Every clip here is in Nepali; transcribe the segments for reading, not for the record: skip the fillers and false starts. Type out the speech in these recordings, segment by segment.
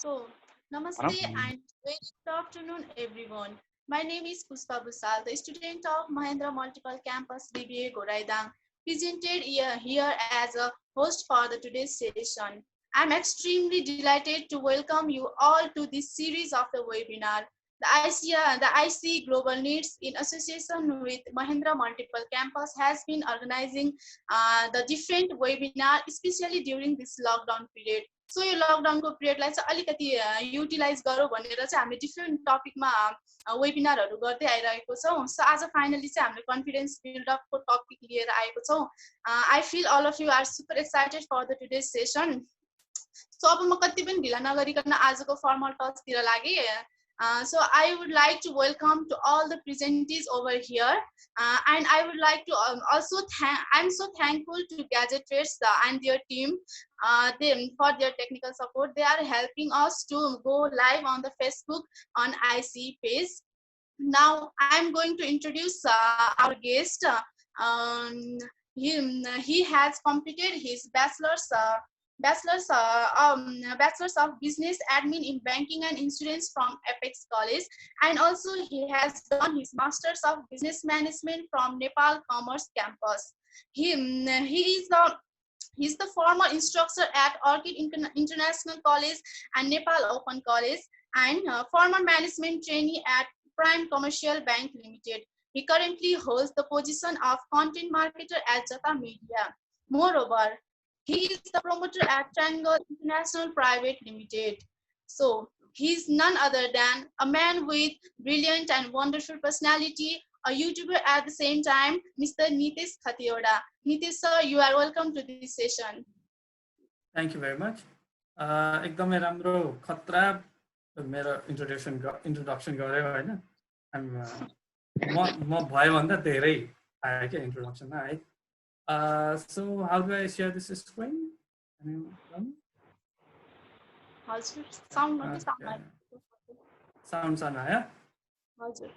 So, Namaste and very good afternoon, everyone. My name is Puspa Busal, the student of Mahendra Multiple Campus BBA Goraidang, presented here as a host for the today's session. I'm extremely delighted to welcome you all to this series of the webinar. The IC Global Needs in association with Mahindra Multiple Campus has been organizing the different webinar, especially during this lockdown period. So यो लकडाउनको पिरियडलाई चाहिँ अलिकति युटिलाइज गरौँ भनेर चाहिँ हामीले डिफ्रेन्ट टपिकमा वेबिनारहरू गर्दै आइरहेको छौँ. सो आज फाइनली चाहिँ हामीले कन्फिडेन्स बिल्डअपको टपिक लिएर आएको छौँ. I feel all of you are super excited for the today session. So अब म कति पनि ढिला नगरिकन आजको फर्मल टचतिर लागेँ. So I would like to welcome to all the presentees over here, and I would like to I'm so thankful to Gadgeters and their team for their technical support. They are helping us to go live on the Facebook on IC page. Now I'm going to introduce our guest. He has completed his Bachelor's of Business Admin in Banking and Insurance from Apex College, and also he has done his Masters of Business Management from Nepal Commerce Campus. He's the former instructor at Orchid International College and Nepal Open College, and former management trainee at Prime Commercial Bank Limited. He currently holds the position of content marketer at Jata Media. Moreover, he is the promoter at Triangle International Private Limited. So he's none other than a man with brilliant and wonderful personality, a YouTuber at the same time, Mr. Nitish Khatioda. Nitish sir, you are welcome to this session. Thank you very much. एकदमै राम्रो खतरा मेरो introduction गर्यो हैन. म भयो भन्दा धेरै आयो के introduction मा है. So how do I share this screen? Sound आयो? हजुर.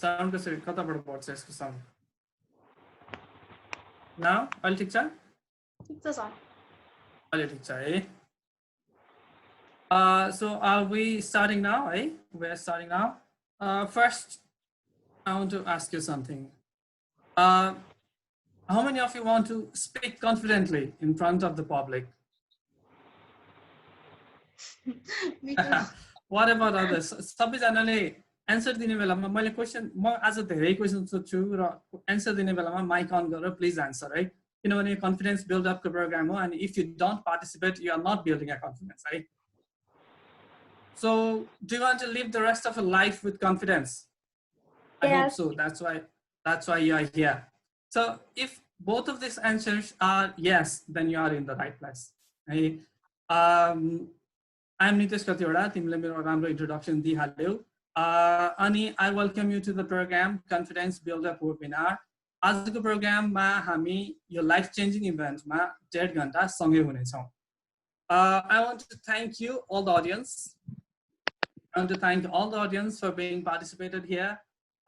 Sound कसरी कताबाट बढ्छ यसको sound? Now, अहिले ठीक छ? ठीक छ सर. अहिले ठीक छ है. So are we starting now, eh? We are starting now. First, I want to ask you something. How many of you want to speak confidently in front of the public? What about others? सबैजनाले answer दिने बेलामा मैले question म आज धेरै question सोध्छु र answer दिने बेलामा mic on गरेर please answer, right? किनभने confidence build up को program हो, and if you don't participate, you are not building a confidence, right? So, do you want to live the rest of your life with confidence? I hope so. That's why you are here. So if both of these answers are yes, then you are in the right place. Hey, I'm Nitish Khatioda. तिमीले मेरो राम्रो introduction दिइहाल्यौ. अनि I welcome you to the program Confidence Build Up Webinar. आजको प्रोग्राममा हामी यो life changing event मा 1.5 घण्टा सँगै हुनेछौँ. I want to thank you all the audience. I want to thank all the audience for being participated here.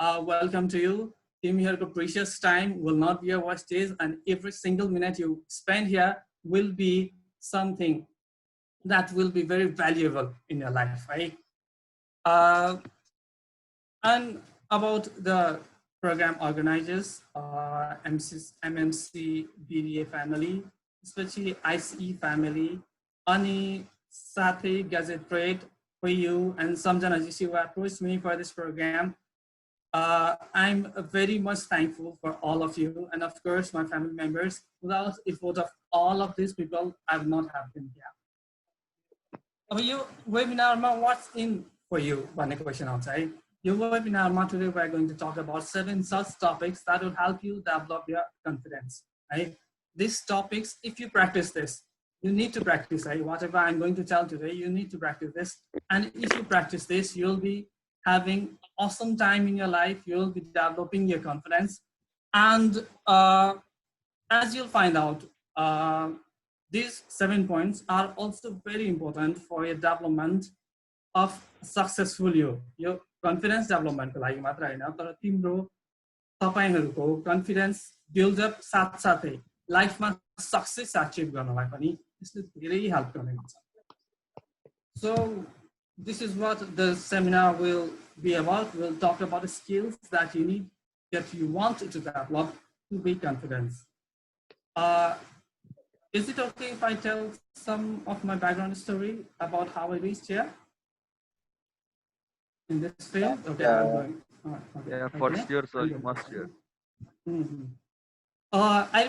Welcome to you. Team here, precious time will not be a wastage, and every single minute you spend here will be something that will be very valuable in your life, right? And about the program organizers, MMC BDA family, especially ICE family, Ani, Sathi, Gazette Trade, for you, and Samjana GC who approached me for this program. I'm very much thankful for all of you, and of course my family members. Without the effort of all of these people, I would not have been here. For you, webinar, what's in for you? One question outside. Your webinar today, we're going to talk about 7 such topics that will help you develop your confidence. Right? These topics, if you practice this, you need to practice. Right? Whatever I'm going to tell today, you need to practice this. And if you practice this, you'll be having awesome time in your life. You'll be developing your confidence. And as you'll find out, these 7 points are also very important for your development of successful you. Your confidence development को लागि मात्र हैन, तर तिम्रो तपाईहरुको confidence build up साथसाथै लाइफमा सक्सेस अचिभ गर्नलाई पनि यसले धेरै हेल्प गर्ने हुन्छ. So this is what the seminar will be about. We'll talk about the skills that you need, that you want to develop to be confident. Is it okay if I tell some of my background story about how I reached here in this field? Okay, I'm going. Okay. Yeah, for sure, sir. You must share. I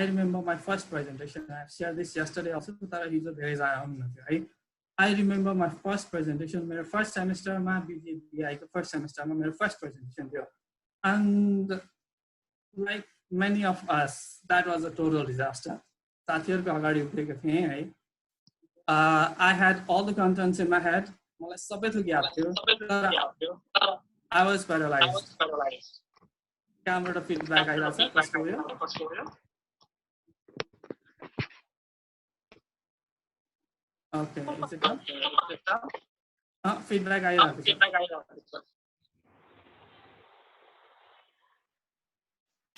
remember my first presentation. I shared this yesterday also. I remember my first presentation. My first semester, first semester, my first presentation there, and like many of us, that was a total disaster. I had all the contents in my head. I was paralyzed. Camera feedback I got. Okay, is it done? Feedback I got.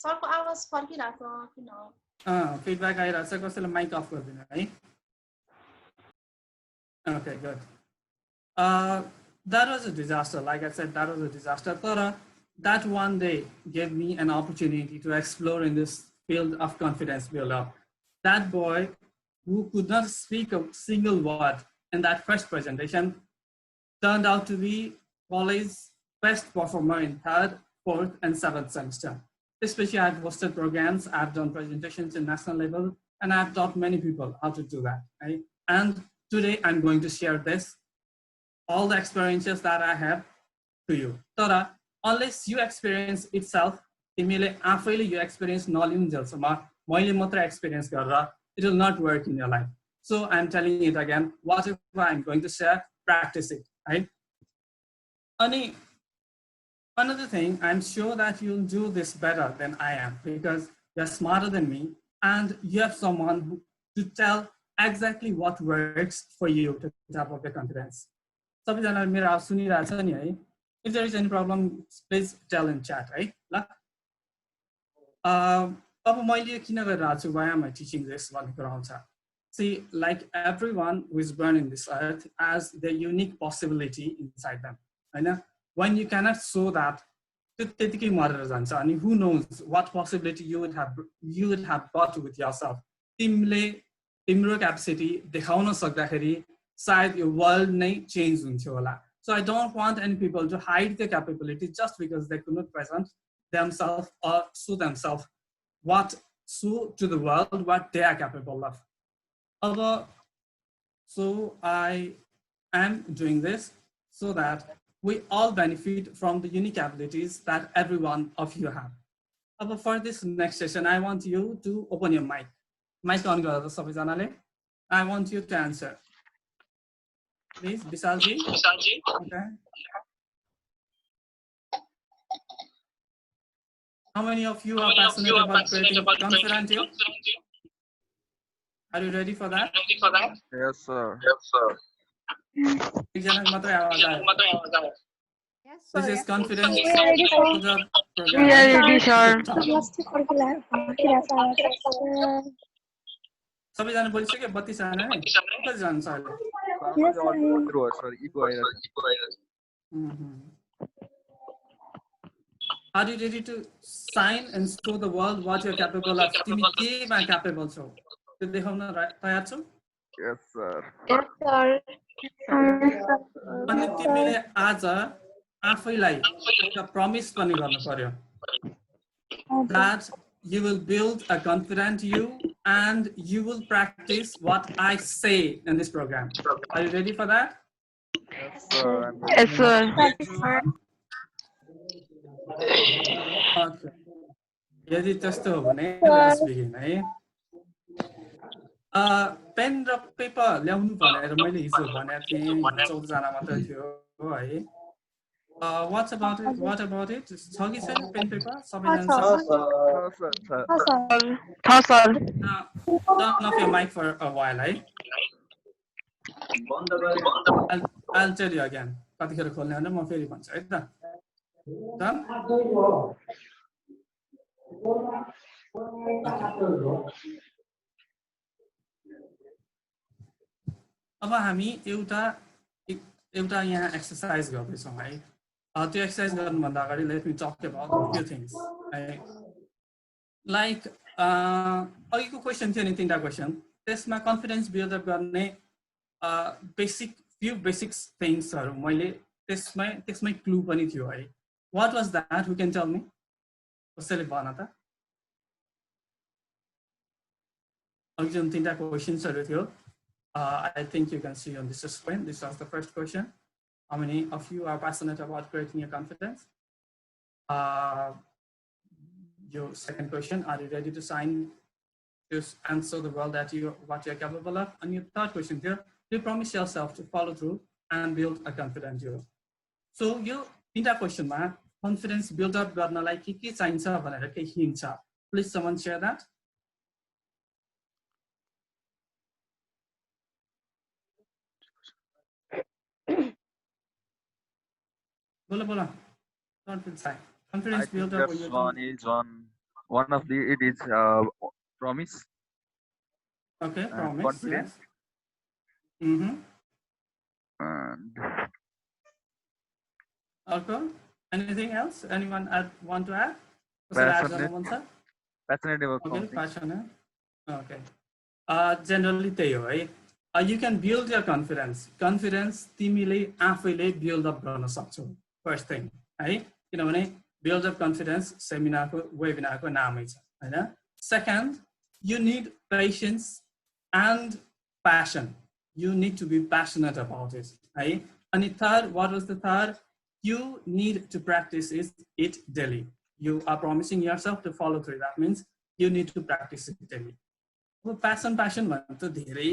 Sir, को आवाज फर्किरहेको किन? Feedback आइरहेछ कसैले mic off गरिदिनु है. Okay, good. That was a disaster. Like I said, that was a disaster. But that one day gave me an opportunity to explore in this field of confidence builder. That boy who could not speak a single word in that first presentation turned out to be college's best performer in 3rd, 4th, and 7th semester. Especially I've hosted programs, I've done presentations in national level, and I've taught many people how to do that. Right? And today I'm going to share this, all the experiences that I have to you. Tora, unless you experience itself, you experience experience, it will not work in your life. So I'm telling it again, whatever I'm going to share, practice it, right? Another thing, I'm sure that you'll do this better than I am because you're smarter than me and you have someone to tell exactly what works for you to develop the confidence. If there is any problem, please tell in chat, right? Why am I teaching this? See, like everyone who is born in this earth has their unique possibility inside them. When you cannot show that, who knows what possibility you would have brought with yourself. Timro capacity, your world change. So I don't want any people to hide their capability just because they could not present themselves or show themselves show to the world what they are capable of. So I am doing this so that we all benefit from the unique abilities that every one of you have. For this next session, I want you to open your mic. Mic on, I want you to answer. Please, Bisalji. Okay. How many of you are passionate about creating confident you? Are you ready for that? Yes, sir. Yes, this is confidence. We are ready, sir. सबैजना बोलिसक्यो 32 जना है कति जना छ अहिले Are you ready to sign and show the world what you're capable of? तिमी केमा capable छौ त्यो देखाउन तयार छौ? Yes, sir. Yes, sir. अनि तिमीले आज आफैलाई एउटा प्रमिस पनि गर्नु पर्यो that you will build a confident you and you will practice what I say in this program. Are you ready for that? Yes, sir. Yes, sir. Okay. यदि त्यस्तो हो भने let's begin है. पेन र पेपर ल्याउनु भनेर मैले हिजो भनेको थिएँ 14 जना मात्र थियो है. What about it? छ कि छैन पेन पेपर सबैजना turn off your mic for a while है. I'll tell you again. कतिखेर खोल्ने भने म फेरि भन्छु है त. Done? अब हामी एउटा यहाँ एक्सरसाइज गर्दैछौँ है त्यो एक्सरसाइज गर्नुभन्दा अगाडि let me talk about few things है लाइक अघिको क्वेसन थियो नि 3टा क्वेसन त्यसमा कन्फिडेन्स बिल्डअप गर्ने फ्यु बेसिक्स थिङ्सहरू मैले त्यसमै क्लु पनि थियो है what was that who can tell me कसैले भन त अघि जुन 3टा क्वेसन्सहरू थियो I think you can see on this screen. This was the first question. How many of you are passionate about creating your confidence? Your second question, are you ready to answer the world that what you're capable of? And your third question here, do you promise yourself to follow through and build a confident you? So your 3टा क्वेसनमा confidence build up गर्नलाई के चाहिन्छ भनेर केही हिन्ट छ. Please someone share that. Bola. Don't feel shy. Confidence build up. One of it is promise. Okay, promise. Confidence. Yes. And okay. Anything else? Anyone want to add? passionate about something. Passionate. Okay. Generally, you can build your confidence. Confidence, तिमीले आफैले build up गर्न सक्छौ. First thing, है किनभने build up confidence सेमिनारको वेबिनारको नामै छ हैन. Second, you need patience and passion. You need to be passionate about it, है. And third, what was the third? You need to practice it daily. You are promising yourself to follow through. That means you need to practice it daily. Passion भन्नु त धेरै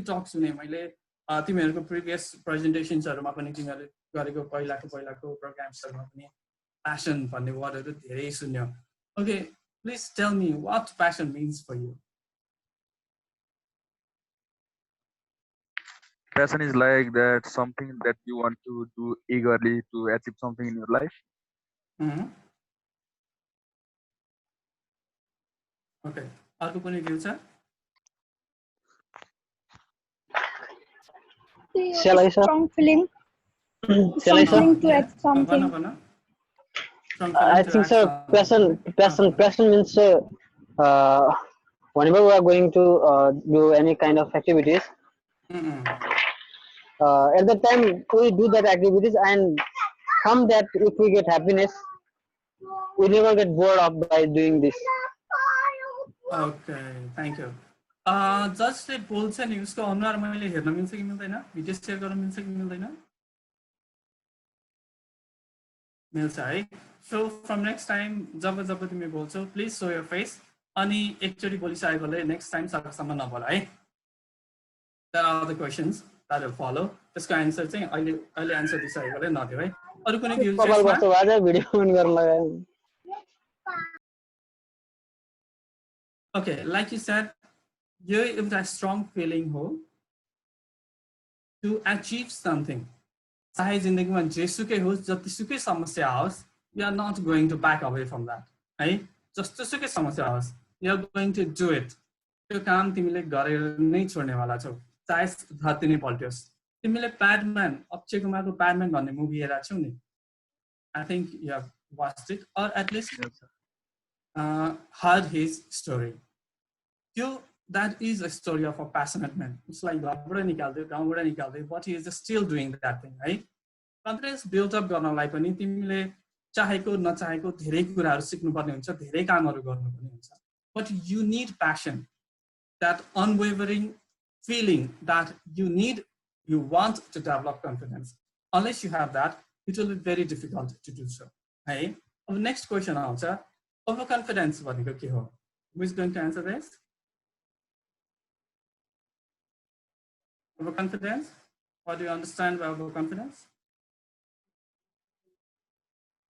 टक सुने मैले तिमीहरूको प्रिभियस प्रेजेन्टेसन्सहरुमा पनि तिमीहरूले गरेको पहिलाको प्रोग्राम्सहरुमा पनि passion भन्ने वर्डहरु धेरै सुन्यो. Okay, please tell me what passion means for you. Passion is like that something that you want to do eagerly to achieve something in your life. Okay. अर्को कुनै भ्यू छ? Shall I, sir? Strong feeling. Shall I, sir? To add something. I think, sir, passion means whenever we are going to do any kind of activities, at the time we do that activities, and from that if we get happiness, we never get bored of by doing this. Okay, thank you. जसले बोल्छ नि उसको अनुहार मैले हेर्न मिल्छ कि मिल्दैन? भिडियो शेयर गर्न मिल्छ कि मिल्दैन? मिल्छ है. So from next time जब तिमी बोल्छौ please show your face अनि एकचोटी बोलिसकेकोले next time सकेसम्म नबोल है. There are the questions that will follow. त्यसको आन्सर चाहिँ अहिले आन्सर दिइसकेकोले नदियो है. अरु कुनै भ्यू छ? Okay, like you said, you have a strong feeling to achieve something. चाहे जिन्दगीमा जेसुकै होस् जतिसुकै समस्या होस्, you are not going to back away from that. है जस्तोसुकै समस्या होस्, you are going to do it. त्यो काम तिमीले गरेर नै छोड्नेवाला छौ. चाहे धरती नै पल्ट्योस्. तिमीले अक्षय कुमारको प्याडम्यान भन्ने मुभी हेरेको छौ नि? I think you have watched it or at least heard his story. That is a story of a passionate man. It's like घरबाट निकाल्दै गाउँबाट निकाल्दै but he is still doing that thing, है. Confidence built up गर्नलाई पनि तिमीले चाहेको नचाहेको धेरै कुराहरू सिक्नुपर्ने हुन्छ, धेरै कामहरू गर्नुपर्ने हुन्छ. But you need passion, that unwavering feeling that you want to develop confidence. Unless you have that, it will be very difficult to do so. Hey, next question आउँछ, overconfidence भनेको के हो? Who is going to answer this? Overconfidence? What do you understand by overconfidence?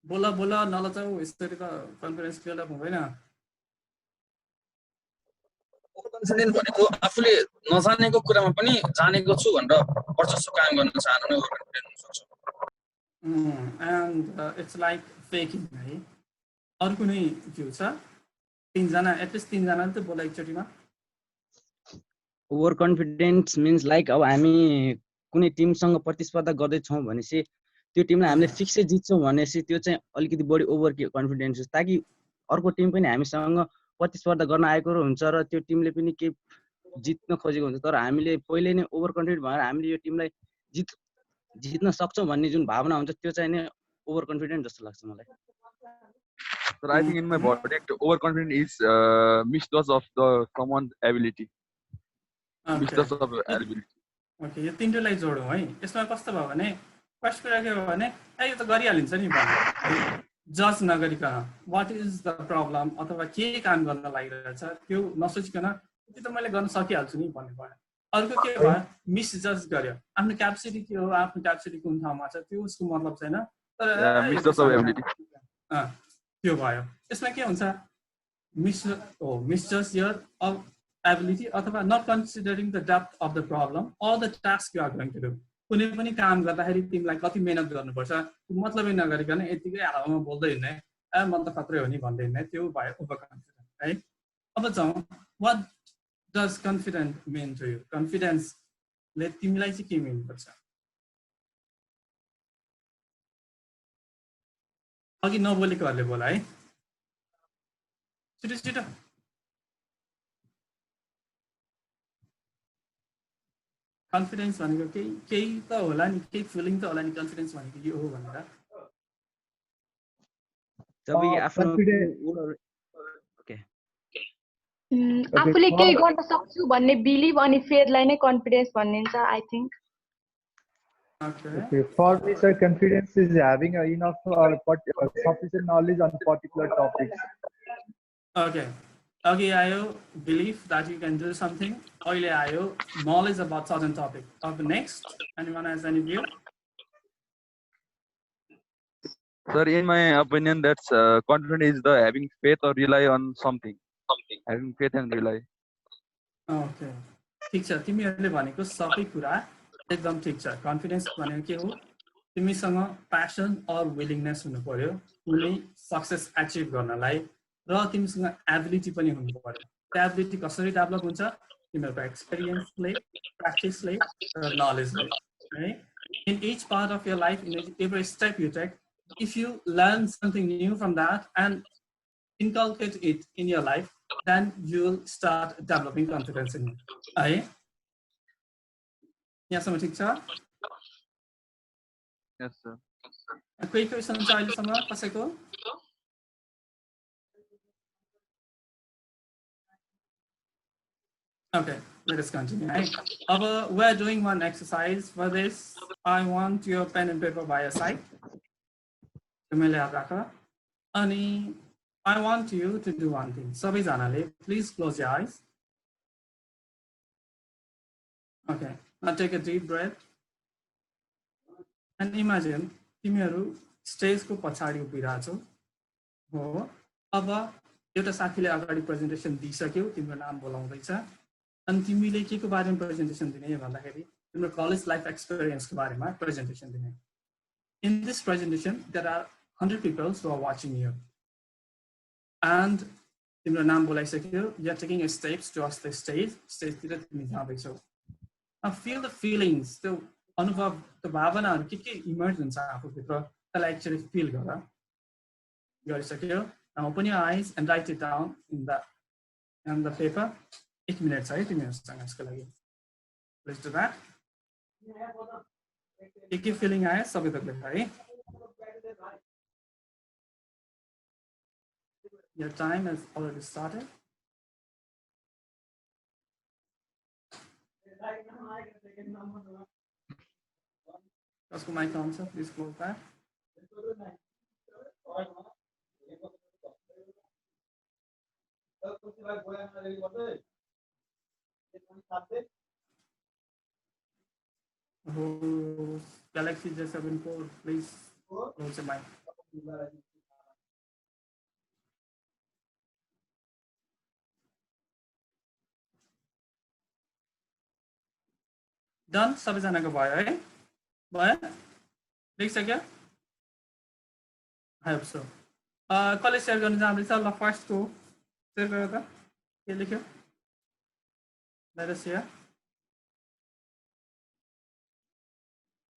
बोला नलचाऊ, यसरी त कन्फिडेन्स बिल्ड अप हुँदैन. ओभरकन्फिडेन्ट भनेको आफूले नजानेको कुरामा पनि जानेको छु भनेर वर्चस्व कायम गर्न चाहनु नै ओभरकन्फिडेन्ट हुन सक्छ. And it's like faking, है. अरु कुनै भ्यू छ? तीनजना एटलिस्ट तीनजनाले त बोला एकचोटीमा. ओभर कन्फिडेन्स मिन्स लाइक अब हामी कुनै टिमसँग प्रतिस्पर्धा गर्दैछौँ भनेपछि त्यो टिमलाई हामीले फिक्सै जित्छौँ भनेपछि त्यो चाहिँ अलिकति बढी ओभर कन्फिडेन्स हो, ताकि अर्को टिम पनि हामीसँग प्रतिस्पर्धा गर्न आएको हुन्छ र त्यो टिमले पनि केही जित्न खोजेको हुन्छ, तर हामीले पहिले नै ओभर कन्फिडेन्ट भएर हामीले यो टिमलाई जित्न सक्छौँ भन्ने जुन भावना हुन्छ त्यो चाहिँ नै ओभर कन्फिडेन्ट जस्तो लाग्छ मलाई। Sir, I think in my verdict, overconfident is mistrust of the someone's ability. Mistrust of ability. Okay, यो तिनटैलाई जोडौँ है। यसमा कस्तो भयो भने फर्स्ट कुरा के हो भने यो त गरिहालिन्छ नि भन्ने, जज नगरिकन वाट इज द प्रब्लम अथवा के काम गर्न लागिरहेछ त्यो नसोचिकन त्यो त मैले गर्न सकिहाल्छु नि भन्ने भयो। अर्को के भयो, मिसजज गर्यो, आफ्नो क्यापेसिटी के हो, आफ्नो क्यापेसिटी कुन ठाउँमा छ त्यो उसको मतलब छैन, तर mistrust of ability. त्यो भयो। यसमा के हुन्छ, मिसजज योर ability अथवा not considering the depth of the problem or the task you are going to do. कुनै पनि काम गर्दाखेरि तिमीलाई कति मेहनत गर्नुपर्छ मतलबै नगरिकन यतिकै हावामा बोल्दै हिँड्ने, म त खत्रै हो नि भन्दै हिँड्ने, त्यो भयो ओभर कन्फिडेन्ट है। अब जाउँ, what does confident mean to you? कन्फिडेन्सले तिमीलाई चाहिँ के मिन गर्छ? अघि नबोलेकोहरूले बोला है, छिटो छिटो। कन्फिडेन्स भनेको केही त होला नि, केही फिलिङ त होला नि, कन्फिडेन्स भनेको यो हो भनेर। आफूले केही गर्न सक्छु भन्ने बिलिभ अनि फेयरलाई नै कन्फिडेन्स भनिन्छ, I think. Okay, for me, sir, confidence is having enough sufficient knowledge on particular topics. Okay. Okay, आयो belief that you can do something. अहिले आयो knowledge about certain topic. Up next, anyone has any view? Sir, in my opinion, that's confident is the having faith or rely on something. Having faith and rely. Okay. ठिक छ, तिमीहरूले भनेको सबै कुरा एकदम ठिक छ। कन्फिडेन्स भनेको के हो, तिमीसँग प्यासन अर विलिङनेस हुनु पर्यो कुनै सक्सेस एचिभ गर्नलाई, र तिमीसँग एबिलिटी पनि हुनु पर्यो। त्यो एबिलिटी कसरी डेभलप हुन्छ, तिमीहरूको एक्सपिरियन्सले, प्र्याक्टिसले र नलेजले है। In each part of your life, in every step you take, if you learn something new from that and inculcate it in your life, then you will start developing confidence in you. है, यहाँसम्म ठिक छ? Yes, sir. कोही क्वेसन छ अहिलेसम्म कसैको? Okay, let us continue. We are doing one exercise. For this, I want your pen and paper by your side. Ani, I want you to do one thing. Sabizanale, please close your eyes. Okay, now take a deep breath. And imagine, तिमीहरू स्टेजको पछाडि उभिरहेको छौ हो। अब एउटा साथीले अगाडि प्रेजेन्टेसन दिइसक्यो, तिम्रो नाम बोलाउँदैछ, अनि तिमीले के को बारेमा प्रेजेन्टेसन दिने भन्दाखेरि तिम्रो कलेज लाइफ एक्सपिरियन्सको बारेमा प्रेजेन्टेसन दिने। In this presentation, there are 100 people who are watching you. And तिम्रो नाम बोलाइसक्यो, you are taking a steps towards the stage तिर तिमी जाँदैछौ। Now feel the feelings, त्यो अनुभव, त्यो भावनाहरू के इमर्ज हुन्छ आफूभित्र, त्यसलाई एक्चुअली फिल गरिसक्यो। Now open your eyes and write it down in the paper. 1 minute छ है तिमीहरूसँग यसको लागि। Let's do that. के फिलिङ आयो सबै थोक लेख है। Your time has already started. Just my answer, please close that. Oh, Galaxy J74, please close your mic. Done? सबैजनाको भयो है? भयो? देखिसक्यो? I hope so. कसले सेयर गर्न चाहँदैछ? ल फर्स्टको सेयर गर त। के लेख्यो? Let us hear.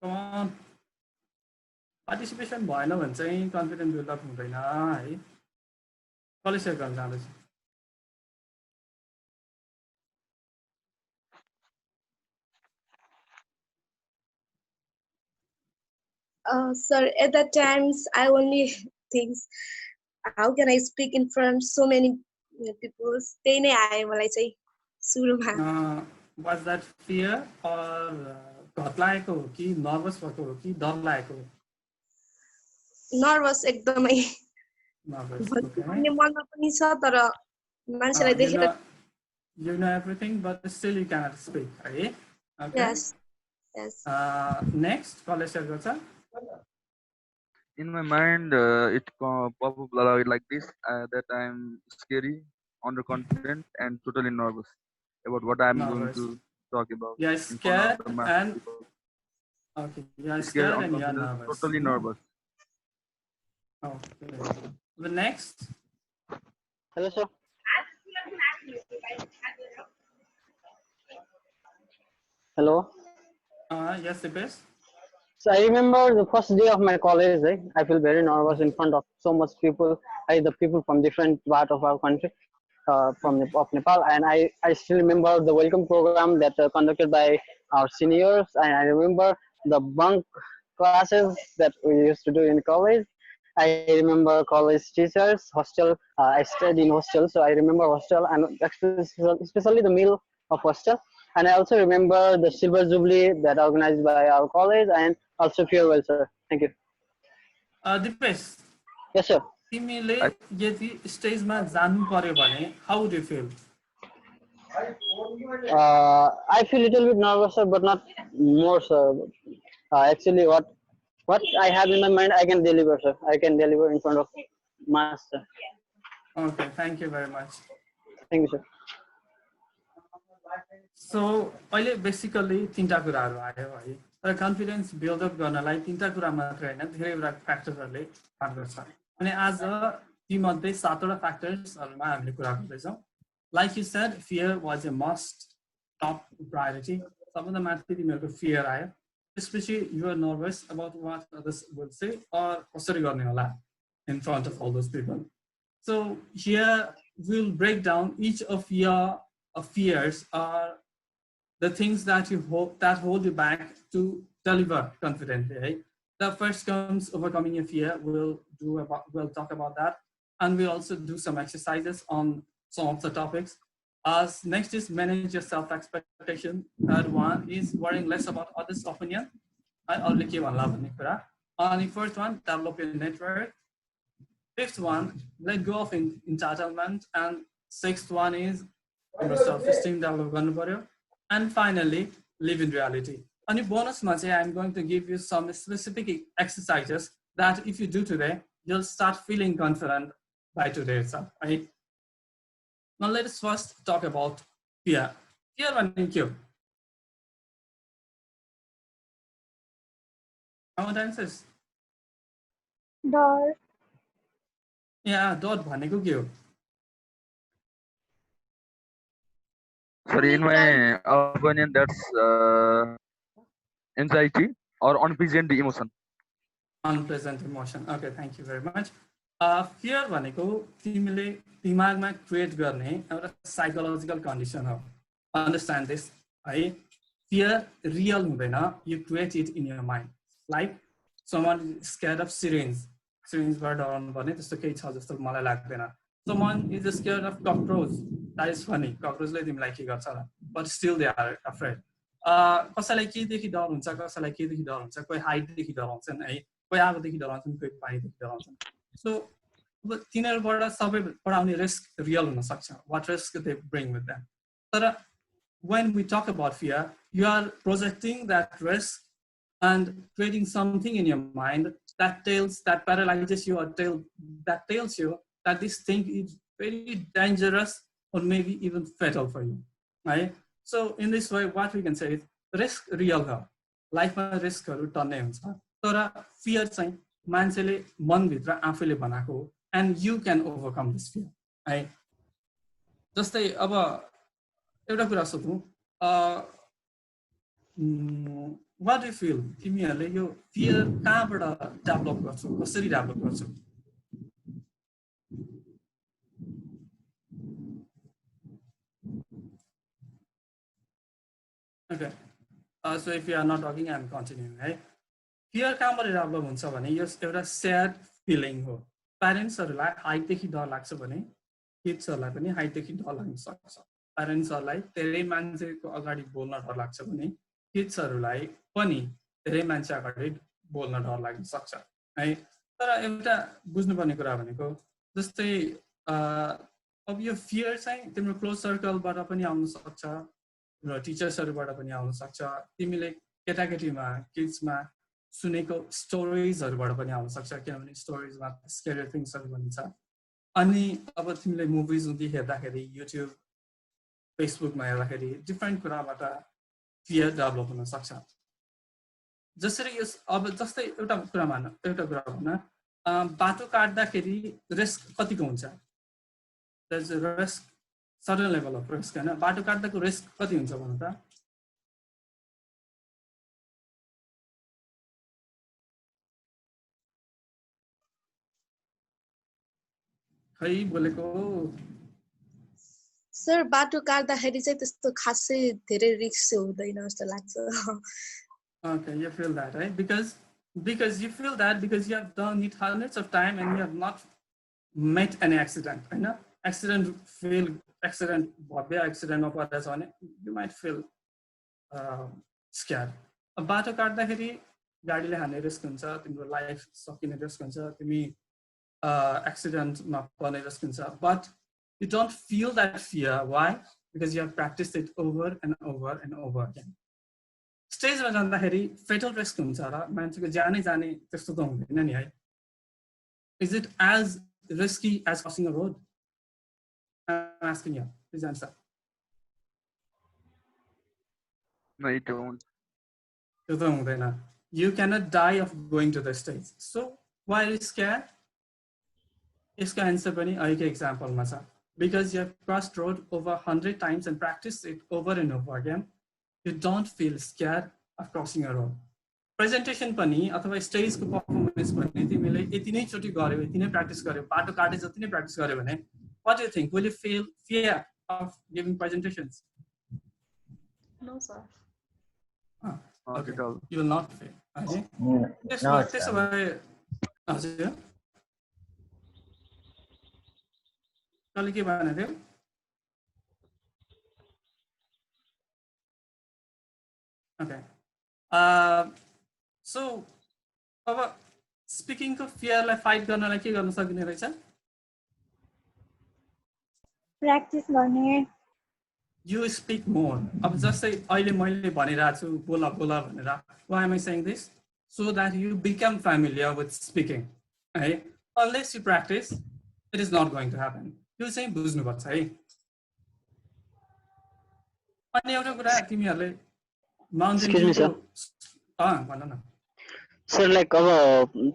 Come on. Participation भएन भने चाहिँ कन्फिडेन्स बिल्डअप हुँदैन है. कसले सेयर गर्न चाहँदैछ? Sir, at that times, I only think, how can I speak in front so many people? त्यही नै आयो मलाई चाहिँ सुरुमा. Was that fear or घत लागेको हो कि नर्भस भएको हो कि डर लागेको हो? नर्भस एकदमै. Nervous. भन्ने मनमा पनि छ तर मान्छेलाई देखेर. You know everything, but still you cannot speak, right? Okay. Yes. Yes. Next, कसले सेयर गर्छ? In my mind, it pop up like this, that I'm scary, underconfident, and totally nervous about what I'm going to talk about. Yeah, scared and okay. Yeah, scared and you're nervous. Totally nervous. Okay. The next. Hello, sir. Hello. Yes, the best. So I remember the first day of my college. I feel very nervous in front of so much people. The people from different part of our country, from Nepal, and I still remember the welcome program that conducted by our seniors. And I remember the bunk classes that we used to do in college. I remember college teachers, hostel. I stayed in hostel, so I remember hostel and especially the meal of hostel. And I also remember the Silver Jubilee that organized by our college and also farewell, sir. Thank you. Dipesh. Yes, sir. तिमीले यदि स्टेजमा जानु पर्यो भने how do you feel? I feel a little bit nervous, sir, but not more, sir. Actually, what I have in my mind, I can deliver, sir. I can deliver in front of mass, sir. Okay, thank you very much. Thank you, sir. So, अहिले बेसिकली तीनटा कुराहरु आयो है. तर कन्फिडेन्स बिल्ड अप गर्नलाई तीनटा कुरा मात्र हैन, धेरैवटा फ्याक्टरहरुले काम गर्छ. अनि आज ती मध्ये सातवटा फ्याक्टर्सहरुमा हामीले कुरा गर्दैछौं. Like you said, fear was a must, top priority. सबभन्दा माथि तिमीहरुको fear आयो. Especially you are nervous about what others will say or कसरी गर्ने होला in front of all those people. So here we'll break down each of your fears or the things that you hope that hold you back to deliver confidently. Right? The first comes overcoming your fear. We'll talk about that, and we'll also do some exercises on some of the topics. As next is manage your self-expectation. Third one is worrying less about others' opinion. And the fourth one, develop your network. Fifth one, let go of entitlement. And sixth one is self-esteem develop. And finally, live in reality. On your bonus Monday, I'm going to give you some specific exercises that if you do today, you'll start feeling confident by today itself, right? Now let us first talk about fear. Fear running cube. How many answers? डर. Yeah, डर भनेको के हो? Sorry, in my opinion, that's anxiety or unpleasant emotion. Unpleasant emotion. Okay, thank you very much. Fear भनेको तिमीले दिमागमा क्रिएट गर्ने एउटा साइकोलोजिकल कन्डिसन हो. Understand this, है? Fear real हुँदैन, you create it in your mind. Like someone is scared of syringes. Syringeबाट डराउनु पर्ने त्यस्तो केही छ जस्तो मलाई लाग्दैन. Someone is scared of cockroach. That is funny. Cockroachले तिमीलाई के गर्छ होला? But still they are afraid. कसैलाई केदेखि डर हुन्छ, कसैलाई केदेखि डर हुन्छ, कोही हाइटदेखि डराउँछन् है, कोही आगोदेखि डराउँछन्, कोही पानीदेखि डराउँछन्. So तिनीहरुबाट सबैबाट आउने रिस्क रियल हुन सक्छ. What risk they bring with them. तर when we talk about fear, you are projecting that risk and creating something in your mind that paralyzes you or that tells you that this thing is very dangerous or maybe even fatal for you, right? So in this way, what we can say is risk real हो. लाइफमा रिस्कहरु टन्नै हुन्छ. तर fear चाहिँ मान्छेले मनभित्र आफैले बनाएको हो and you can overcome this fear, right? जस्तै अब एउटा कुरा सोधौँ, what do you feel? तिमीहरूले यो फियर कहाँबाट डेभलप गर्छौ, कसरी डेभलप गर्छौ? Okay, so if you are not talking, I'm continuing, right? Fear कहाँबाट डेभलप हुन्छ भने यो एउटा स्याड फिलिङ हो। प्यारेन्ट्सहरूलाई हाइटदेखि डर लाग्छ भने किड्सहरूलाई पनि हाइटदेखि डर लाग्न सक्छ। प्यारेन्ट्सहरूलाई धेरै मान्छेको अगाडि बोल्न डर लाग्छ भने किड्सहरूलाई पनि धेरै मान्छे अगाडि बोल्न डर लाग्न सक्छ है। तर एउटा बुझ्नुपर्ने कुरा भनेको जस्तै अब यो फियर चाहिँ तिम्रो क्लोज सर्कलबाट पनि आउन सक्छ र टिचर्सहरूबाट पनि आउन सक्छ। तिमीले केटाकेटीमा किड्समा सुनेको स्टोरिजहरूबाट पनि आउन सक्छ, किनभने स्टोरिजमा स्केरी थिङ्सहरू भनिन्छ। अनि अब तिमीले मुभिज हेर्दाखेरि युट्युब फेसबुकमा हेर्दाखेरि डिफ्रेन्ट कुराबाट फियर डेभलप हुन सक्छ। जसरी यो अब जस्तै एउटा कुरा भन, बाटो काट्दाखेरि रिस्क कतिको हुन्छ? Risk certain level of risk होइन। बाटो काट्दाको रिस्क कति हुन्छ भन्नु त? खै बोलेको सर बाटो काट्दाखेरि चाहिँ त्यस्तो खासै धेरै रिस्क हुँदैन जस्तो लाग्छ। Okay, you feel that, right? Because you feel that because you have done it hundreds of times and you have not met an accident, right? No? Accident भव्य एक्सिडेन्टमा पर्दैछ भने you might feel scared. बाटो काट्दाखेरि गाडीले हान्ने रिस्क हुन्छ, तिम्रो लाइफ सकिने रिस्क हुन्छ, तिमी एक्सिडेन्टमा पर्ने रिस्क हुन्छ, but you don't feel that fear. Why? Because you have practiced it over and over and over again. स्टेजमा जाँदाखेरि फेटल रिस्क हुन्छ र मान्छेको जानै जाने त्यस्तो त हुँदैन नि है। Is it as risky as crossing a road? I'm asking you. Please answer. No, it won't. त्यो त हुँदैन. You cannot die of going to the stage. So why are you scared? यसको आन्सर पनि अहिलेको एक्जाम्पलमा छ। Because you have crossed road over 100 times and practiced it over and over again, you don't feel scared of crossing a road. Presentation पनि अथवा स्टेजको पर्फर्मेन्स पनि तिमीले यति नै चोटि गर्यो, यति नै प्र्याक्टिस गर्यो, बाटो काटे जति नै प्र्याक्टिस गर्यो भने what do you think? Will you feel fear of giving presentations? No, sir. Okay. You will not feel. Okay. No, त्यसो भए हजुर कहिले के भएन थियो? Okay. So अब स्पिकिङको फियरलाई फाइट गर्नलाई के गर्न सकिने रहेछ? प्र्याक्टिस गर्ने। You speak more. अब जस्तै अहिले मैले भनिरहेको छु बोला बोला भनेर. Why am I saying this? So that you become familiar with speaking. है? Unless you practice, it is not going to happen. यो चाहिँ बुझ्नुपर्छ है। अनि एउटा कुरा तिमीहरूले माउन्टेन भन न। सर लाइक अब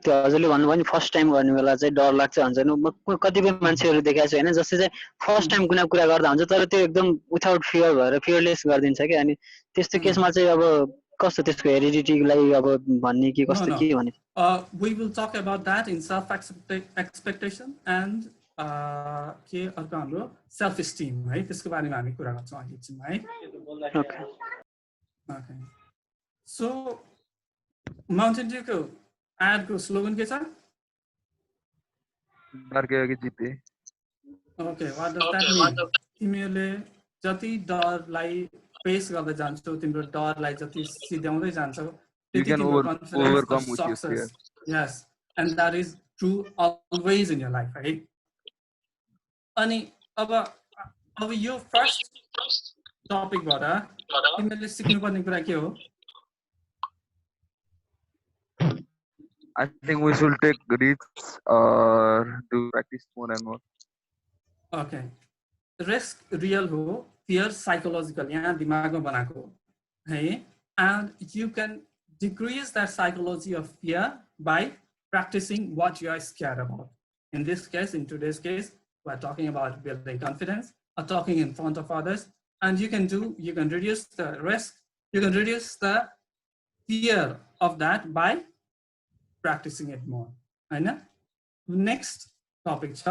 त्यो हजुरले भन्नुभयो नि फर्स्ट टाइम गर्ने बेला चाहिँ डर लाग्छ भन्छ नि, म कतिपय मान्छेहरू देखाएको छु होइन, जस्तै चाहिँ फर्स्ट टाइम कुनै कुरा गर्दा हुन्छ तर त्यो एकदम विथआउट फियर भएर फियरलेस गरिदिन्छ कि। अनि त्यस्तो केसमा चाहिँ अब कस्तो त्यसको हेरिडिटीलाई अब भन्ने कि कस्तो के भने? We will talk about that in self expectation and के अर्को हाम्रो सेल्फ एस्टिम है, त्यसको बारेमा हामी कुरा गर्छौँ अहिले एकछिनमा है। ओके। सो माउन्टेन ड्युको एडको स्लोगन के छ? डरकै अघि जिते। ओके, व्हाट डज दैट मीन? तिमीहरूले जति डरलाई फेस गर्दै जान्छौ, तिम्रो डरलाई जति सिध्याउँदै जान्छौ, you can overcome with your fear. Yes, and that is true always in your life, right? अनि अब यो फर्स्ट टपिकबाट तिमीहरूले सिक्नुपर्ने कुरा के हो? I think we should take risks or do practice more and more. Okay. Risk real हो, fear psychological, यहाँ दिमागमा बनाएको हो है, and you can decrease that psychology of fear by practicing what you are scared about. In this case, in today's case, we're talking about building confidence, or talking in front of others, And you can reduce the risk, you can reduce the fear of that by practicing it more. Right? Next topic is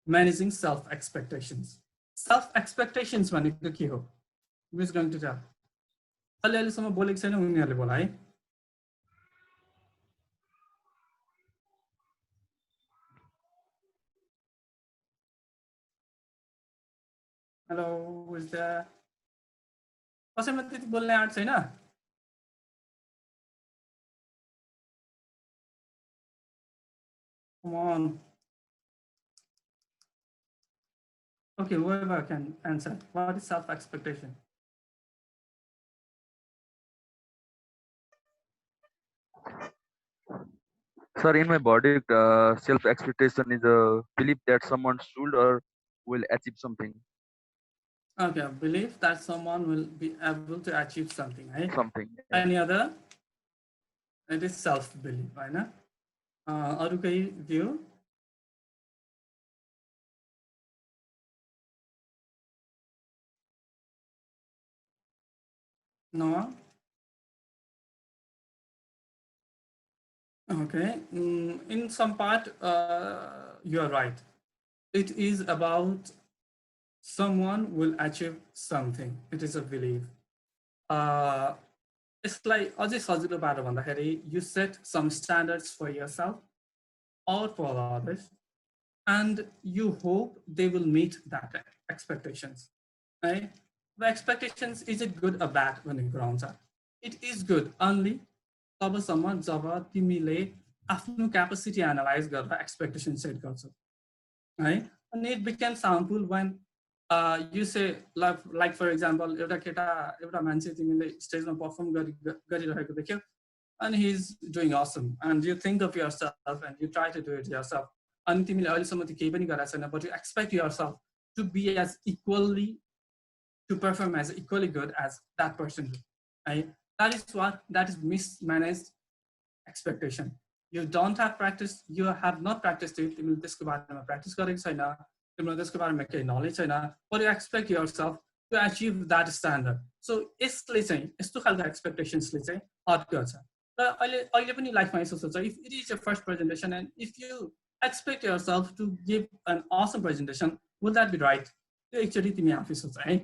managing self expectations. Self expectations भनेको के हो? Who is going to tell? अहिलेसम्म बोलेको छैन उनीहरूले बोला है. Hello, who is there? कसैमा त्यति बोल्ने आँट छैन? Come on. Okay, whoever can answer. What is self expectation? Sir, in my body, self-expectation is a belief that someone should or will achieve something. Okay, belief that someone will be able to achieve something, right? Something. Any other? It is self-belief, right? अरु कही view? No? Okay, in some part, you are right. It is about someone will achieve something. It is a belief. It's like you set some standards for yourself or for others, and you hope they will meet that expectations. Right? The expectations, is it good or bad when it grounds up? It is good only तबसम्म जब तिमीले आफ्नो क्यापेसिटी एनालाइज गरेर एक्सपेक्टेसन सेट गर्छौ है. अनि it becomes harmful when you say like for example एउटा मान्छे तिमीले स्टेजमा पर्फर्म गरिरहेको देख्यौ and he's doing awesome and you think of yourself and you try to do it yourself अनि तिमीले अहिलेसम्म त्यो केही पनि गरेको छैन but you expect yourself to be as equally to perform as equally good as that person right? That is mismanaged expectation. You don't have practice, you have not practiced it, तिमीले त्यसको बारेमा practice गरेको छैन, तिमीले त्यसको बारेमा केही knowledge छैन, but you expect yourself to achieve that standard. So यसले चाहिँ यस्तो खालको expectations ले चाहिँ hurt गर्छ. र अहिले पनि लाइफमा यसो सोच, if it is your first presentation and if you expect yourself to give an awesome presentation, will that be right? त्यो एक्चुअली तिमी आफै सोच है.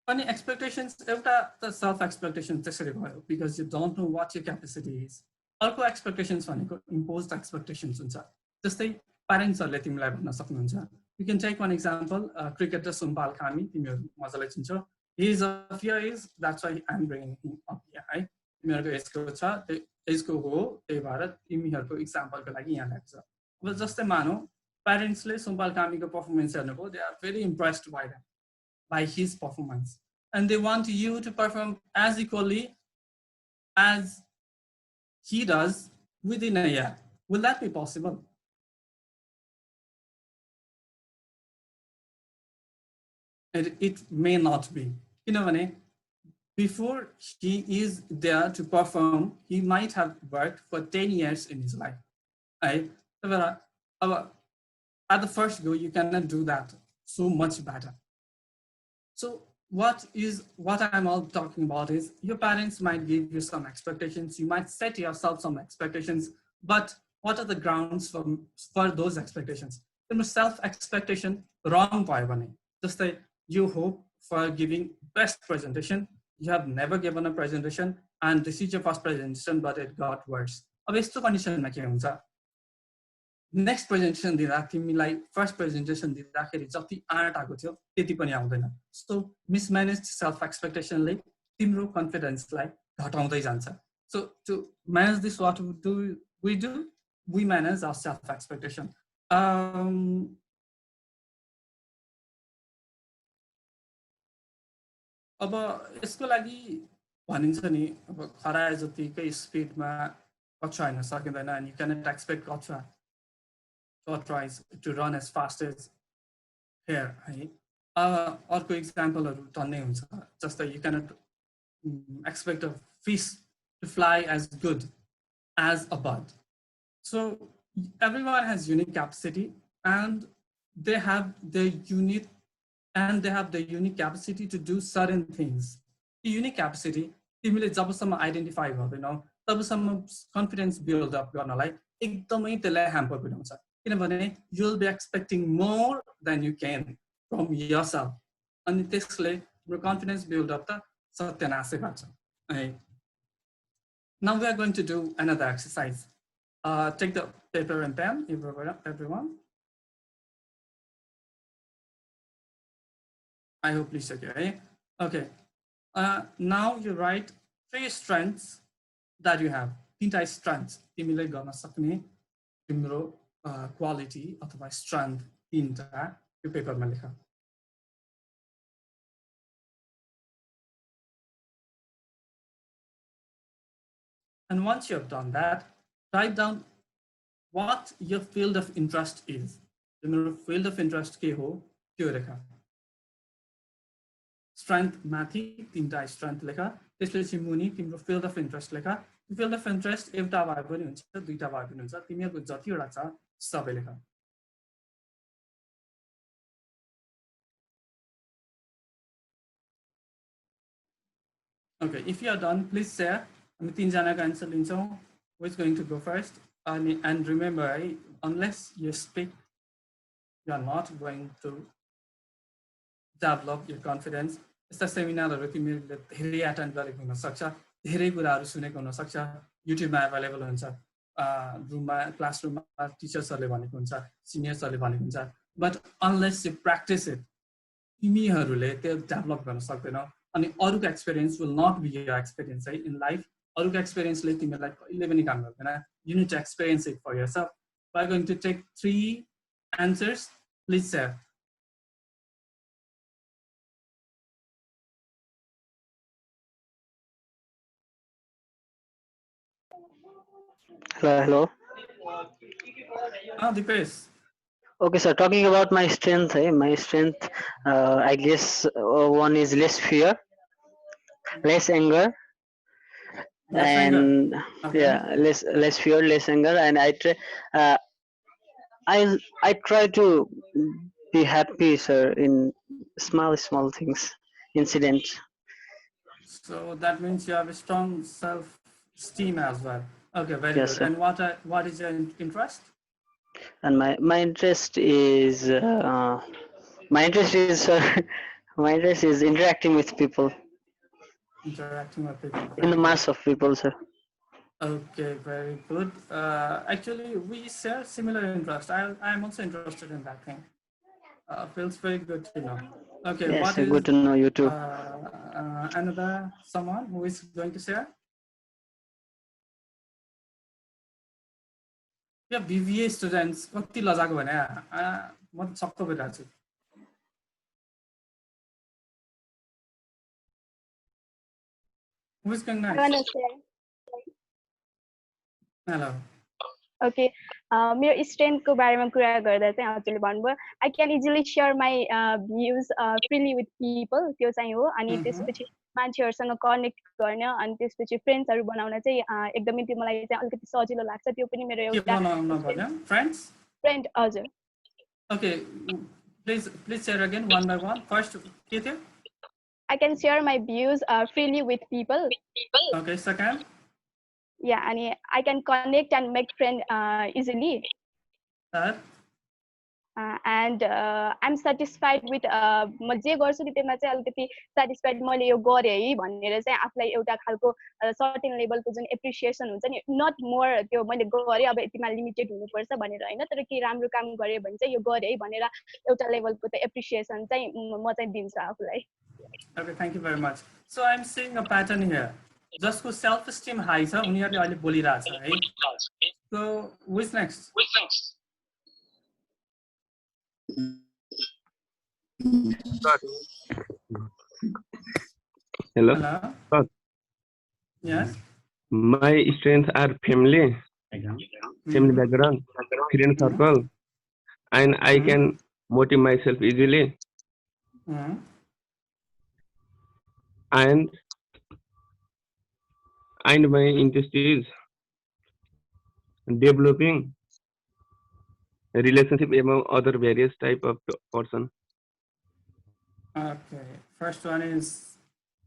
Funny expectations, the self expectations because you don't know what your capacity is. Also expectations भनेको imposed expectations हुन्छ. जस्तै प्यारेन्ट्सहरुले तिमीलाई भन्न सक्नुहुन्छ. You can take one example, cricketer Sumbal Khami, तिमीहरु मजाले चिन्छौ. His fear is, that's why I'm bringing him up here, है. तिमीहरुको एजको छ, त्यो एजको हो, त्यही भएर तिमीहरुको एक्जाम्पलको लागि यहाँ ल्याएको छ. अब जस्तै मानौ प्यारेन्ट्सले सुम्बाल कामीको पर्फर्मेन्स हेर्नुभयो, they are very impressed by his performance, and they want you to perform as equally as he does within a year. Will that be possible? It may not be. You know, before he is there to perform, he might have worked for 10 years in his life. Right? At the first go, you cannot do that so much better. So what I'm all talking about is your parents might give you some expectations. You might set yourself some expectations, but what are the grounds for those expectations? Self-expectation wrong by just like you hope for giving best presentation. You have never given a presentation and this is your first presentation, but it got worse. Next presentation दिँदा तिमीलाई फर्स्ट प्रेजेन्टेसन दिँदाखेरि जति आँट आएको थियो त्यति पनि आउँदैन. सो मिसम्यानेज्ड सेल्फ एक्सपेक्टेसनले तिम्रो कन्फिडेन्सलाई घटाउँदै जान्छ. So to manage this what do we manage our self expectation. अब यसको लागि भनिन्छ नि अब खरायो जतिकै स्पिडमा कक्षा हैन सकिँदैन and you cannot expect कक्षा tries to run as fast as here. Orko example just that you cannot expect a fish to fly as good as a bird. So everyone has unique capacity and they have their unique and they have the unique capacity to do certain things. The unique capacity तिमीले जबसम्म आइडेन्टिफाई गर्दैनौ तबसम्म कन्फिडेन्स बिल्ड अप गर्नलाई एकदमै त्यसलाई ह्याम्पर पुर्याउँछ किनभने you will be expecting more than you can from yourself अनि त्यसले तिम्रो कन्फिडेन्स बिल्ड अप त सत्यानाशै पार्छ है. Now we are going to do another exercise. Take the paper and pen, everyone. I hope please okay. Okay. Now you write 3 strengths that you have. 3 strengths. तिमीले गर्न सक्ने तिम्रो क्वालिटी अथवा स्ट्रेन्थ 3 यो पेपरमा लेख. And once you have done that, write down what your field of interest is. तिम्रो field of interest के हो त्यो लेख. Strength माथि 3 strength लेख. त्यसपछि मुनि तिम्रो field of interest लेख. Field of interest एउटा भए पनि हुन्छ, 2टा भए पनि हुन्छ. तिमीहरुको जतिवटा छ सबै लेख. Okay, if you are done, please share. हामी 3 जनाको आन्सर लिन्छौँ. Who is going to go first? And remember, unless you speak, you are not going to develop your confidence. यस्ता सेमिनारहरु तिमीले धेरै अटेन्ड गरेको हुन सक्छ, धेरै कुराहरु सुनेको हुन सक्छ, युट्युबमा अवेलेबल हुन्छ, रुममा क्लासरुममा टिचर्सहरुले भनेको हुन्छ, सिनियर्सहरुले भनेको हुन्छ, but unless you practice it, तिमीहरुले त्यो डेभलप गर्न सक्दैनौ. अनि अरुको experience will not be your experience है in life. अरुको एक्सपीरियन्सले तिमीलाई कहिले पनि काम गर्दैन. You need to experience it for yourself. We are going to take 3 answers. Please share. Hello. Dipesh. Okay, sir. Talking about my strength, my strength, I guess one is less fear, less anger, and okay. Yeah, less fear, less anger, and I try to be happy, sir, in small things, incidents. So that means you have a strong self-esteem as well. Okay, very Yes, good. sir. And what is your interest? And my interest is sir, my interest is interacting with people. Interacting with people. In the mass of people, sir. Okay, very good. Actually, we share similar interest. I am also interested in that thing. Feels very good to know. Okay, Yes, what sir, is good to know you too. Another someone who is going to share? Yeah, BVA students कति लजाको भने म त छक्क भइरहेको छु. Who is going next? Hello. Okay, मेरो स्ट्रेन्थको बारेमा कुरा गर्दा चाहिँ हजुरले भन्नुभयो I can easily share my views freely with people. त्यो चाहिँ हो. अनि त्यसपछि मान्छेहरुसँग कनेक्ट गर्न अनि त्यसपछि फ्रेन्ड्सहरु बनाउन चाहिँ एकदमै त्यो मलाई चाहिँ अलिकति सजिलो लाग्छ. त्यो पनि मेरो एउटा फ्रेन्ड हजुर. Okay, please share again one by one. First, के थियो? I can share my views freely with people. Okay, second. Yeah, and I can connect and make friends easily. Third. And I'm satisfied with म जे गर्छु नि त्यसमा चाहिँ अलिकति satisfied मैले यो गरे है भनेर चाहिँ आफुलाई एउटा खालको सर्टेन लेभलको जुन एप्रिसिएसन हुन्छ नि not more त्यो मैले गरे अब यतिमा लिमिटेड हुनुपर्छ भनेर हैन तर के राम्रो काम गरे भने चाहिँ यो गरे है भनेर एउटा लेभलको त एप्रिसिएसन चाहिँ म चाहिँ दिन्छु आफुलाई. Okay, thank you very much. So I'm seeing a pattern here. जसको self esteem high छ उनीहरुले अहिले बोलिरहेछ है. So who is next? Hello. Yes. My strengths are family background, friend circle, and I can motivate myself easily. And my interest is developing a relationship among other various type of person. Okay, first one is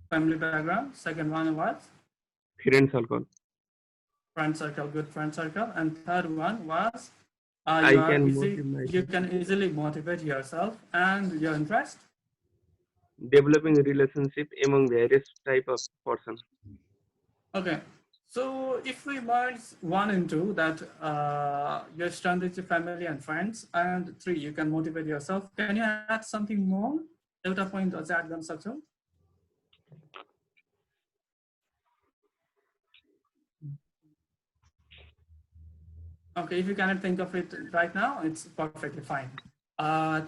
family background. Second one was friend circle. friend circle, good friend circle. And third one was I can motivate you myself. can easily motivate yourself and your interest. Developing a relationship among various type of person. Okay, so if we merge one and two, that your strength is your family and friends, and three, you can motivate yourself. Can you add something more? एउटा point अझै add गर्न सक्छौ? Okay, if you cannot think of it right now, it's perfectly fine.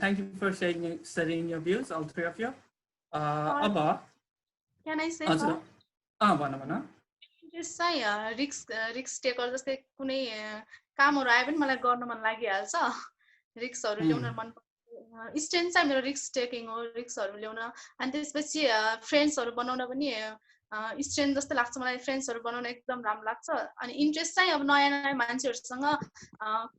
Thank you for sharing your views, all three of you. अब Can I say हजुर more? भन भन इन्ट्रेस्ट चाहिँ रिक्स टेकर जस्तै कुनै कामहरू आए पनि मलाई गर्न मन लागिहाल्छ रिक्सहरू ल्याउन मन स्ट्रेन्थ चाहिँ मेरो रिक्स टेकिङ हो रिक्सहरू ल्याउन अनि त्यसपछि फ्रेन्ड्सहरू बनाउन पनि स्ट्रेन्थ जस्तो लाग्छ मलाई फ्रेन्ड्सहरू बनाउन एकदम राम्रो लाग्छ अनि इन्ट्रेस्ट चाहिँ अब नयाँ नयाँ मान्छेहरूसँग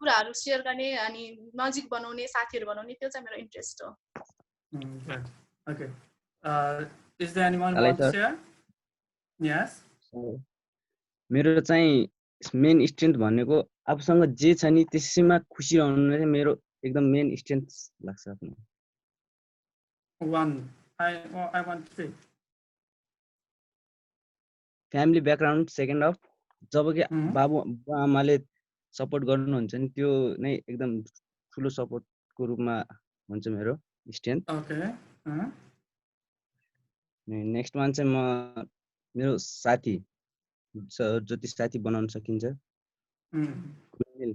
कुराहरू सेयर गर्ने अनि नजिक बनाउने साथीहरू बनाउने त्यो चाहिँ मेरो इन्ट्रेस्ट हो Okay. Is there anyone want to share? Yes. मेरो चाहिँ मेन स्ट्रेन्थ भनेको आफूसँग जे छ नि त्यसैमा खुसी रहनु चाहिँ मेरो एकदम मेन स्ट्रेन्थ लाग्छ आफ्नो I want to say family background second of जब कि बाबु आमाले सपोर्ट गर्नुहुन्छ नि त्यो नै एकदम ठुलो सपोर्टको रूपमा हुन्छ मेरो स्ट्रेन्थ ओके नेक्स्ट वान चाहिँ म मेरो साथी जति साथी बनाउन सकिन्छ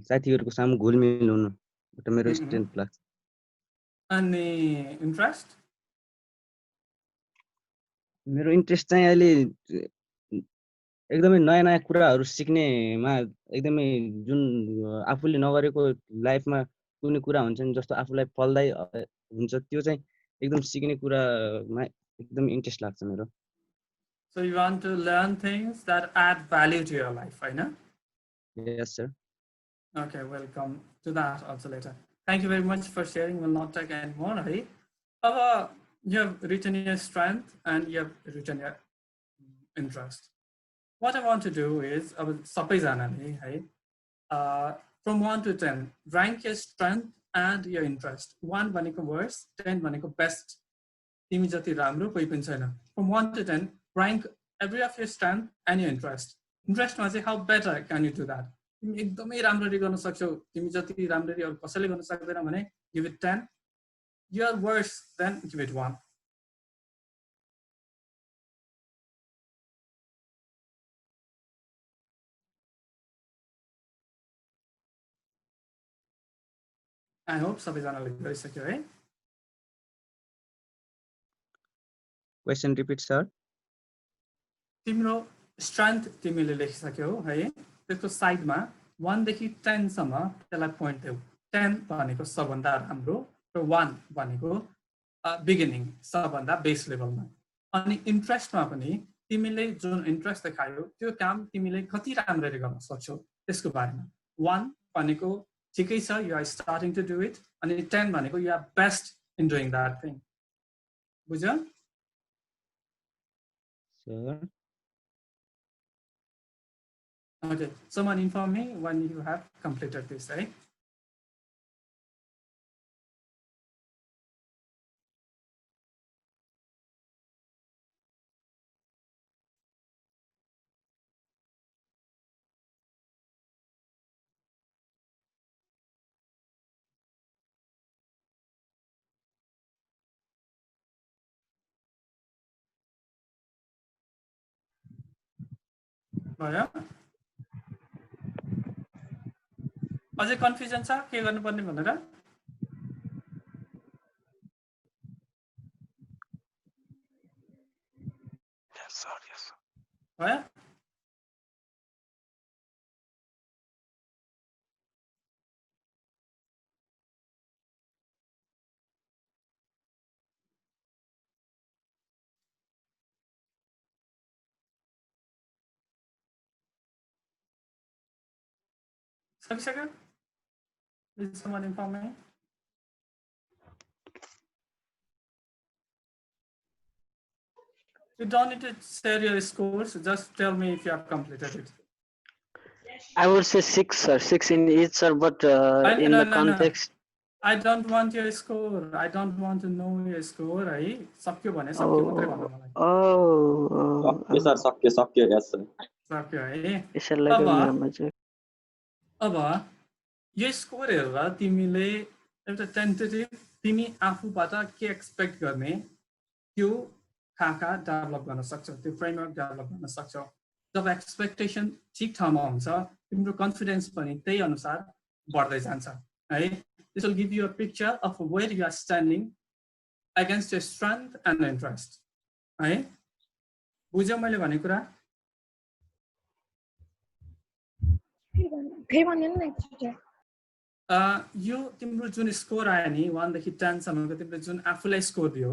साथीहरूको सामु घुलमिल हुनु एउटा मेरो स्ट्रेन्थ लाग्छ अनि इन्ट्रेस्ट मेरो इन्ट्रेस्ट चाहिँ अहिले एकदमै नयाँ नयाँ कुराहरू सिक्नेमा एकदमै जुन आफूले नगरेको लाइफमा कुनै कुरा हुन्छ नि जस्तो आफूलाई फल्दै हुन्छ त्यो चाहिँ एकदम सिक्ने कुरामा एकदम इन्ट्रेस्ट लाग्छ मेरो So you want to learn things that add value to your life, right? Yes, sir. Okay, we'll come to that also later. Thank you very much for sharing. We'll not take any more, right? You have written your strength and you have written your interest. What I want to do is, from 1 to 10, rank your strength and your interest. 1 भनेको worst, 10 भनेको best. तिमी जति राम्रो कोही पनि छैन. From 1 to 10, rank every of your strength and your interest. Interest मा चाहिँ how better can you do that? तिमी एकदमै राम्ररी गर्न सक्छौ. तिमी जति राम्ररी अरु कसैले गर्न सक्दैन भने give it 10. You are worse, then give it 1. I hope सबैजनाले गरिसक्यो है. Question repeat, sir. तिम्रो strength तिमीले लेखिसक्यौ है. त्यसको साइडमा 1 देखि 10 सम्म त्यसलाई पोइन्ट देऊ. 10 भनेको सबभन्दा राम्रो र 1 भनेको बिगिनिङ सबभन्दा बेस लेभलमा. अनि इन्ट्रेस्टमा पनि तिमीले जुन इन्ट्रेस्ट देखायौ त्यो काम तिमीले कति राम्ररी गर्न सक्छौ त्यसको बारेमा. 1 भनेको ठिकै छ, you are starting to do it, अनि 10 भनेको you are best in doing that thing. बुझ्यौ? Sir. Okay, someone inform me when you have completed this, right? भयो? अझै कन्फ्युजन छ के गर्नुपर्ने भनेर? Yes, sir. Yes. भयो? सकिसक्यो? Please someone inform me. You don't need to share your scores. Just tell me if you have completed it. I would say 6, sir. 6 in each, sir. But in the No. context. I don't want your score. I don't want to know your score. है सक्यो भने सक्यो मात्रै भन्नु मलाई. सक्यो सर सक्यो यस सर. सक्यो है. यसैलाई मेरोमा चाहिँ अब यो स्कोर हेरेर तिमीले एउटा टेन्टेटिभ तिमी आफूबाट के एक्सपेक्ट गर्ने त्यो खाका डेभलप गर्न सक्छौ, त्यो फ्रेमवर्क डेभलप गर्न सक्छौ. जब एक्सपेक्टेसन ठिक ठाउँमा हुन्छ तिम्रो कन्फिडेन्स पनि त्यही अनुसार बढ्दै जान्छ है. This will give you a picture of where you are standing against your strength and interest. है बुझ्यौ मैले भनेको कुरा? यो तिम्रो जुन स्कोर आयो नि 1 देखि 10 सम्मको तिमीले जुन आफूलाई स्कोर दियौ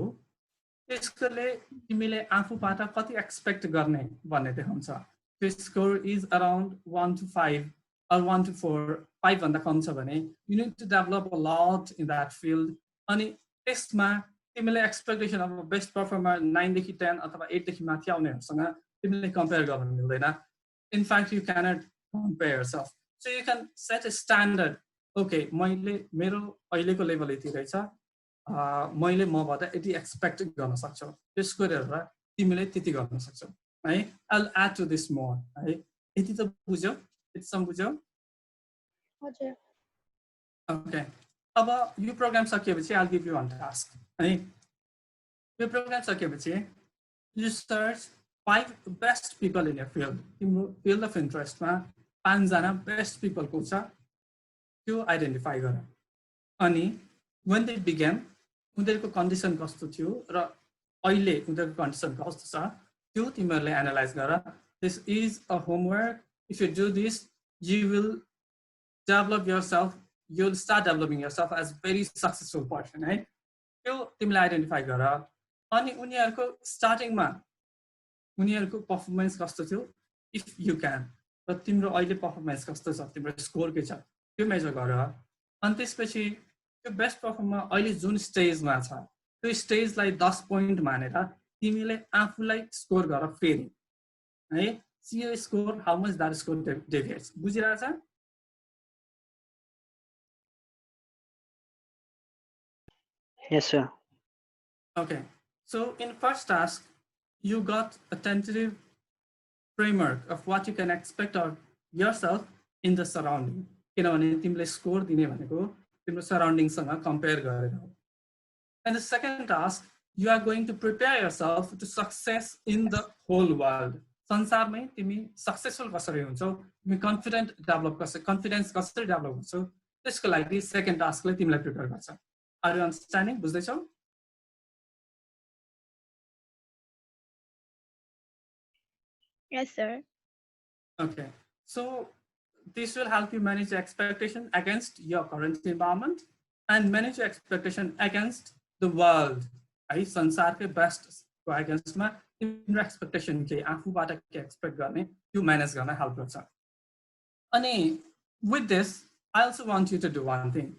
त्यसले तिमीले आफूबाट कति एक्सपेक्ट गर्ने भन्ने देखाउँछ. त्यो score is around 1 to 5 or 1 to 4, 5 भन्दा कम छ भने you need to develop a lot in that field. अनि त्यसमा तिमीले एक्सपेक्टेसन अफ बेस्ट पर्फर्मर 9 देखि 10 अथवा 8 देखि माथि आउनेहरूसँग तिमीले कम्पेयर गर्न मिल्दैन. In fact, you cannot compare yourself. So you can set a standard. Okay, मैले मेरो अहिलेको लेभल यति रहेछ, मैले मबाट यति एक्सपेक्ट गर्न सक्छु. त्यसको हेरेर तिमीले त्यति गर्न सक्छौ है. I'll add to this more है. यति त बुझ्यौ? यति सम्म बुझ्यौ? हजुर. Okay. अब यो प्रोग्राम सकिएपछि I'll give you one task है. यो प्रोग्राम सकिएपछि you search 5 best people in your field. तिम्रो field of interest मा 5 जना best people को छ त्यो आइडेन्टिफाई गर. अनि when they began उनीहरुको कन्डिसन कस्तो थियो र अहिले उनीहरुको कन्डिसन कस्तो छ त्यो तिमीहरुले एनालाइज गर. This is a homework. If you do this, you will develop yourself. You'll start developing yourself as very successful person. है त्यो तिमीले आइडेन्टिफाई गर. अनि उनीहरुको स्टार्टिङमा उनीहरुको परफर्मेन्स कस्तो थियो इफ यु क्यान, र तिम्रो अहिले परफर्मेन्स कस्तो छ, तिम्रो स्कोर के छ त्यो मेजर गर. अनि त्यसपछि त्यो बेस्ट पर्फर्मर अहिले जुन स्टेजमा छ त्यो स्टेजलाई 10 पोइन्ट मानेर तिमीले आफूलाई स्कोर गर फेरि है. See your score, how much that score deviates. बुझिरहेछ? Yes, sir. Okay. So in first task, you got a tentative framework of what you can expect of yourself in the surrounding. किनभने तिमीले स्कोर दिने भनेको तिम्रो सराउन्डिङसँग कम्पेयर गरेर हो. And the second task, you are going to prepare yourself to success in the whole world. संसारमै तिमी सक्सेसफुल कसरी हुन्छौ, तिमी कन्फिडेन्स कसरी डेभलप हुन्छौ, त्यसको लागि सेकेन्ड टास्कले तिमीलाई प्रिपेयर गर्छ. Are you understanding? बुझ्दैछौ? Yes, sir. Okay. So this will help you manage your expectation against your current environment and manage your expectation against the world. है संसारकै बेस्ट को अगेन्स्टमा तिम्रो एक्सपेक्टेसन के आफूबाट के एक्सपेक्ट गर्ने त्यो म्यानेज गर्न हेल्प गर्छ. अनि with this I also want you to do one thing.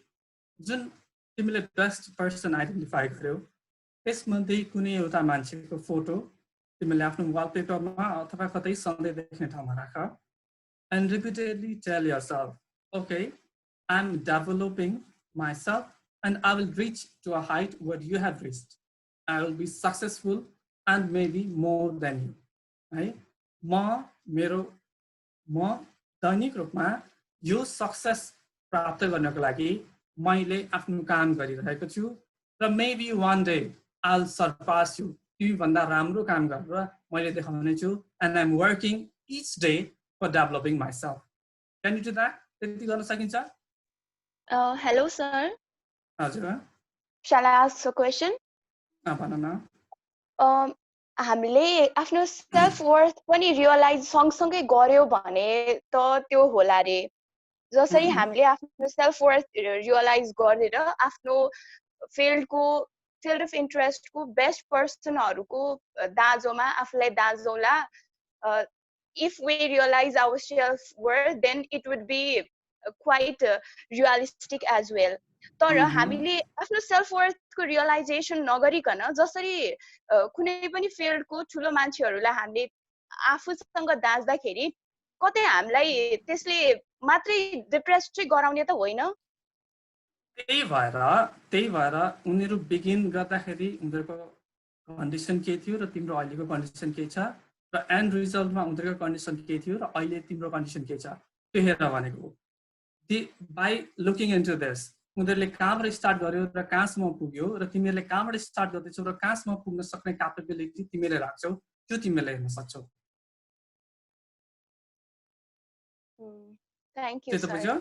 जुन तिमीले बेस्ट पर्सन आइडेन्टिफाई गर्यौ त्यसमध्ये कुनै एउटा मान्छेको फोटो तिमीले आफ्नो वालपेपरमा अथवा कतै सधैँ देख्ने ठाउँमा राख. And repeatedly tell yourself, okay, I'm developing myself and I will reach to a height where you have reached. I will be successful and maybe more than you. है म दैनिक रूपमा यो सक्सेस प्राप्त गर्नको लागि मैले आफ्नो काम गरिरहेको छु र maybe one day I'll surpass you. तिमी भन्दा राम्रो काम गरेर मैले देखाउने छु and I'm working each day for developing myself. Can you do that? त्यति गर्न सकिन्छ? Hello, sir. हजुर. Shall I ask a question? भन न. हामीले आफ्नो सेल्फ वर्थ पनि रियलाइज सँगसँगै गर्यो भने त त्यो होला रे. जसरी हामीले आफ्नो सेल्फ वर्थ रियलाइज गरेर आफ्नो फिल्ड अफ इन्ट्रेस्टको बेस्ट पर्सनहरूको दाँजोमा आफूलाई दाँजौला. If we realize our self-worth, then it would be quite realistic as well. तर हामीले आफ्नो सेल्फ वर्थको रियलाइजेसन नगरिकन जसरी कुनै पनि फिल्डको ठुलो मान्छेहरूलाई हामीले आफूसँग दाँच्दाखेरि कतै हामीलाई त्यसले मात्रै डिप्रेस चाहिँ गराउने त होइन। त्यही भएर उनीहरू बिगिन गर्दाखेरि उनीहरूको कन्डिसन के थियो र तिम्रो अहिलेको कन्डिसन के छ र एन्ड रिजल्टमा उनीहरूको कन्डिसन के थियो र अहिले तिम्रो कन्डिसन के छ त्यो हेरेर भनेको बाई लुकिङ इन्टु दिस उनीहरूले कहाँबाट स्टार्ट गर्यो र कहाँसम्म पुग्यो र तिमीहरूले कहाँबाट स्टार्ट गर्दैछौ र कहाँसम्म पुग्न सक्ने क्यापेबिलिटी तिमीले राख्छौ त्यो तिमीले हेर्न सक्छौ। Thank you sir.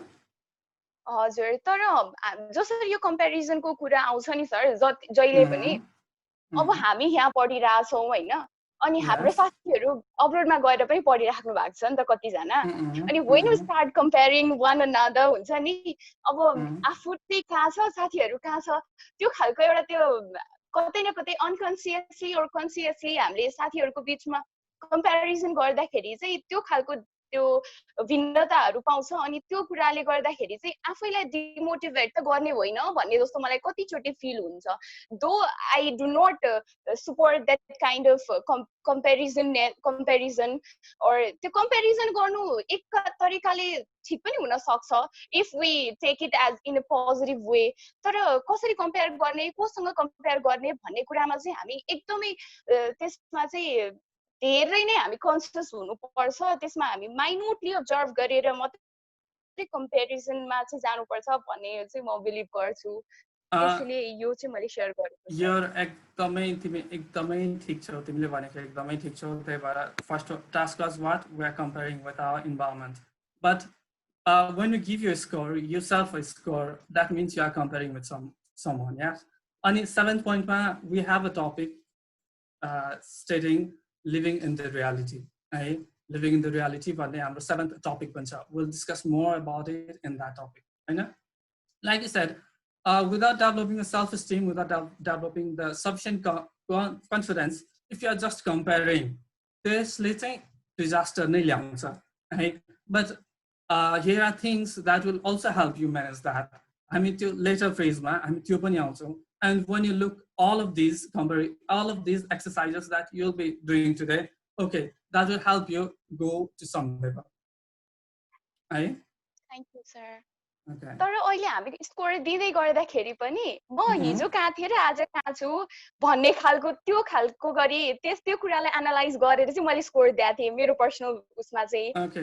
हजुर तर जसरी यो कम्पेरिजनको कुरा आउँछ नि सर जहिले पनि अब हामी यहाँ पढिरहेछौँ होइन अनि हाम्रो साथीहरू अब्रोडमा गएर पनि पढिराख्नु भएको छ नि त कतिजना अनि when you start comparing one another हुन्छ नि अब आफू चाहिँ कहाँ छ साथीहरू कहाँ छ त्यो खालको एउटा त्यो कतै न कतै अनकन्सियसली अर कन्सियसली हामीले साथीहरूको बिचमा कम्पेरिजन गर्दाखेरि चाहिँ त्यो खालको त्यो भिन्नताहरू पाउँछ अनि त्यो कुराले गर्दाखेरि चाहिँ आफैलाई डिमोटिभेट त गर्ने होइन भन्ने जस्तो मलाई कतिचोटि फिल हुन्छ। Though I do not support that kind of comparison और त्यो कम्पेरिजन गर्नु एक तरिकाले ठिक पनि हुन सक्छ if we take it as in a positive way तर कसरी कम्पेयर गर्ने कोसँग कम्पेयर गर्ने भन्ने कुरामा चाहिँ हामी एकदमै त्यसमा चाहिँ धेरै नै हामी कन्सियस हुनुपर्छ त्यसमा हामी माइन्युटली अब्जर्भ गरेर मात्रै कम्पेरिजनमा चाहिँ जानुपर्छ भन्ने चाहिँ म बिलिभ गर्छु त्यसैले यो चाहिँ मैले सेयर गरेको यो तिमी एकदमै ठिक छौ तिमीले भनेको एकदमै ठिक छौ त्यही भएर first task was what we are comparing with our environment but when you give yourself a score that means you are comparing with someone yes and in 7th point we have a topic stating living in the reality right? Living in the reality but our 7th topic we'll discuss more about it in that topic right? Like you said without developing a self-esteem without developing the sufficient confidence if you are just comparing this disaster right? But here are things that will also help you manage that I mean to later phase and when you look all of these exercises that you'll be doing today okay that will help you go to some level right? Thank you sir. तर अहिले हामी स्कोर दिँदै गर्दाखेरि पनि म हिजो कहाँ थिएँ र आज कहाँ छु भन्ने खालको त्यो खालको गरी त्यो कुरालाई एनालाइज गरेर चाहिँ मैले स्कोर दिएको थिएँ मेरो पर्सनल उसमा चाहिँ ओके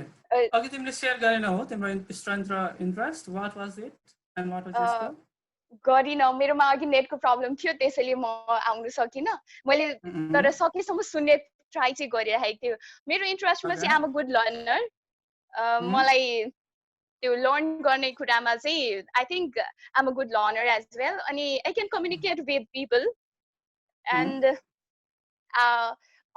अघि तिमीले शेयर गरेन हो तिम्रो स्ट्रेन्थ र interest what was it and what was your score गरिन मेरोमा अघि नेटको प्रब्लम थियो त्यसैले म आउन सकिन मैले तर सकेसम्म सुन्ने ट्राई चाहिँ गरिरहेको थियो मेरो इन्ट्रेस्टमा चाहिँ आम अ गुड लर्नर मलाई त्यो लर्न गर्ने कुरामा चाहिँ I think I'm a good learner as well अनि I can communicate with people and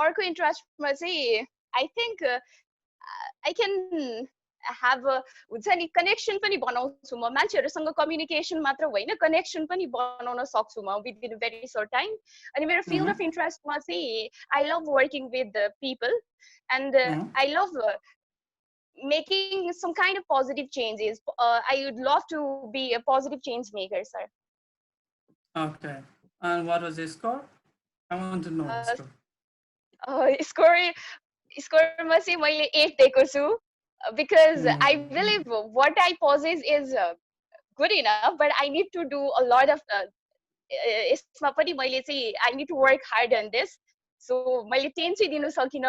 अर्को इन्ट्रेस्टमा चाहिँ I think I can have हुन्छ नि कनेक्सन पनि बनाउँछु म मान्छेहरूसँग कम्युनिकेसन मात्र होइन कनेक्सन पनि बनाउन सक्छु म within a very short time अनि मेरो फिल्ड अफ इन्ट्रेस्टमा चाहिँ I love working with people and I love making some kind of positive changes. I would love to be a positive change maker, sir. Okay. And what was your score? I want to know the score. Score ma चाहिँ मैले 8 दिएको छु because I believe what I possess is good enough, but I need to do a lot of यसमा पनि मैले चाहिँ I need to work hard on this. So मैले 10 चाहिँ दिनु सकिन,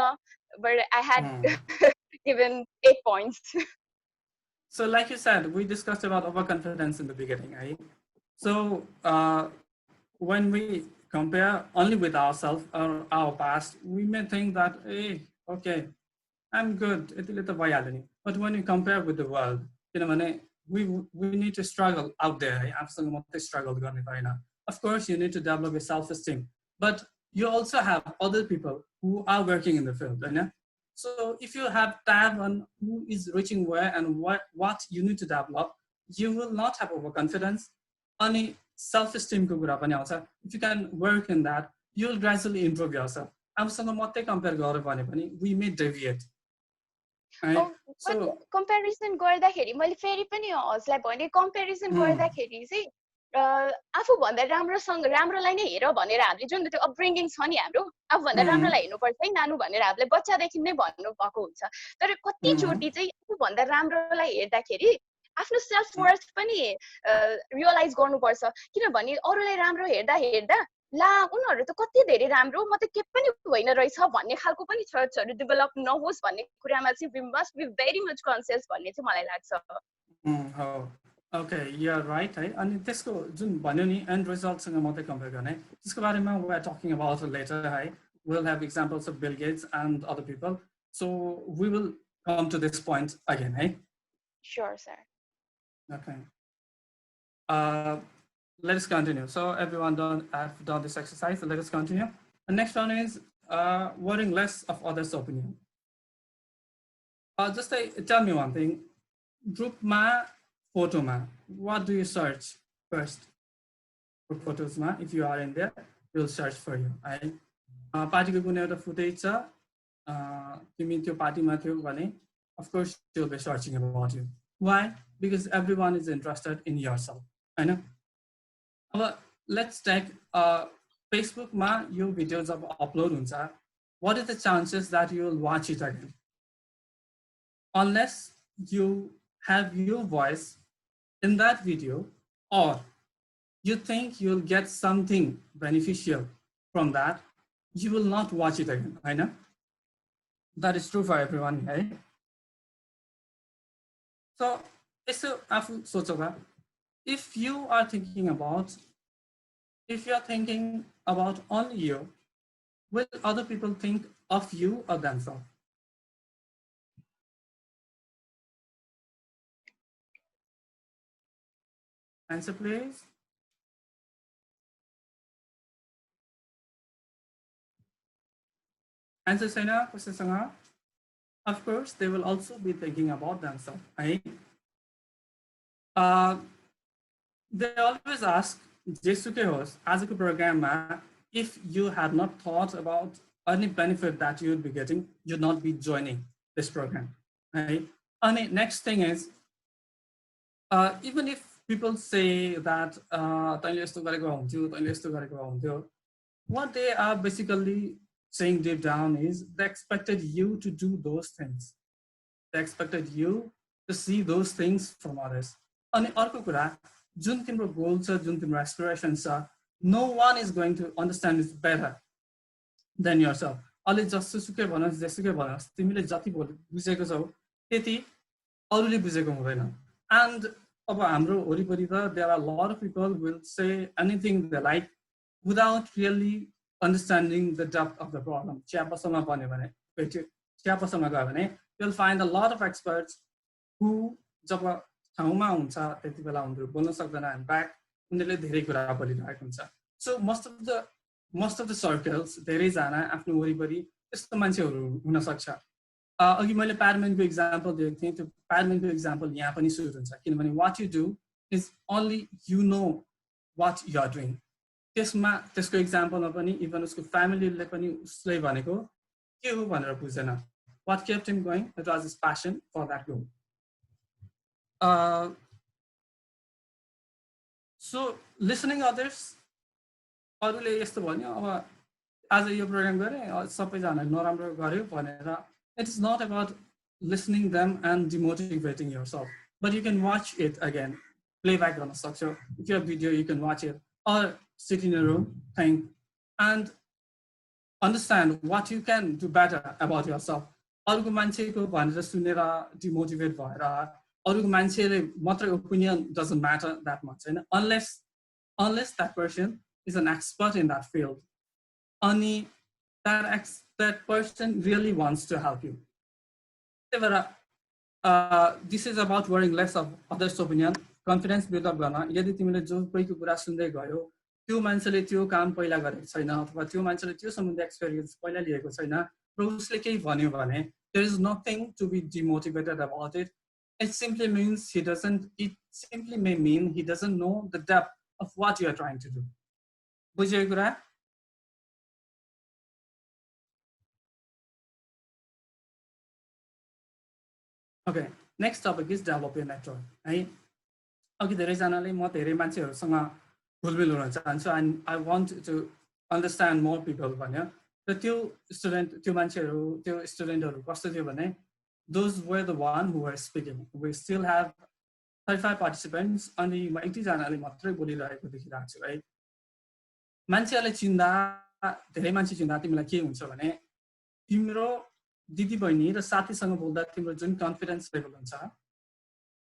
but I had given 8 points. So like you said, we discussed about overconfidence in the beginning, right? So when we compare only with ourselves or our past, we may think that, hey, okay, I'm good. But when you compare with the world, you know, we need to struggle out there. Absolutely struggle. Of course, you need to develop a self-esteem, but you also have other people who are working in the field, right? So if you have tab on who is reaching where and what you need to develop, you will not have overconfidence. Only self-esteem ko kura pani aउँछ. If you can work in that, you will gradually improve yourself. आफूसँग मात्रै कम्पेयर गरे भने पनि we may deviate. So comparison गर्दाखेरि मैले फेरि पनि हजुरलाई भने comparison गर्दाखेरि चाहिँ आफूभन्दा राम्रोलाई नै हेर भनेर हामीले जुन त्यो अपब्रिङ्गिङ छ नि हाम्रो आफूभन्दा राम्रोलाई हेर्नुपर्छ है नानु भनेर हामीले बच्चादेखि नै भन्नु भएको हुन्छ तर कतिचोटि चाहिँ आफूभन्दा राम्रोलाई हेर्दाखेरि आफ्नो सेल्फ वर्थ पनि रियलाइज गर्नुपर्छ किनभने अरूलाई राम्रो हेर्दा हेर्दा ला उनीहरू त कति धेरै राम्रो म त के पनि होइन रहेछ भन्ने खालको पनि थट्सहरू डेभलप नहोस् भन्ने कुरामा चाहिँ we must be very much conscious भन्ने चाहिँ मलाई लाग्छ Okay, you're right. And त्यसको जुन भन्यो नि एन्ड रिजल्टसँग मात्रै कम्पेयर गर्ने त्यसको बारेमा we are talking about later. We'll have examples of Bill Gates and other people. So we will come to this point again. Sure, sir. Okay. Let us continue. So everyone have done this exercise. So let us continue. The next one is worrying less of others' opinion. Just tell me one thing. Group ma photo ma, what do you search first for photos ma? If you are in there, we'll search for you. Party ko kuno euta footage cha timi tyo party ma thyo bhane of course you'll be searching about you. Why? Because everyone is interested in yourself. I know. Let's take Facebook ma your videos of upload huncha. What is the chances that you will watch it again? Unless you have your voice in that video or you think you'll get something beneficial from that, you will not watch it again. I know. That is true for everyone, right? So, if you are thinking about only you, will other people think of you or themselves? Answer, please. Answer, Saina, Sanga. Of course, they will also be thinking about themselves. Right? They always ask, Jesuke host, as a program, if you had not thought about any benefit that you would be getting, you'd not be joining this program. Right? And the next thing is, even if people say that what they are basically saying deep down is they expected you to do those things. They expected you to see those things from others. And अर्को कुरा जुन तिम्रो goal छ जुन तिम्रो aspiration छ, no one is going to understand it better than yourself. अलि जसुकै भनोस् जेसुकै भनोस् तिमीले जति बुझेको छौ त्यति अरूले बुझेको हुँदैन. And अब हाम्रो वरिपरि त there are a lot of people will say anything they like without really understanding the depth of the problem. Chiapasama भन्यो भने चियापसलमा गयो भने you'll find a lot of experts who जब ठाउँमा हुन्छ त्यति बेला उनीहरू बोल्न सक्दैन and back उनीहरूले धेरै कुरा बोलिरहेको हुन्छ. So most of the circles धेरै जना आफ्नो वरिपरि त्यस्तो मान्छेहरू हुन सक्छ. अघि मैले प्यारामेनको एक्जाम्पल दिएको थिएँ त्यो प्यारामेनको एक्जाम्पल यहाँ पनि सुरु हुन्छ किनभने what you do is only you know what you are doing. त्यसमा त्यसको एक्जाम्पलमा पनि इभन उसको फ्यामिलीले पनि उसले भनेको के हो भनेर बुझेन. What kept him going? It was his passion for that goal. So listening others, अरूले यस्तो भन्यो अब आज यो प्रोग्राम गरे सबैजनाले नराम्रो गर्यो भनेर it is not about listening them and demotivating yourself, but you can watch it again, playback गर्न सक्छौ. If you have video, you can watch it or sit in a room, think and understand what you can do better about yourself. अरूको मान्छेको भनेर सुनेर डिमोटिभेट भएर अरूको मान्छेले मात्र opinion doesn't matter that much, हैन, unless that person is an expert in that field. Ani that person really wants to help you. This is about worrying less of others' opinion. Confidence build up गर्न यदि तिमीले जो कोहीको कुरा सुन्दै गयो त्यो मान्छेले त्यो काम पहिला गरेको छैन अथवा त्यो मान्छेले त्यो सम्बन्धी एक्सपिरियन्स पहिला लिएको छैन र उसले केही भन्यो भने there is nothing to be demotivated about it. It simply may mean he doesn't know the depth of what you are trying to do. बुझ्यो कुरा? Okay, next topic is develop your network. Right? अघि धेरैजनाले म धेरै मान्छेहरूसँग घुलमिल हुन चाहन्छु and I want to understand more people भन्यो र त्यो मान्छेहरू त्यो स्टुडेन्टहरू कस्तो थियो भने those were the one who are speaking we still have 35 participants अनि म 80जनाले मात्रै बोलिरहेको देखिरहेको छु है मान्छेहरूले चिन्दा धेरै मान्छे चिन्दा तिमीलाई के हुन्छ भने तिम्रो दिदी बहिनी र साथीसँग बोल्दा तिम्रो जुन कन्फिडेन्स लेभल हुन्छ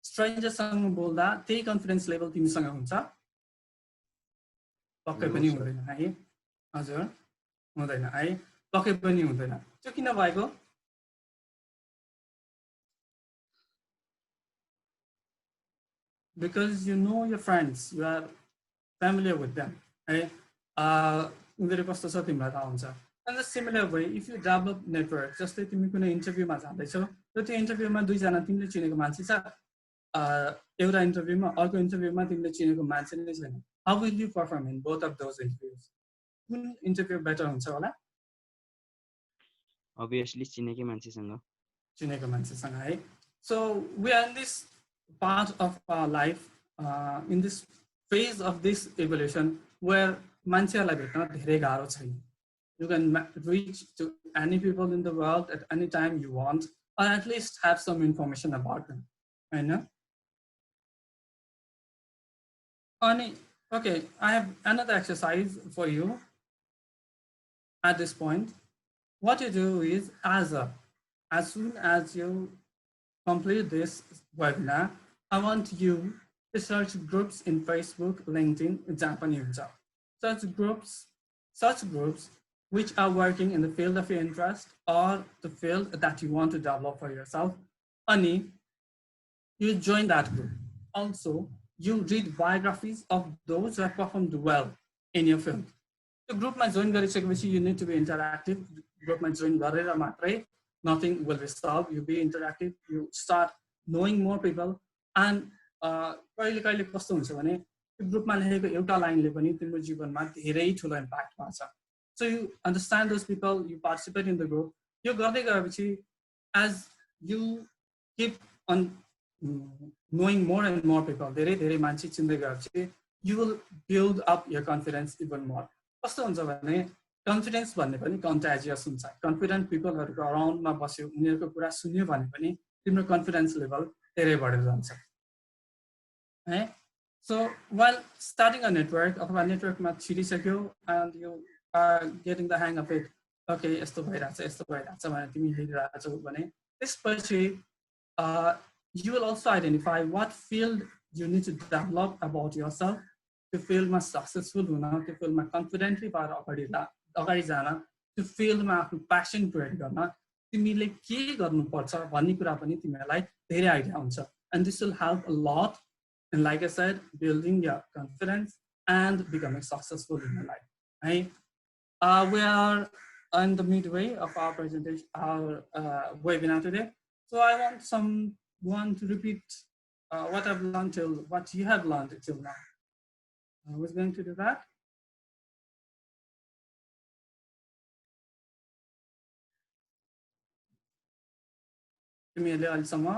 स्ट्रेन्जरसँग बोल्दा त्यही कन्फिडेन्स लेभल तिमीसँग हुन्छ पक्कै पनि हुँदैन है हजुर हुँदैन है पक्कै पनि हुँदैन त्यो किन भएको because you know your friends you are familiar with them है उनीहरू कस्तो छ तिमीलाई थाहा हुन्छ and the similar way if you develop network जस्तै तिमी कुनै इन्टरभ्यूमा जाँदैछौ र त्यो इन्टरभ्यूमा दुईजना तिमीले चिनेको मान्छे छ एउटा इन्टरभ्यूमा अर्को इन्टरभ्यूमा तिमीले चिनेको मान्छे नै छैन how will you perform in both of those interviews कुन इन्टरभ्यू बेटर हुन्छ होला obviously चिनेकै मान्छेसँग है so we are in this part of our life in this phase of this evolution where मान्छेलाई भेट्न धेरै गाह्रो छैन you can reach to any people in the world at any time you want or at least have some information about them right now okay I have another exercise for you at this point what you do is as soon as you complete this webinar I want you to search groups in Facebook LinkedIn जहाँ पनि हुन्छ such groups which are working in the field of your interest or the field that you want to develop for yourself. Ani, you join that group. Also, you read biographies of those who have performed well in your field. The group might join you need to be interactive. Group might join nothing will be solved. You be interactive. You start knowing more people. And कहिले कस्तो हुन्छ भने त्यो ग्रुपमा लेखेको एउटा लाइनले पनि तिम्रो जीवनमा धेरै ठुलो इम्प्याक्ट पार्छ so you understand those people you participate in the group यो गर्दै गएपछि as you keep on knowing more and more people धेरै मान्छे चिन्दै गएपछि you will build up your confidence even more कस्तो हुन्छ भने कन्फिडेन्स भन्ने पनि कन्ट्याजियस हुन्छ कन्फिडेन्ट पिपलहरुको अराउन्डमा बस्यो उनीहरुको कुरा सुन्यो भने पनि तिम्रो कन्फिडेन्स लेभल धेरै बढेर जान्छ है so while starting a network अथवा नेटवर्कमा छिरिसक्यो and you are getting the hang of it okay यस्तो भइराछ भनेर तिमी हेरिरहेछौ भने त्यसपछि you will also identify what field you need to develop about yourself त्यो फिल्डमा सक्सेसफुल हुन त्यो फिल्डमा कन्फिडेन्टली भएर अगाडि जान त्यो फिल्डमा आफ्नो प्यासन क्रिएट गर्न तिमीले के गर्नुपर्छ भन्ने कुरा पनि तिमीलाई धेरै आइडिया हुन्छ and this will help a lot and like I said building your confidence and becoming successful in your life right we are on the midway of our presentation our webinar today so I want someone to repeat what I've learned till what you have learned till now who's going to do that तिमीले अहिलेसम्म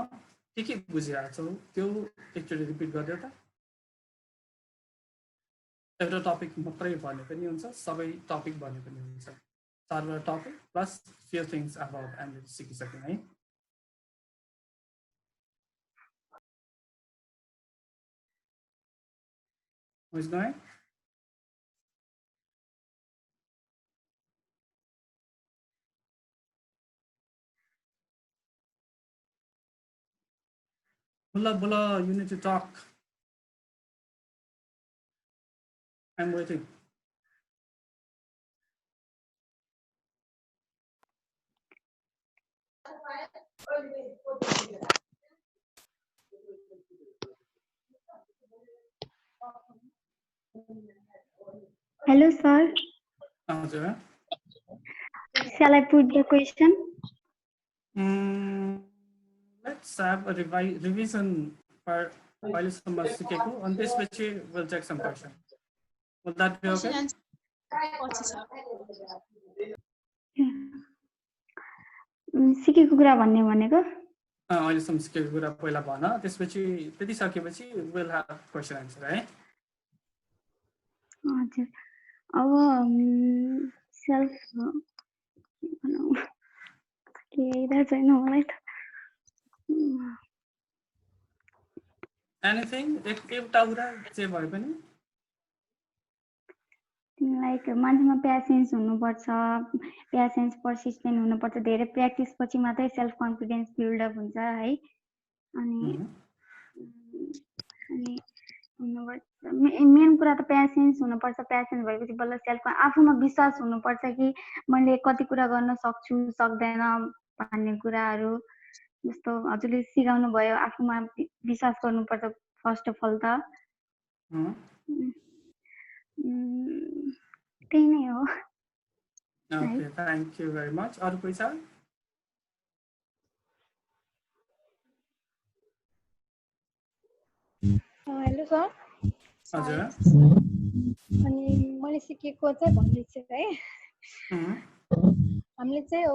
के बुझिरहेछौ त्यो एकचोटि रिपिट गर्दै त एउटा टपिक मात्रै भन्ने पनि हुन्छ सबै टपिक भन्ने पनि हुन्छ चारवटा topic plus few things about हामीले सिकिसक्यौं है Who's going? Bula, you need to talk. I'm waiting. Hello, sir. Shall I put the question? Let's have a revision for अहिलेसम्म सिकेको अनि त्यसपछि we'll take some question. Will that be okay? सिकेको कुरा भन्ने भनेको अहिलेसम्म सिकेको कुरा पहिला भन, त्यसपछि त्यति सकेपछि विल ह्याभ क्वेसन आन्सर है। हजुर अब सेल्फ के आइरहेको छैन मलाई त। एनिथिङ एउटा कुरा जे भए पनि लाइक मान्छेमा प्यासेन्स हुनुपर्छ, प्यासेन्स पर्सिस्टेन्ट हुनुपर्छ, धेरै प्र्याक्टिस पछि मात्रै सेल्फ कन्फिडेन्स बिल्डअप हुन्छ है। अनि मेन कुरा त प्यासेन्स हुनुपर्छ। प्यासेन्स भएपछि बल्ल सेल्फ आफूमा विश्वास हुनुपर्छ कि मैले कति कुरा गर्न सक्छु सक्दैन भन्ने कुराहरू। जस्तो हजुरले सिकाउनु भयो, आफूमा विश्वास गर्नुपर्छ फर्स्ट अफ अल त। त्यही नै हो। Okay, thank you very much. अरू कोही छ? Hello sir. हजुर। अनि मैले सिकेको चाहिँ भन्दैछु है। हामीले चाहिँ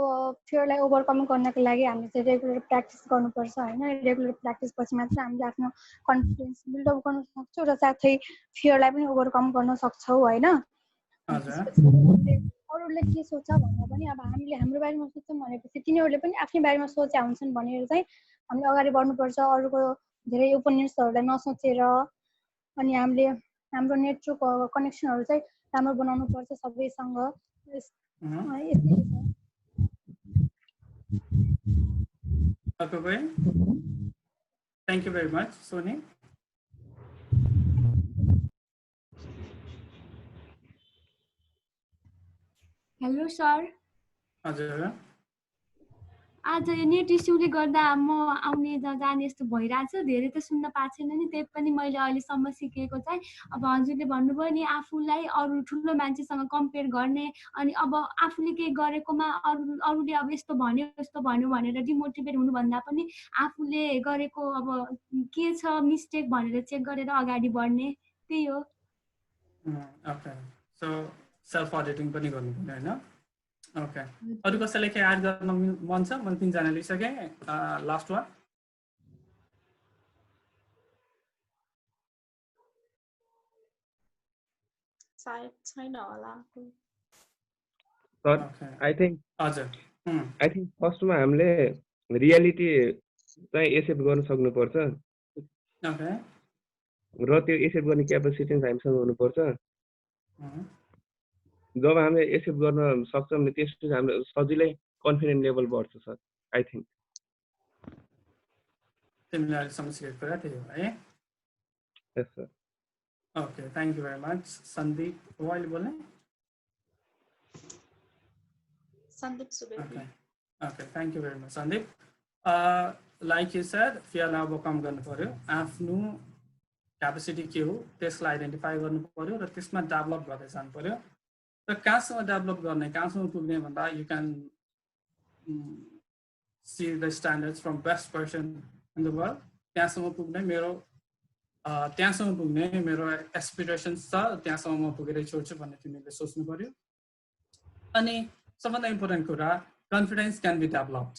फियरलाई ओभरकम गर्नको लागि हामीले चाहिँ रेगुलर प्र्याक्टिस गर्नुपर्छ होइन। रेगुलर प्र्याक्टिस पछि मात्र हामीले आफ्नो कन्फिडेन्स बिल्डअप गर्न सक्छौँ र साथै फियरलाई पनि ओभरकम गर्न सक्छौँ होइन। अरूले के सोच्छ भन्दा पनि अब हामीले हाम्रो बारेमा सोच्छौँ भनेपछि तिनीहरूले पनि आफ्नै बारेमा सोचे हुन्छन् भनेर चाहिँ हामीले अगाडि बढ्नुपर्छ। अरूको धेरै ओपिनियन्सहरूलाई नसोचेर। अनि हामीले हाम्रो नेटवर्क कनेक्सनहरू चाहिँ राम्रो बनाउनु पर्छ सबैसँग। Okay, thank you very much, Soni. Hello sir. हजुर। आज यो नेट इस्युले गर्दा म आउने जाने यस्तो भइरहेछ, धेरै त सुन्न पाएको छैन नि। त्यही पनि मैले अहिलेसम्म सिकेको चाहिँ अब हजुरले भन्नुभयो नि आफूलाई अरू ठुलो मान्छेसँग कम्पेयर गर्ने, अनि अब आफूले केही गरेकोमा अरूले अब यस्तो भन्यो यस्तो भन्यो भनेर डिमोटिभेट हुनुभन्दा पनि आफूले गरेको अब के छ मिस्टेक भनेर चेक गरेर अगाडि बढ्ने, त्यही हो। ओके, सो सेल्फ अडिटिङ पनि गर्नुपर्ने होइन। ओके, अरू कसैलाई केही एड गर्न मन छ? मैले 3 जना लिइसकेँ। Last one. सायद छैन होला। सर आई थिङ्क फर्स्टमा हामीले रियालिटी चाहिँ एक्सेप्ट गर्न सक्नुपर्छ र त्यो एक्सेप्ट गर्ने क्यापेसिटी हामीसँग हुनुपर्छ। जब हामीले एक्सेप्ट गर्न सक्छौँ भने त्यसपछि हाम्रो सजिलै कन्फिडेन्ट लेभल बढ्छ सर। आई थिङ्क तिमीले समस्याको कुरा त्यही हो है। Yes sir. Okay, thank you very much. Sandeep अहिले बोल्ने? Sandeep Subedi. Okay, thank you very much Sandeep. Like you said, फियरलाई ओभरकम गर्नु पर्यो। आफ्नो क्यापेसिटी के हो त्यसलाई आइडेन्टिफाई गर्नु पर्यो र त्यसमा डेभलप गर्दै जानु पर्यो। र कहाँसम्म डेभलप गर्ने, कहाँसम्म पुग्ने भन्दा you can see the standards from best person in the world. त्यहाँसम्म पुग्ने मेरो एस्पिरेसन्स छ, त्यहाँसम्म म पुगेरै छोड्छु भन्ने तिमीले सोच्नु पर्यो। अनि सबभन्दा इम्पोर्टेन्ट कुरा, कन्फिडेन्स क्यान बी डेभलप्ड।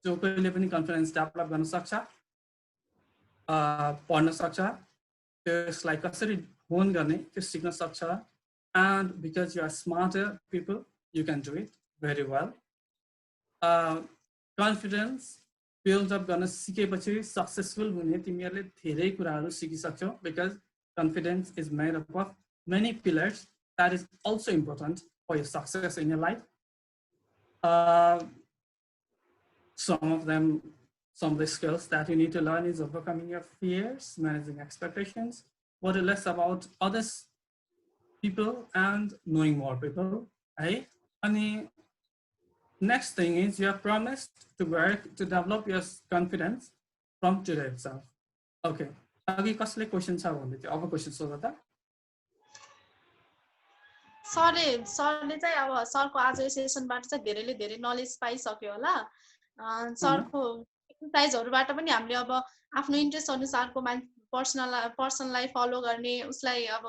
जो कोहीले पनि कन्फिडेन्स डेभलप गर्न सक्छ, पढ्न सक्छ, त्यसलाई कसरी होन गर्ने त्यो सिक्न सक्छ। And because you are smarter people you can do it very well. Confidence buildup गर्न सिकेपछि सक्सेसफुल हुने तिमीहरूले धेरै कुराहरू सिकिसक्छौ। Because confidence is made up of many pillars that is also important for your success in your life. Some of the skills that you need to learn is overcoming your fears, managing expectations, worry less about others people, and knowing more people. Right? And the next thing is you have promised to work to develop your confidence from today itself. Okay. अघि कसले क्वेसन छ भन्दै थियो, अब क्वेसन सोध्दा त? सरले चाहिँ अब सरको आज सेसनबाट चाहिँ धेरै नलेज पाइसक्यो होला। सरको एक्सर्साइजहरूबाट पनि हामीले अब आफ्नो इन्ट्रेस्ट अनुसारको पर्सनलाई फलो गर्ने, उसलाई अब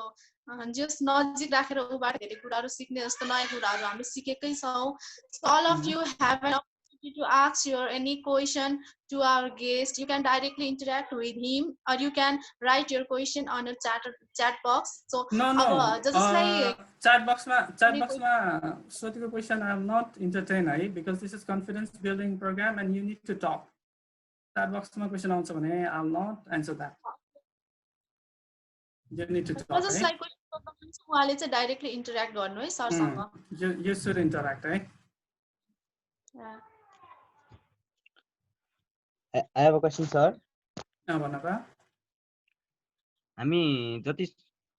जस नजिक राखेर उबाट धेरै कुराहरू सिक्ने जस्तो नयाँ कुराहरू हामीले सिकेकै छौँ। All of you have an to ask your any question to our guest. You can directly interact with him, or you can write your question on a chat box. So No, अब जसलाई chat box ma सोधेको question I am not entertained है, because this is confidence building program and you need to talk. Chat box ma question आउँछ भने I will not answer that. You need to talk. जसलाई question सोध्न मन छ उहाँले चाहिँ डाइरेक्टली इन्टरेक्ट गर्नु है सरसँग. You should interact, right? I have a question, sir. भन्नुका हामी जति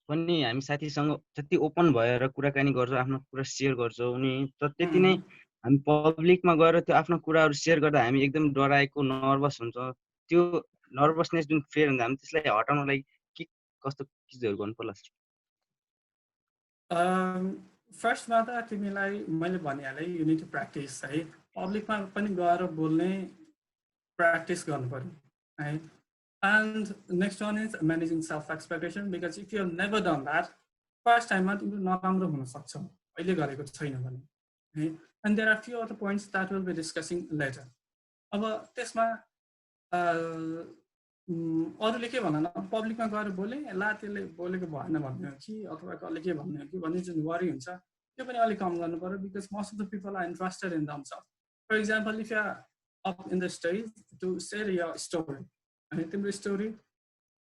पनि हामी साथीसँग जति ओपन भएर कुराकानी गर्छौँ, आफ्नो कुरा सेयर गर्छौँ नि, त्यति नै हामी पब्लिकमा गएर त्यो आफ्नो कुराहरू सेयर गर्दा हामी एकदम डराएको नर्भस हुन्छ. त्यो नर्भसनेस जुन फेयर हुन्छ, हामी त्यसलाई हटाउन लागि के कस्तो चिजहरू गर्नु पर्ला? फर्स्टमा त तिमीलाई मैले भनिहालेँ, यु निड टु प्र्याक्टिस है. पब्लिकमा पनि गएर बोल्ने प्र्याक्टिस गर्नु पर्यो है. And next one is managing self-expectation, because if you have never done that, first time तिम्रो नराम्रो हुन सक्छ अहिले गरेको छैन भने है. And there are few other points that we'll be discussing later. अब त्यसमा अरूले के भन्दैन, पब्लिकमा गएर बोले ला त्यसले बोलेको भएन भन्ने हो कि अथवा कसले के भन्ने हो कि भन्ने जुन वरी हुन्छ त्यो पनि अलिक कम गर्नु पर्यो, because most of the people are interested in themselves. For example, if you are up in the stage to share your story, अनि तिम्रो स्टोरी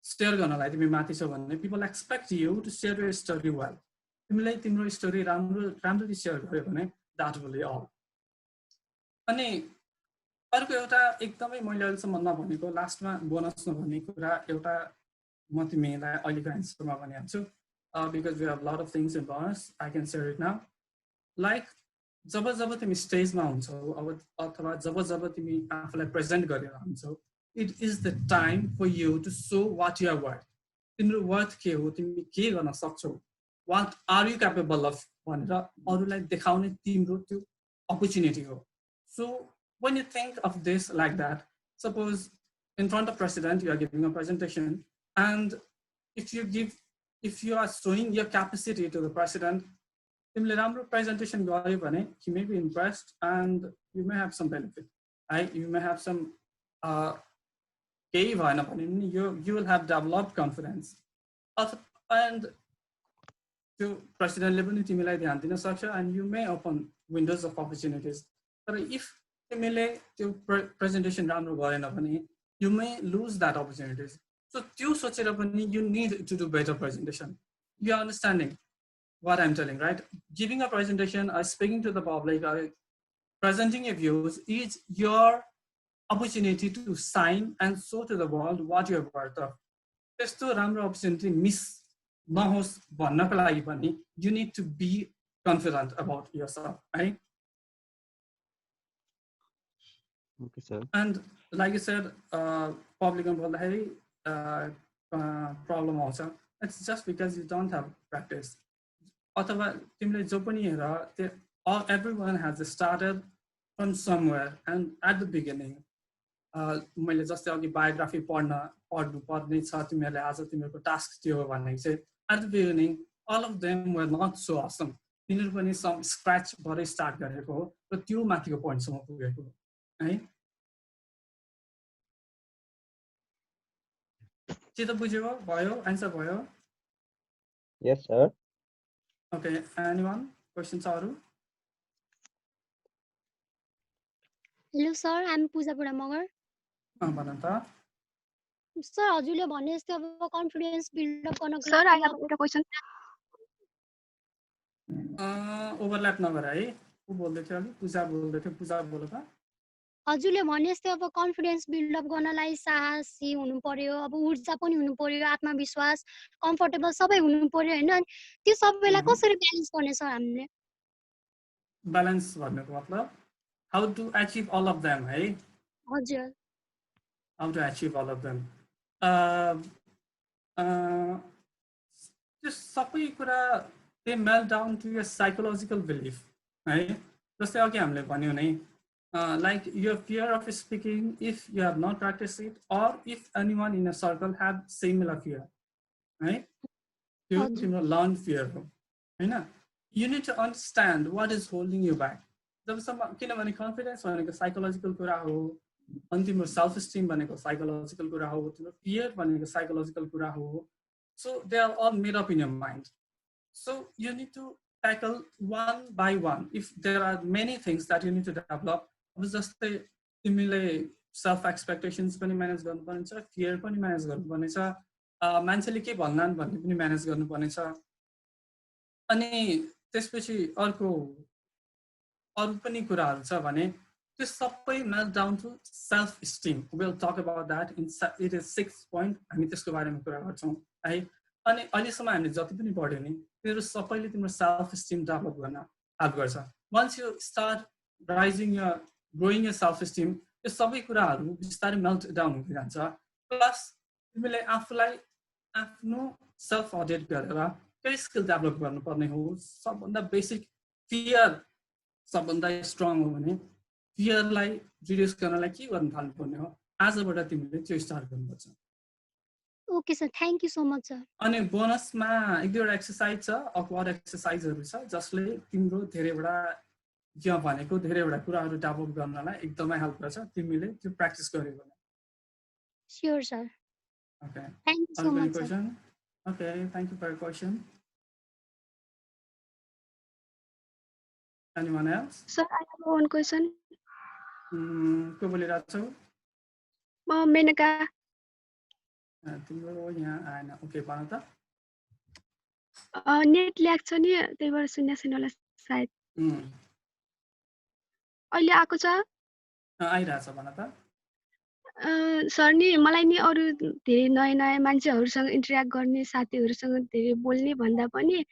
सेयर गर्नलाई तिमी माथि छौ भने people expect you to share your story well. तिमीले तिम्रो स्टोरी राम्ररी सेयर गर्यो भने that will be all. अनि अर्को एउटा एकदमै मैले अहिलेसम्म नभनेको लास्टमा बोनस नभने कुरा एउटा म तिमीलाई अहिलेको एन्सरमा भनिहाल्छु, because we have a lot of things in bonus. I can share it now. Like जब तिमी स्टेजमा हुन्छौ अथवा जब तिमी आफूलाई प्रेजेन्ट गरेर हुन्छौ, it is the time for you to show what you are worth. तिम्रो वर्थ के हो, तिमी के गर्न सक्छौ, what are you capable of भनेर अरूलाई देखाउने तिम्रो त्यो opportunity हो. So when you think of this like that, suppose in front of president you are giving a presentation, and if you are showing your capacity to the president, तिमीले राम्रो presentation गर्यो भने he may be impressed and you may have some benefit. You may have some you will have developed confidence. And to president level तिमीलाई ध्यान दिन सक्छ, and you may open windows of opportunities. But if तिमीले त्यो presentation राम्रो गरेन भने you may lose that opportunities. So त्यो सोचेर पनि you need to do better presentation. You are understanding what I'm telling, right? Giving a presentation or speaking to the public or presenting your views is your opportunity to sign and show to the world what you are worth of. त्यस्तो राम्रो opportunity miss नहोस् भन्नको लागि पनि you need to be confident about yourself, right? Okay, sir. And like I said, public बोल्दाखेरि problem आउँछ. It's just because you don't have practice. अथवा तिमीले जो पनि हेर, everyone has started from somewhere, and at the beginning मैले जस्तै अघि बायोग्राफी पढ्नु पर्ने छ तिमीहरूले आज तिमीहरूको टास्क त्यो हो भन्ने चाहिँ at the beginning all of them were not so awesome. तिनीहरू पनि some scratch बाटै स्टार्ट गरेको हो र त्यो माथिको पोइन्टसम्म पुगेको हो है. के त बुझ्यो भयो, आन्सर भयो? Yes, sir. Okay, anyone questions अरु? Hello sir, I'm Pooja Puramagar. भन त. Sir, हजुरले भने जस्तै अब कन्फिडेन्स बिल्ड अप गर्नको लागि Sir, I have a question. Overlap नगर है. को बोल्दै थियो अलि? पूजा बोल्दै थियो. पूजा बोल त. हजुरले भने जस्तै अब कन्फिडेन्स बिल्ड अप गर्नलाई साहसी हुनु पर्यो, अब ऊर्जा पनि हुनु पर्यो, आत्मविश्वास, कम्फर्टेबल सबै हुनु पर्यो हैन? अनि त्यो सबैलाई कसरी ब्यालेन्स गर्ने सर हामीले? ब्यालेन्स भन्नुको मतलब how to achieve all of them, है? हजुर. How to achieve all of them. Just सबै कुरा they melt down to your psychological belief, है? जस्तै अघि हामीले भन्यो नै, like your fear of speaking if you have not practiced it, or if anyone in a circle have similar fear, right? You know, learn fear, you know. You need to understand what is holding you back. जबसम्म किनभने कन्फिडेन्स भनेको साइकोलोजिकल कुरा हो अनि तिम्रो सेल्फ स्टिम भनेको साइकोलोजिकल कुरा हो तिम्रो फियर भनेको साइकोलोजिकल कुरा हो so they are all made up in your mind so you need to tackle one by one if there are many things that you need to develop अब जस्तै तिमीले सेल्फ एक्सपेक्टेसन्स पनि म्यानेज गर्नुपर्ने छ फियर पनि म्यानेज गर्नुपर्ने छ मान्छेले के भन्लान् भन्ने पनि म्यानेज गर्नुपर्ने छ अनि त्यसपछि अर्को अरू पनि कुराहरू छ भने त्यो सबै melt down to self esteem will talk about that in it is 6 point हामी त्यसको बारेमा कुरा गर्छौँ है अनि अहिलेसम्म हामीले जति पनि पढ्यौँ नि त्यो सबैले तिम्रो सेल्फ स्टिम डेभलप गर्न हेल्प गर्छ once you start rising your growing your self esteem यो सबै कुराहरू बिस्तारै मेल्ट डाउन हुँदै जान्छ प्लस तिमीले आफूलाई आफ्नो सेल्फ अडिट गरेर केही स्किल डेभलप गर्नुपर्ने हो सबभन्दा बेसिक फियर सबभन्दा स्ट्रङ हो भने फियरलाई रिड्युस गर्नलाई के गर्न थाल्नुपर्ने हो आजबाट तिमीले त्यो स्टार्ट गर्नुपर्छ okay sir thank you so much sir अनि बोनसमा एक दुईवटा एक्सर्साइज छ अक्वर्ड एक्सर्साइजहरू छ जसले तिम्रो धेरैवटा यहाँ भनेको धेरैवटा कुराहरू डेभलप गर्नलाई एकदमै हेल्प गर्छ तिमीले त्यो प्र्याक्टिस गर्यो भने sure sir okay thank you so much sir okay thank you for your question Anyone else? Sir, I have one question. को बोलिरहेको छौ? मेनका. तिम्रो यहाँ आएन ओके भन त. नेट ल्याग छ नि त्यही भएर सुन्न छैन होला सायद. अहिले आएको छ? आइरहेछ भन त. सर नि मलाई नि अरू धेरै नयाँ नयाँ मान्छेहरूसँग इन्टरेक्ट गर्ने साथीहरूसँग धेरै बोल्ने भन्दा पनि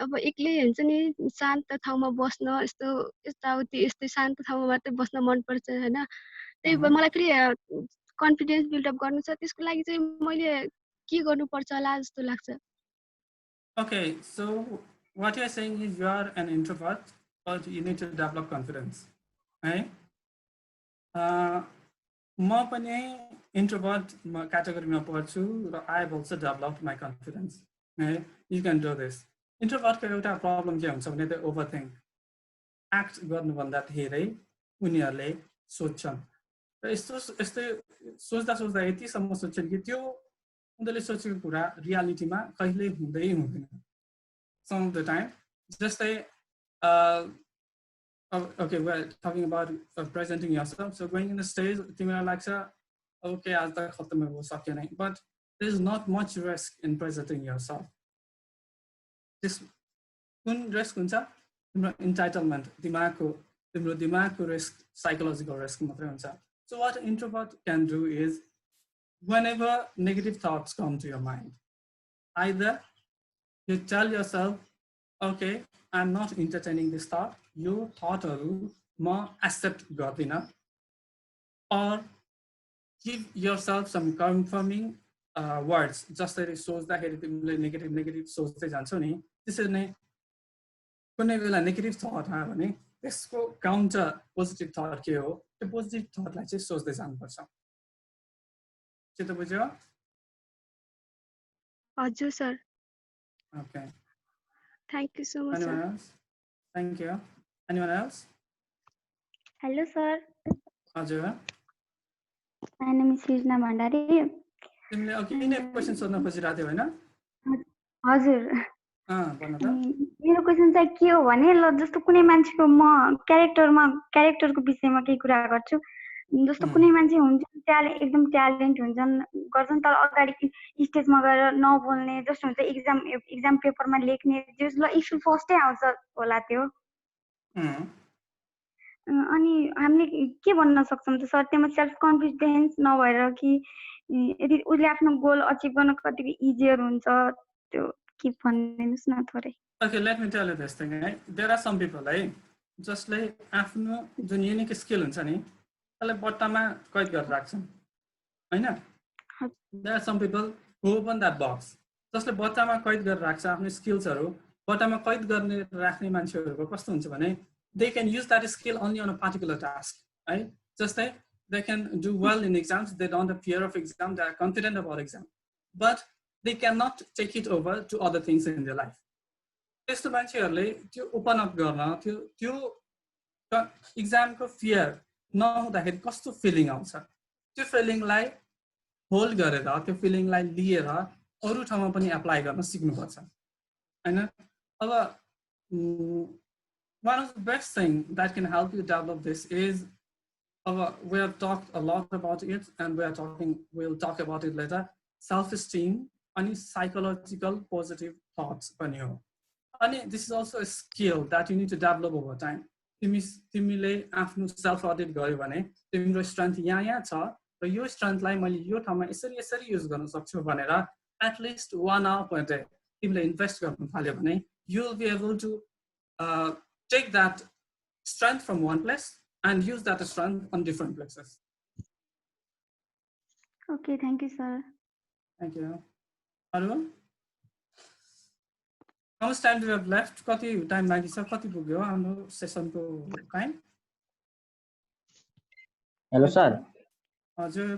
अब एक्लै हुन्छ नि शान्त ठाउँमा बस्न यस्तो यताउति यस्तै शान्त ठाउँमा मात्रै बस्न मनपर्छ होइन त्यही भएर मलाई फेरि कन्फिडेन्स बिल्डअप गर्नु छ त्यसको लागि चाहिँ मैले के गर्नुपर्छ होला जस्तो लाग्छ. Okay, so what you are saying is you are an introvert, but you need to develop confidence, right? म पनि introvert category मा पर्छु र I have also developed my confidence. Right? You can do this. Introvert को एउटा प्रब्लम के हुन्छ भने त्यो ओभरथिंक एक्ट गर्नुभन्दा धेरै उनीहरूले सोच्छन् र यस्तो यस्तै सोच्दा सोच्दा यतिसम्म सोच्छन् कि त्यो उनीहरूले सोचेको कुरा रियालिटीमा कहिल्यै हुँदै हुँदैन. Some of the time जस्तै okay, we're talking about presenting yourself. So going in the stage तिमीलाई लाग्छ okay आज त खत्तम भयो सकेन, but there is not much risk in presenting yourself. This कुन risk हुन्छ तिम्रो entitlement तिम्रो दिमागको risk psychological risk मात्रै हुन्छ. So what an introvert can do is whenever negative thoughts come to your mind, either you tell yourself okay I'm not entertaining this thought, यो थटहरू म accept गर्दिन, or give yourself some confirming words. जसरी सोच्दाखेरि तिमीले नेगेटिभ सोच्दै जान्छौ नि त्यसरी नै कुनै बेला नेगेटिभ थट आयो भने त्यसको काउन्टर पोजिटिभ थट के हो त्यो पोजिटिभ थटलाई चाहिँ सोच्दै जानुपर्छ. के त बुझ्यो? हजुर sir. Okay. Thank you so much. Anyone else? Thank you. Anyone else? Hello sir. हजुर. My name is Srijna Bhandari. तिमीले अघि नै क्वेसन सोध्न खोजिरहेको थियौ हैन? हजुर. भन त. मेरो क्वेसन चाहिँ के हो भने ल जस्तो कुनै मान्छेको म क्यारेक्टरको विषयमा केही कुरा गर्छु. जस्तो कुनै मान्छे हुन्छ एकदम ट्यालेन्ट हुन्छन् गर्छन् तर अगाडि स्टेजमा गएर नबोल्ने जस्तो हुन्छ एक्जाम पेपरमा लेख्ने जसलाई इस्यु फर्स्टै आउँछ होला त्यो. अनि हामीले के भन्न सक्छौँ त सर त्यसमा सेल्फ कन्फिडेन्स नभएर कि यदि उसले आफ्नो गोल अचिभ गर्न कतिको इजियर हुन्छ त्यो के भनिदिनुहोस् न थोरै. Okay, let me tell you this thing. There are some people जसले आफ्नो जुन युनिक स्किल हुन्छ नि त्यसलाई बट्टामा कैद गरेर राख्छन् हैन? There are some people who open that box. जसले बट्टामा कैद गरेर राख्छ आफ्नो स्किल्सहरू बट्टामा कैद गर्ने राख्ने मान्छेहरूको कस्तो हुन्छ भने they can use that skill only on a particular task, right? Jastै they can do well in exams, they don't have fear of exam, they are confident about exam, but they cannot take it over to other things in their life. त्यस्तो मान्छेहरूले त्यो ओपन अप गर्न त्यो इक्जामको फियर नहुँदाखेरि कस्तो फिलिङ आउँछ त्यो फिलिङलाई होल्ड गरेर त्यो फिलिङलाई लिएर अरू ठाउँमा पनि एप्लाई गर्न सिक्नुपर्छ हैन अब one of the best thing that can help you develop this is we have talked a lot about it and we'll talk about it later. Self-esteem and psychological positive thoughts on you. And this is also a skill that you need to develop over time. तिमीले आफ्नो सेल्फ अडिट गर्यो भने तिम्रो स्ट्रेन्थ यहाँ छ र यो स्ट्रेन्थलाई मैले यो ठाउँमा यसरी युज गर्न सक्छु भनेर एटलिस्ट 1 hour per day तिमीले इन्भेस्ट गर्न थाल्यो भने you will be able to take that strength from one place and use that strength on different places. Okay, thank you, sir. Thank you. Hello? How much time do we have left? Kati time lagi sa kati pugyo हाम्रो सेसनको टाइम? Hello sir. हजुर.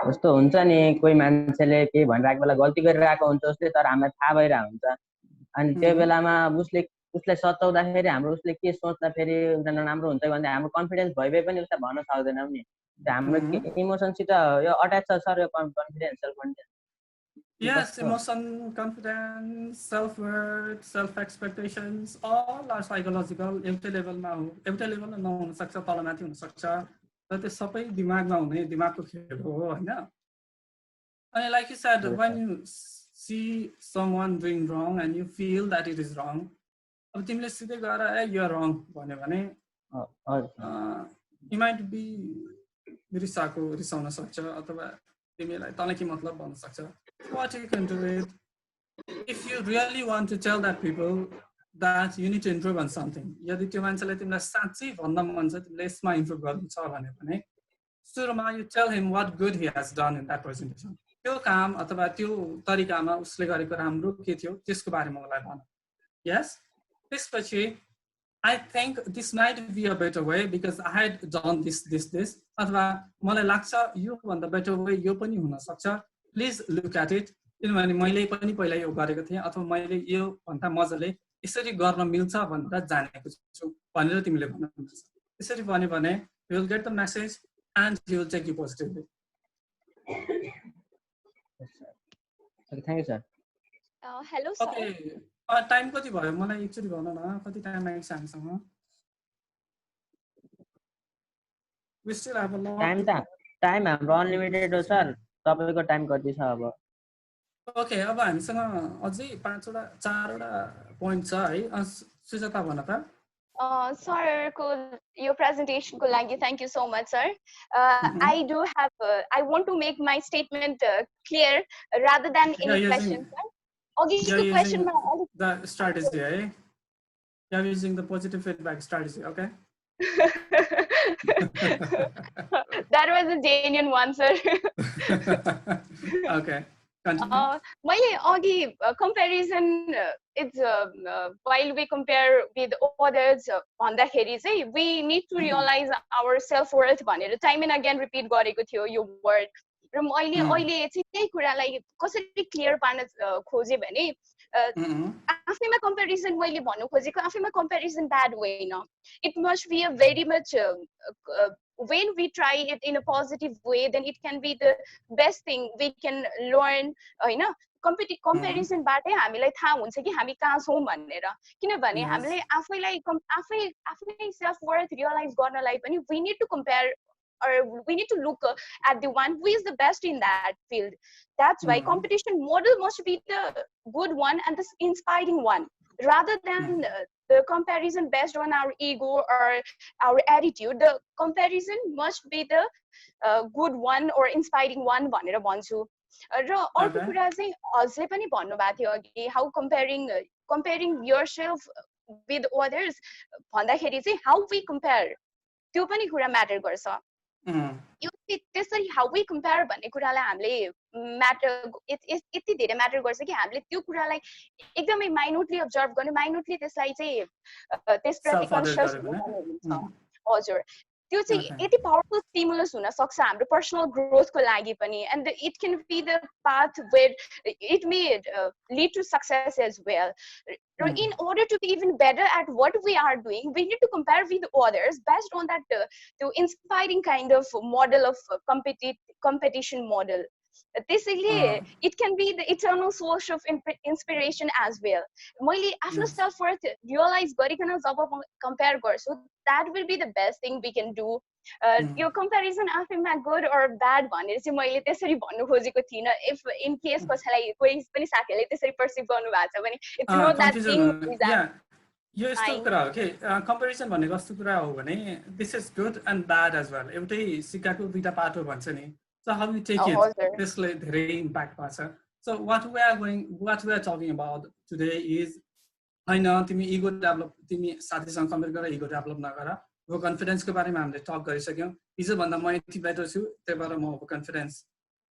जस्तो हुन्छ नि कोही मान्छेले के भनिरहेको बेला गल्ती गरिरहेको हुन्छ उसले तर हामीलाई थाहा भइरहेको हुन्छ अनि त्यो बेलामा उसले सताउँदाखेरि हाम्रो उसले के सोच्दा फेरि नराम्रो हुन्छ भन्दा हाम्रो कन्फिडेन्स भइ पनि उसले भन्न सक्दैनौँ नि हाम्रो इमोसनसित यो अट्याच छ सर यो confidence self confidence Yes, emotion, confidence, self-worth, self-expectations, all are psychological. एउटा लेभलमा नहुन सक्छ तलमाथि हुन सक्छ र त्यो सबै दिमागमा हुने दिमागको खेल हो हैन अनि like you said when you see someone doing wrong and you feel that it is wrong अब तिमीले सिधै गएर you are wrong भन्यो भने you might be रिसाउन सक्छ अथवा तिमीलाई तँलाई के मतलब भन्न सक्छ what you can do is if you really want to tell that people that you need to improve on something यदि त्यो मान्छेले तिमीलाई साच्चै भन्न मन छ तिमीले यसमा इम्प्रुभ गर्नु छ भने सुरुमा you tell him what good he has done in that presentation त्यो काम अथवा त्यो तरिकामा उसले गरेको राम्रो के थियो त्यसको बारेमा मलाई भन yes त्यसपछि I think this might be a better way because I had done this अथवा मलाई लाग्छ यो भन्दा better way यो पनि हुन सक्छ please look at it किनभने मैले पनि पहिला यो गरेको थिएँ अथवा मैले यो भन्दा मजाले यसरी गर्न मिल्छ भनेर जानेको छु भनेर तिमीले भन्नु यसरी भन्यो भने you will get the message and he will take you positively. Okay, thank you sir. Hello sir. Okay. Time कति भयो मलाई एकचोटी भन न कति टाइम लाग्छ हामीसँग we still have a lot time हाम्रो अनलिमिटेड हो सर तपाईको टाइम कति छ अब ओके अब हामीसँग अझै 4 वटा पोइन्ट छ है सुजाता भन त Sir, your presentation ko lagi. Thank you so much, sir. I want to make my statement clear rather than any question, sir. Okay, question. The strategy, eh? You're using the positive feedback strategy, okay? That was a genuine one, sir. Okay. Continue. Comparison, it's while we compare with others, we need to realize our self-worth. Time and again repeat your word. अहिले चाहिँ त्यही कुरालाई कसरी क्लियर पार्न खोजे भने आफैमा कम्पेरिजन मैले भन्नु खोजेको आफैमा कम्पेरिजन ब्याड होइन it must be a very much when we try it in a positive way then it can be the best thing we can learn हैन कम्पेरिजन बाटै हामीलाई थाहा हुन्छ कि हामी कहाँ छौं भनेर किनभने हामीले आफैलाई आफै सेल्फ वर्थ रियलाइज गर्नलाई पनि we need to compare or we need to look at the one who is the best in that field. That's why competition model must be the good one and the inspiring one rather than the comparison based on our ego or our attitude. The comparison must be the good one or inspiring one भनेर भन्छु र अर्को कुरा चाहिँ अझै पनि भन्नुभएको थियो अघि how comparing yourself with others भन्दाखेरि चाहिँ how we compare त्यो पनि कुरा म्याटर गर्छ यो त्यसरी how we compare भन्ने कुरालाई हामीले म्याटर यति धेरै म्याटर गर्छ कि हामीले त्यो कुरालाई एकदमै माइन्युटली अब्जर्भ गर्ने माइन्युटली त्यसलाई चाहिँ त्यसप्रति कन्सियस हुनुपर्ने हुन्छ हजुर त्यो चाहिँ यति पावरफुल स्टिमुलस हुन सक्छ हाम्रो पर्सनल ग्रोथको लागि पनि and it can be the path where it may lead to success as well in order to be even better at what we are doing we need to compare with others based on that the inspiring kind of model of competition model त्यसैले it can be the eternal source of inspiration as well मैले आफ्नो self worth realize गरिकन जब compare गर्छु that will be the best thing we can do यो comparison आफैमा good or bad भनेर चाहिँ मैले त्यसरी भन्नु खोजेको थिइनँ if in case कसैलाई कोही पनि साथीले त्यसरी perceive गर्नु भएको छ भने it's not that thing is that यो यस्तो कुरा हो कि कम्पेरिजन भनेको कस्तो कुरा हो भने this is good and bad as well एउटै सिक्काको दुईटा पाटो भन्छ नि so how you take it त्यसले धेरै इम्प्याक्ट पार्छ so what we are talking about today is होइन तिमी इगो डेभलप तिमी साथीसँग कम्पेयर गरेर इगो डेभलप नगर ओभर कन्फिडेन्सको बारेमा हामीले टक गरिसक्यौँ हिजोभन्दा म यति बेटर छु त्यही भएर म ओभर कन्फिडेन्स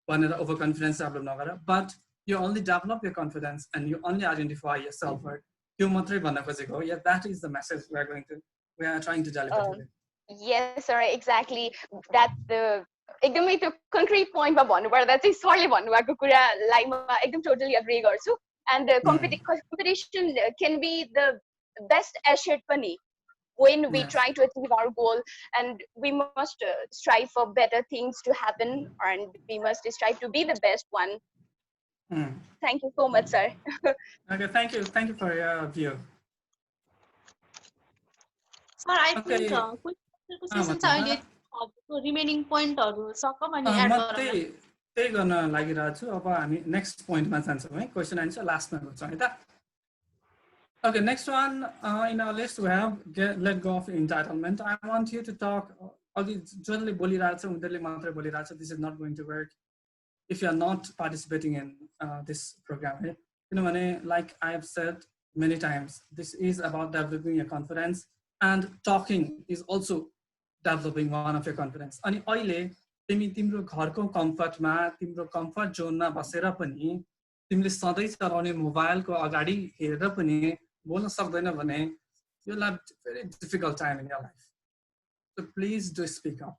भनेर ओभर कन्फिडेन्स डेभलप नगर but you only develop your confidence and you only identify your self worth त्यो मात्रै भन्न खोजेको हो या that is the message we are trying to deliver today. Yes sir exactly that the एकदमै त्यो कन्क्रिट पोइन्टमा भन्नुपर्दा चाहिँ सरले भन्नुभएको कुरालाई म एकदम टोटली एग्री गर्छु and competition can be the best asset पनि when we try to achieve our goal and we must strive for better things to happen and we must strive to be the best one. Thank you so much sir. Okay, thank you for your view. Sir, I think question छ अहिले रिमेनिङ पोइन्टहरु सक्क भने एड गरौँ न त्यही गर्न लागिरहेको छु अब हामी नेक्स्ट पोइन्टमा जान्छौँ है क्वेशन आन्सर लास्टमा गर्छौँ है त Okay, next one in our list we have let go of entitlement. I want you to talk जसले बोलिरहेको छ उनीहरूले मात्रै बोलिरहेको छ this is not going to work if you are not participating in this program है किनभने like I have said many times this is about developing your confidence and talking is also developing one of your confidence अनि अहिले तिमी तिम्रो घरको कम्फर्टमा तिम्रो कम्फर्ट जोनमा बसेर पनि तिमीले सधैँ चलाउने मोबाइलको अगाडि हेरेर पनि बोल्न सक्दैन भने you'll have a very difficult time in your life. So please do speak up.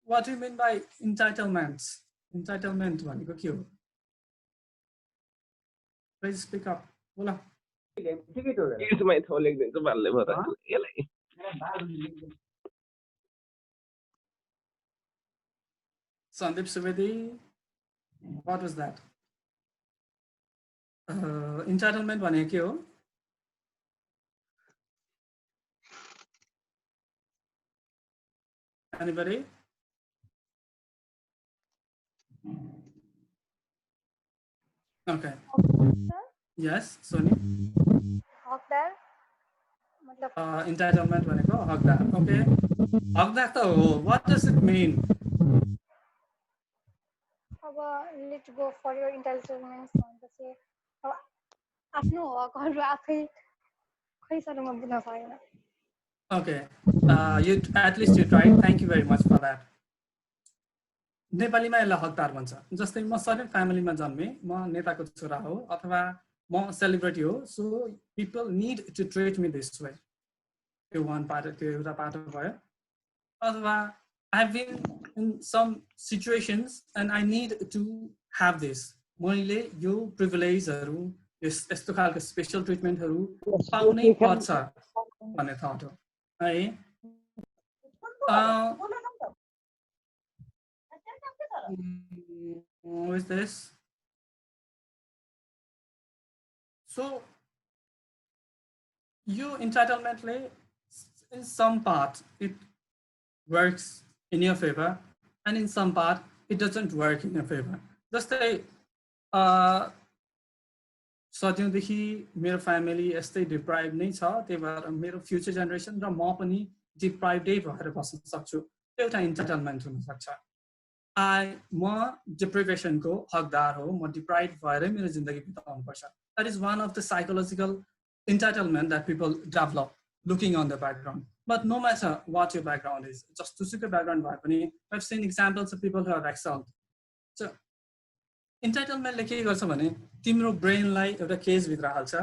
What do you mean by entitlement? Entitlement भनेको के हो? Please speak up. बोला. यसमै थो लेख्दिन्छु भन्ले भयो त यसलाई Sandeep Subedi, what was that? Entitlement भनेको के हो? Anybody? Okay. Yes, Sony. हकदार मतलब entitlement भनेको हकदार. Okay. हकदार त हो. What does it mean? अब let go for your intelligence भनेपछि अब आफ्नो हकहरू आफै खै सर म बुझ्न सकेन Okay, you at least you tried. Thank you very much for that. नेपालीमा यसलाई हकदार भन्छ जस्तै म सर्टेन फ्यामिलीमा जन्मे म नेताको छोरा हो अथवा म सेलिब्रिटी हो so people need to treat me this way त्यो वान पार्ट त्यो एउटा पार्ट भयो अथवा I have been in some situations and I need to have this मैले यो प्रिभिलेजहरू यस्तो खालको स्पेशल ट्रिटमेन्टहरू पाउनै पर्छ भन्ने थट हो है what is this? So your entitlement in some part it works in your favor and in some part it doesn't work in your favor. जस्तै सधैँदेखि मेरो फ्यामिली यस्तै डिप्राइभ नै छ त्यही भएर मेरो फ्युचर जेनेरेसन र म पनि डिप्राइभै भएर बस्न सक्छु एउटा इन्टाइटलमेन्ट हुन सक्छ म डिप्रिभेसनको हकदार हो म डिप्राइभ भएरै मेरो जिन्दगी बिताउनु पर्छ that is one of the psychological entitlement that people develop looking on the background but no matter what your background is जस्तोसुकै ब्याकग्राउन्ड भए पनि I have seen examples of people who have excelled so इन्टाइटलमेन्टले के गर्छ भने तिम्रो ब्रेनलाई एउटा केजभित्र हाल्छ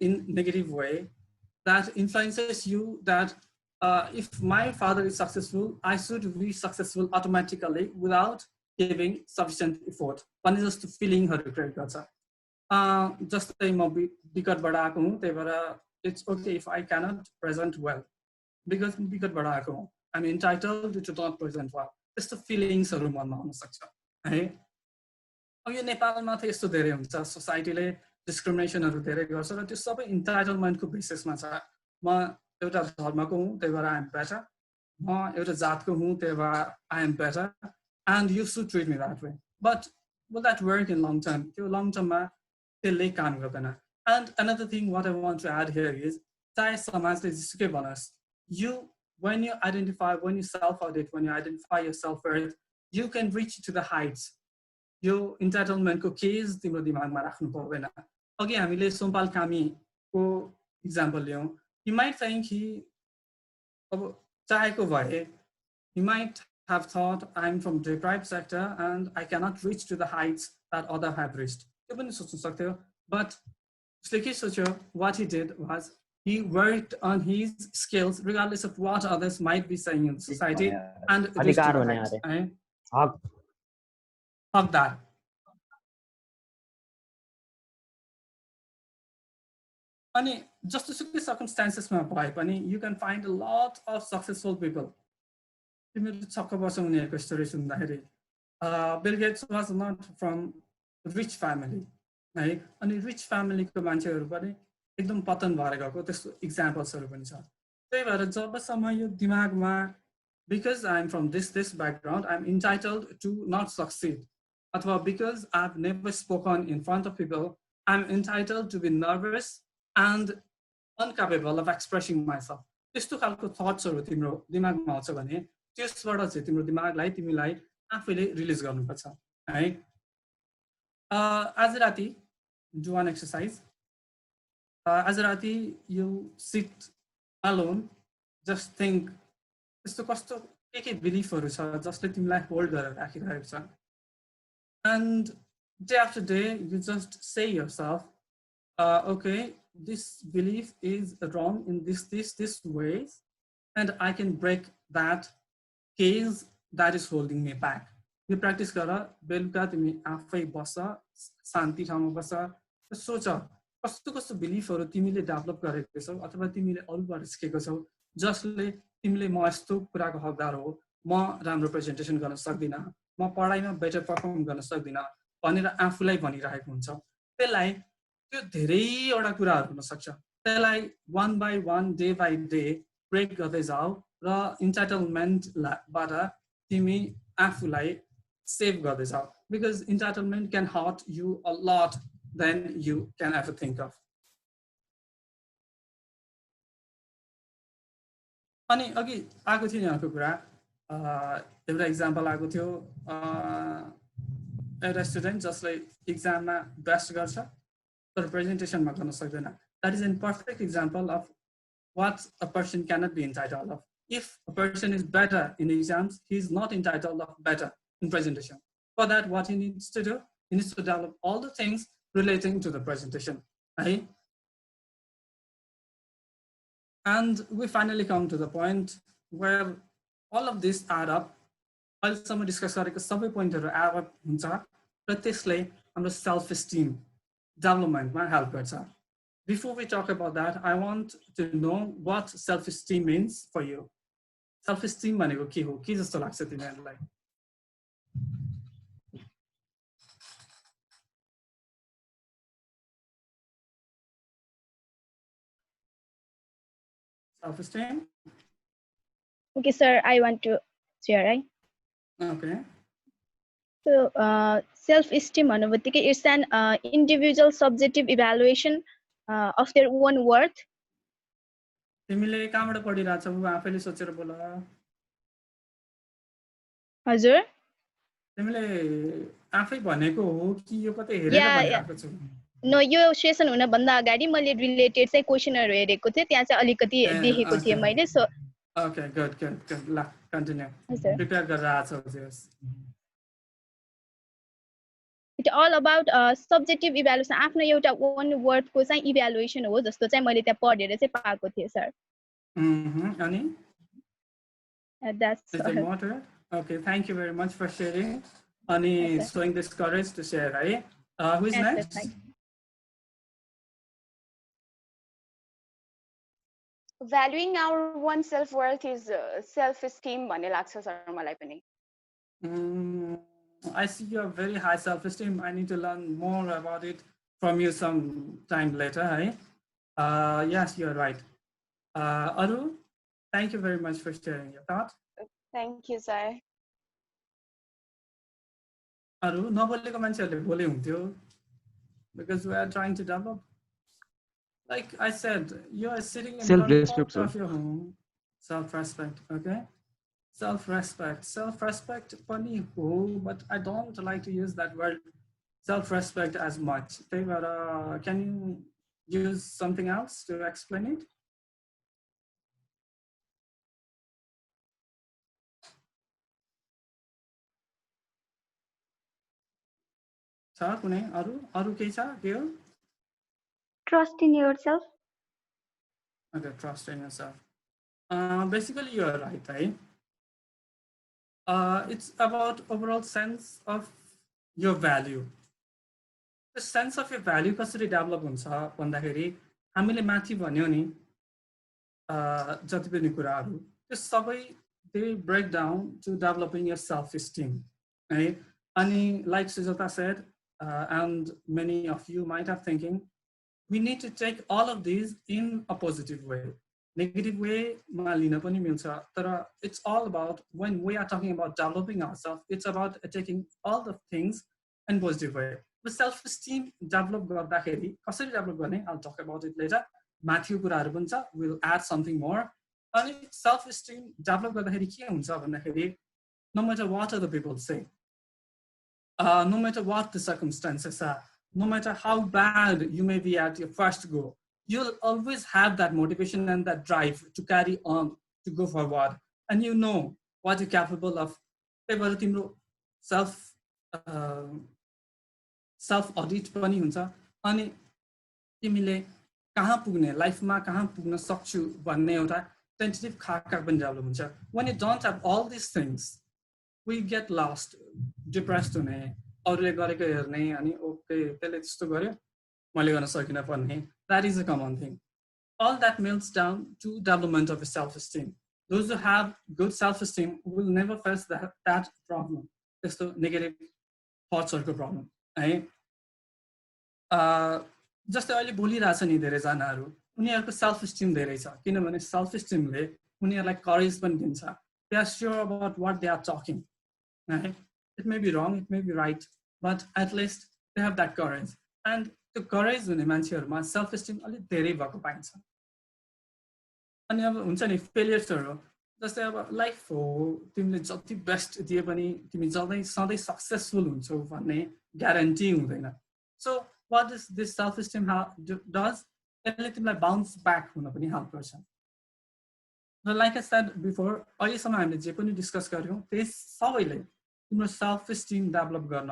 in negative way that influences you that if my father is successful, I should be successful automatically without giving sufficient effort. One is just feeling her create गर्छ जस्तै म विकटबाट आएको हुँ त्यही भएर it's okay if I cannot present well because विकटबाट आएको हुँ I'm entitled to not present well. त्यस्तो फिलिङ्सहरू मनमा आउन सक्छ है अब यो नेपालमा त यस्तो धेरै हुन्छ सोसाइटीले डिस्क्रिमिनेसनहरू धेरै गर्छ र त्यो सबै इन्टाइटलमेन्टको बेसिसमा छ म एउटा धर्मको हुँ त्यही भएर आइएम बेटर म एउटा जातको हुँ त्यही भएर I'm better and you should treat me that way but will that work in long term? त्यो long term मा त्यसले काम गर्दैन. And another thing what I want to add here is चाहे समाजले जसुकै भनोस् you when you self audit, when you identify your self worth, you can reach to the heights. यो इन्टाइटलमेन्टको केस तिम्रो दिमागमा राख्नु पर्दैन. अघि हामीले सोमपाल कामीको इक्जाम्पल लियौँ. You might think अब चाहेको भए you might have thought I'm from deprived sector and I cannot reach to the heights that others have reached. त्यो पनि सोच्न सक्थ्यो. But उसले के सोच्यो? What he did was he worked on his skills regardless of what others might be saying in society and reached to the heights. Hug that. अनि जस्तोसुकै circumstancesमा भए पनि you can find a lot of successful people. तिमीहरू छक्क पर्छ उनीहरूको स्टोरी सुन्दाखेरि. Bill Gates was not from rich family. है अनि रिच फ्यामिलीको मान्छेहरू पनि एकदम पतन भएर गएको त्यस्तो इक्जाम्पल्सहरू पनि छ. त्यही भएर जबसम्म यो दिमागमा because I'm from this background I'm entitled to not succeed अथवा because I've never spoken in front of people I'm entitled to be nervous and incapable of expressing myself. त्यस्तो खालको थट्सहरू तिम्रो दिमागमा आउँछ भने त्यसबाट चाहिँ तिम्रो दिमागलाई तिमीलाई आफैले रिलिज गर्नुपर्छ है. आज राति do one exercise. आज राति you sit alone, just think त्यस्तो कस्तो के बिलिफहरू छ जसले तिमीलाई होल्ड गरेर राखिरहेको छ. And day after day you just say yourself okay, this belief is wrong in this ways and I can break that case that is holding me back. यो प्र्याक्टिस गर. बेलुका तिमी आफै बस, शान्ति ठाउँमा बस, सोच कस्तो कस्तो बिलिफहरू तिमीले डेभलप गरेको छौ अथवा तिमीले अरूबाट सिकेको छौ जसले तिमीले म यस्तो कुराको हकदार हो, म राम्रो प्रेजेन्टेसन गर्न सक्दिनँ, म पढाइमा बेटर परफर्म गर्न सक्दिनँ भनेर आफूलाई भनिरहेको हुन्छ. त्यसलाई त्यो धेरैवटा कुराहरू हुन सक्छ. त्यसलाई one by one, day by day break गर्दै जाऊ र इन्टाइटलमेन्टबाट तिमी आफूलाई सेभ गर्दै जाऊ. Because entitlement can hurt you a lot than you can ever think of. अनि अघि आएको थियो नि अर्को कुरा, एउटा इक्जाम्पल आएको थियो एउटा स्टुडेन्ट जसले इक्जाममा बेस्ट गर्छ तर प्रेजेन्टेसनमा गर्न सक्दैन. That is a perfect example of what a person cannot be entitled of. If a person is better in exams, he is not entitled of better in presentation. For that, what he needs to do, he needs to develop all the things relating to the presentation, right? And we finally come to the point where all of this add up. अहिलेसम्म डिस्कस गरेको सबै पोइन्टहरू एड अप हुन्छ र त्यसले हाम्रो सेल्फ एस्टिम डेभलपमेन्टमा हेल्प गर्छ. Before we talk about that, I want to know what self-esteem means for you. Self-esteem भनेको के हो? के जस्तो लाग्छ तिमीहरूलाई? Self-esteem? Okay, sir, I want to share, right? Okay. So, self-esteem it's an individual subjective evaluation of their own worth. तिमीले कहाँबाट पढिरहेछौ? आफैले सोचेर बोल. हजुर? तिमीले आफै भनेको हो कि यो कतै हेरेर भनिरहेको छौ? नो, यो सेसन हुन भन्दा अगाडि मैले रिलेटेड चाहिँ क्वेशनहरु हेरेको थिए, त्यहाँ चाहिँ अलिकति देखेको थिए मैले. So okay, good. ल, कन्टिन्यू. प्रिपेयर गरेर आछौ जस. It all about subjective evaluation आफ्नो एउटा वान वर्डको चाहिँ इभ्यालुएसन हो जस्तो चाहिँ मैले त्यहाँ पढेर चाहिँ पाएको थिएँ सर अनि that's is there more to it? Okay, thank you very much for sharing ani showing this courage to share, right? Who is next? Valuing our own self worth is self esteem भन्ने लाग्छ सर मलाई पनि I see you have very high self esteem. I need to learn more about it from you some time later, right? Yes, you're right. Aru, thank you very much for sharing your thought. Thank you, sir. Aru, नबोलेको मान्छेहरूले बोले हुन्थ्यो because we are trying to develop. Like I said, you are sitting in front of your home. Self-respect, okay? Self-respect. Self-respect funny ho, but I don't like to use that word self-respect as much. Can you use something else to explain it? छ कुनै अरु केही छ के हो Trust in yourself. Okay, trust in yourself. Basically, you're right, right? It's about overall sense of your value. The sense of your value कसरी डेभलप हुन्छ भन्दाखेरि हामीले माथि भन्यो नि जति पनि कुराहरू त्यो सबै they break down to developing your self-esteem, right? And like Sujata said, and many of you might have thinking, we need to take all of these in a positive way. Negative way, it's all about when we are talking about developing ourselves, it's about taking all the things in positive way. The self-esteem develop, I'll talk about it later. Matthew will add something more. And self-esteem develop, no matter what other people say, no matter what the circumstances are, no matter how bad you may be at your first go, you'll always have that motivation and that drive to carry on, to go forward. And you know what you're capable of. Self-audit पनि हुन्छ अनि तिमीले कहाँ पुग्ने लाइफमा कहाँ पुग्न सक्छु भन्ने एउटा टेन्टेटिभ खाका पनि डेभलप हुन्छ. When you don't have all these things, we get lost, depressed हुने, अरूले गरेको हेर्ने अनि ओके त्यसले त्यस्तो गर्यो मैले गर्न सकिन भन्ने. That is a common thing. All that melts down to development of self-esteem. Those who have good self-esteem will never face that problem. त्यस्तो negative thoughtsहरूको problem है. जस्तै अहिले बोलिरहेछ नि धेरैजनाहरू उनीहरूको सेल्फ इस्टिम धेरै छ किनभने सेल्फ इस्टिमले उनीहरूलाई करेज पनि दिन्छ. They are sure about what they are talking. It may be wrong, it may be right, but at least they have that courage. And the courage हुने मान्छेहरूमा सेल्फ इस्टिम अलिक धेरै भएको पाइन्छ. अनि अब हुन्छ नि फेलियर्सहरू जस्तै अब लाइफ हो तिमीले जति बेस्ट दिए पनि तिमी सधैँ सक्सेसफुल हुन्छौ भन्ने ग्यारेन्टी हुँदैन. So what is this self-esteem does? यसले तिमीलाई बाउन्स ब्याक हुन पनि हेल्प गर्छ. र लाइक आई सेड बिफोर अहिलेसम्म हामीले जे पनि डिस्कस गर्यौँ त्यस सबैले तिम्रो सेल्फ इस्टिम डेभलप गर्न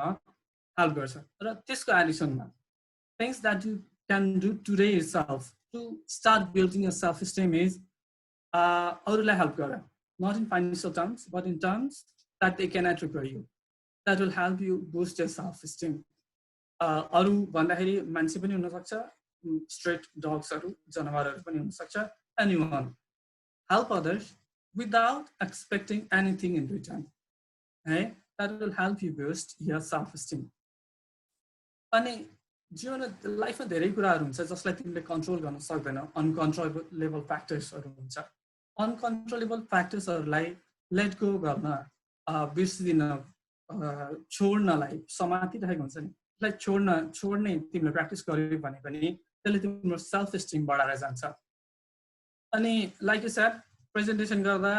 हेल्प गर्छ. र त्यसको एडिसनमा things that you can do today yourself to start building your self-esteem is अरूलाई हेल्प गर, not in financial terms but in terms that they cannot require you, that will help you boost your self-esteem. अरू भन्दाखेरि मान्छे पनि हुनसक्छ, स्ट्रेट डग्सहरू जनावरहरू पनि हुनसक्छ. Anyone help others without expecting anything in return. That will help you boost your self-esteem. अनि जीवन लाइफमा धेरै कुराहरू हुन्छ जसलाई तिमीले कन्ट्रोल गर्न सक्दैन. अनकन्ट्रोलेबल फ्याक्टर्सहरू हुन्छ. अनकन्ट्रोलेबल फ्याक्टर्सहरूलाई लेट गो गर्न, बिर्सिदिन, छोड्नलाई समातिरहेको हुन्छ नि, त्यसलाई छोड्ने तिमीले प्र्याक्टिस गर्यो भने पनि त्यसले तिम्रो सेल्फ इस्टिम बढाएर जान्छ. अनि लाइक यु सेड प्रेजेन्टेसन गर्दा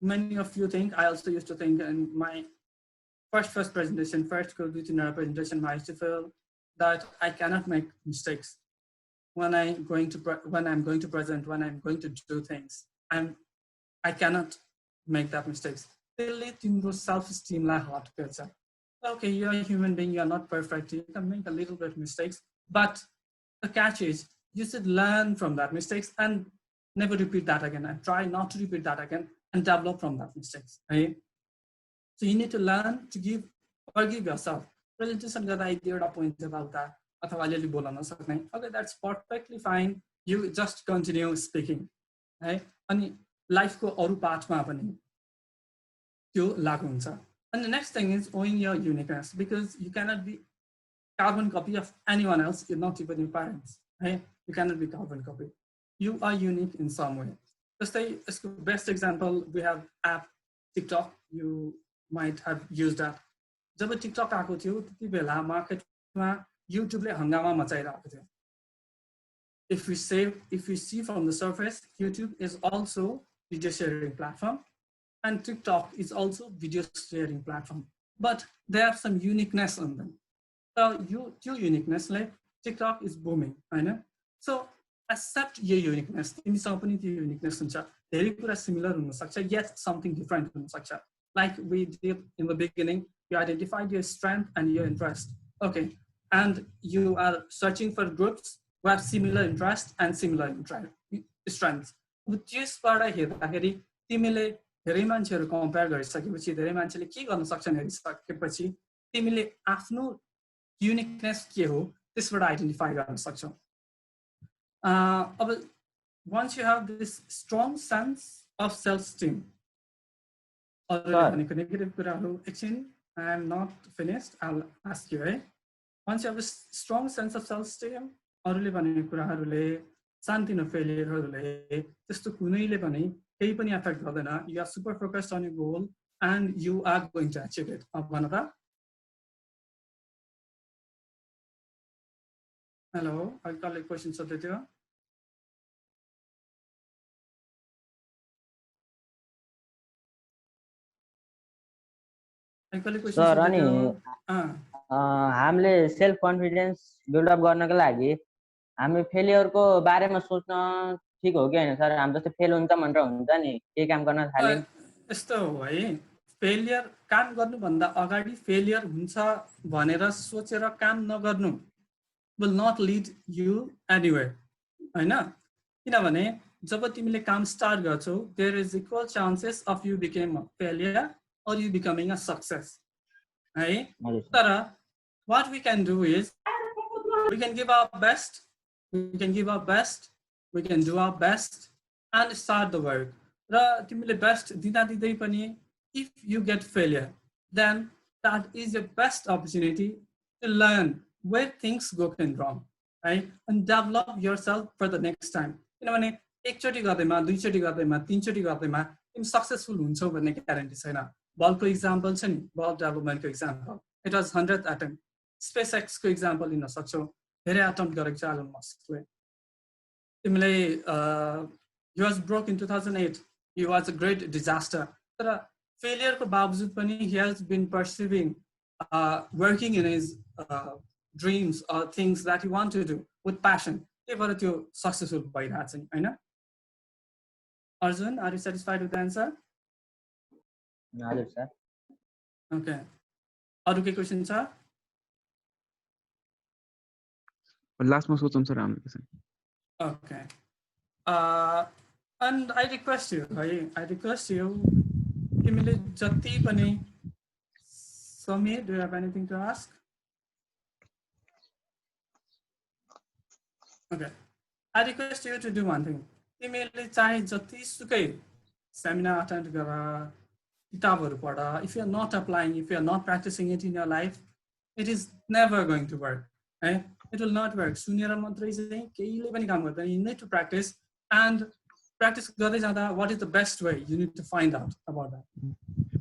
many of you think, I also used to think in my first presentation, first presentation, I used to feel that I cannot make mistakes when I'm going to present, when I'm going to do things. I cannot make that mistakes. त्यसले तिम्रो सेल्फ इस्टिमलाई हर्ट गर्छ. Okay, you're a human being, you're not perfect, you can make a little bit mistakes, but the catch is you should learn from that mistakes and never repeat that again, and try not to repeat that again and develop from that mistakes, right? So you need to learn to forgive yourself. Presentation गर्दा एक दुईवटा पोइन्ट यताउता अथवा अलिअलि बोल्न नसक्ने, okay, that's perfectly fine, you just continue speaking, है? अनि लाइफको अरू पार्टमा पनि त्यो लागु हुन्छ. And the next thing is owning your uniqueness, because you cannot be carbon copy of anyone else. You're not even your parents, right? You cannot be carbon copy. You are unique in some way. Just the best example, we have app TikTok. You might have used that. Job TikTok आएको थियो त्यति बेला मार्केटमा युट्युबले हंगामा मचाइरहेको थियो. If we see from the surface, YouTube is also video sharing platform, and TikTok is also video sharing platform, but there are some uniqueness on them. So your uniqueness, like TikTok is booming, right? So accept your uniqueness. तिमीसँग पनि त्यो uniqueness हुन्छ. धेरै कुरा similar हुन सक्छ, yet something different हुन सक्छ. Like we did in the beginning, you identified your strength and your interest. Okay, and you are searching for groups who have similar interest and similar strengths. त्यसबाट हेर्दाखेरि तिमीले धेरै मान्छेहरु कम्पेयर गरिसकेपछि, धेरै मान्छेले के गर्न सक्छन् हेरिसकेपछि तिमीले आफ्नो युनिकनेस के हो त्यसबाट आइडेन्टिफाई गर्न सक्छौ. अब once you have this strong sense of self esteem, अरूले भनेको नेगेटिभ कुराहरु एकछिन, I am not finished, I'll ask you, right? Once you have a strong sense of self esteem, अरूले भनेको कुराहरुले सान्तिनो फेलियरहरुले त्यस्तो कुनैले पनि केही पनि अफेक्ट गर्दैन. You are super focused on your goal and you are going to achieve it. अब भन त. हेलो, अहिले क्वेशन सोध्दै थियो. सर अनि हामीले सेल्फ कन्फिडेन्स बिल्डअप गर्नको लागि हामी फेलियरको बारेमा सोच्न ठीक हो कि हैन सर? हामी जस्तै फेल हुन्छ भनेर हुन्छ नि, केही काम गर्न थाल्यौं यस्तो हो है. फेलियर काम गर्नु भन्दा अगाडि फेलियर हुन्छ भनेर सोचेर काम नगर्नु will not lead you anywhere, हैन? किनभने जब तिमीले काम स्टार्ट गर्छौ, there is equal chances of you becoming a failure or you becoming a success, है? तर what we can do is we can give our best, we can do our best and start the work. र तिमीले बेस्ट दिँदा दिँदै पनि if you get failure, then that is your best opportunity to learn where things go wrong, right? And develop yourself for the next time. किनभने एकचोटी गर्दैमा, दुईचोटी गर्दैमा, तीनचोटी गर्दैमा तिमी सक्सेसफुल हुन्छौ भन्ने ग्यारेन्टी छैन. बल्बको एक्जाम्पल छ नि, बल्ब डेभलपमेन्टको example, it was 100th attempt. SpaceX को एक्जाम्पल लिन सक्छौ, धेरै अटेम्प्ट गरेको छ एलन मस्कले. तिमीले he was broke in 2008. He was a great disaster. तर failure को बावजुद पनि he has been pursuing, working in his dreams or things that he want to do with passion. त्यही भएर त्यो सक्सेसफुल भइरहेछ नि, हैन? Arjun, are you satisfied with the answer? हजुर सर. Okay. अरु के क्वेशन छ? लास्टमा सोचौं सर हाम्रो question. Okay. And I request you, तिमीले जति पनि, Samir, do you have anything to ask? Okay. I request you to do one thing. तिमीले चाहे जति सुकै सेमिनार अटेन्ड गर, किताबहरु पढ, if you are not applying, if you are not practicing it in your life, it is never going to work, right? It will not work. सुनेर मात्रै चाहिँ केहीले पनि काम गर्दैन. You need to practice, and practice गर्दै जाँदा what is the best way, you need to find out about that.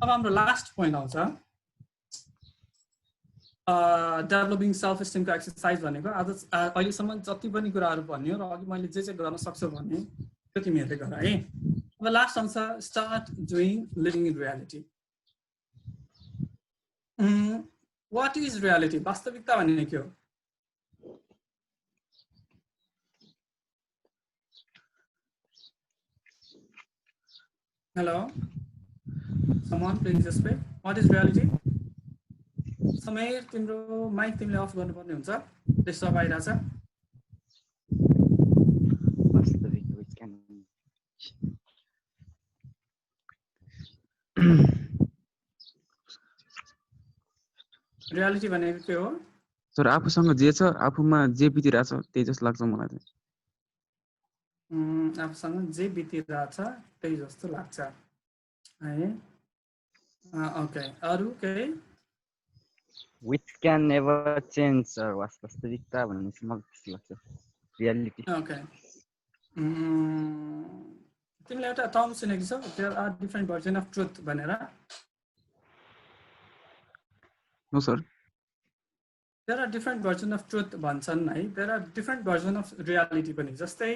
अब हाम्रो लास्ट पोइन्ट आउँछ, डेभलपिङ सेल्फ एस्टिम को एक्सरसाइज भनेको. आज अहिलेसम्म जति पनि कुराहरु भन्यो र अघि मैले जे गर्न सक्छु भने त्यो तिमीहरुले गर है. अब लास्ट आउँछ, start doing living in reality. What is reality? वास्तविकता भन्ने के हो? Hello, someone please speak. What is reality? Samir तिम्रो माइक तिमीले अफ गर्नुपर्ने हुन्छ डिस्टर्ब आइरहेछ वास्तविक which can रियालिटी भनेको के हो सर आफूसँग जे छ आफूमा जे बितिरहेछ त्यही जस्तो लाग्छ मलाई चाहिँ आफूसँग जे बितिरहेछ त्यही जस्तो लाग्छ है ओके अरु केही which can never change sir वास्तविकता भन्ने मलाई त्यस्तो लाग्छ रियालिटी ओके तिमीले एउटा टर्म सुनेको छौ there are different version of truth भनेर no sir there are different version of truth भन्छन् है there are different version of reality पनि जस्तै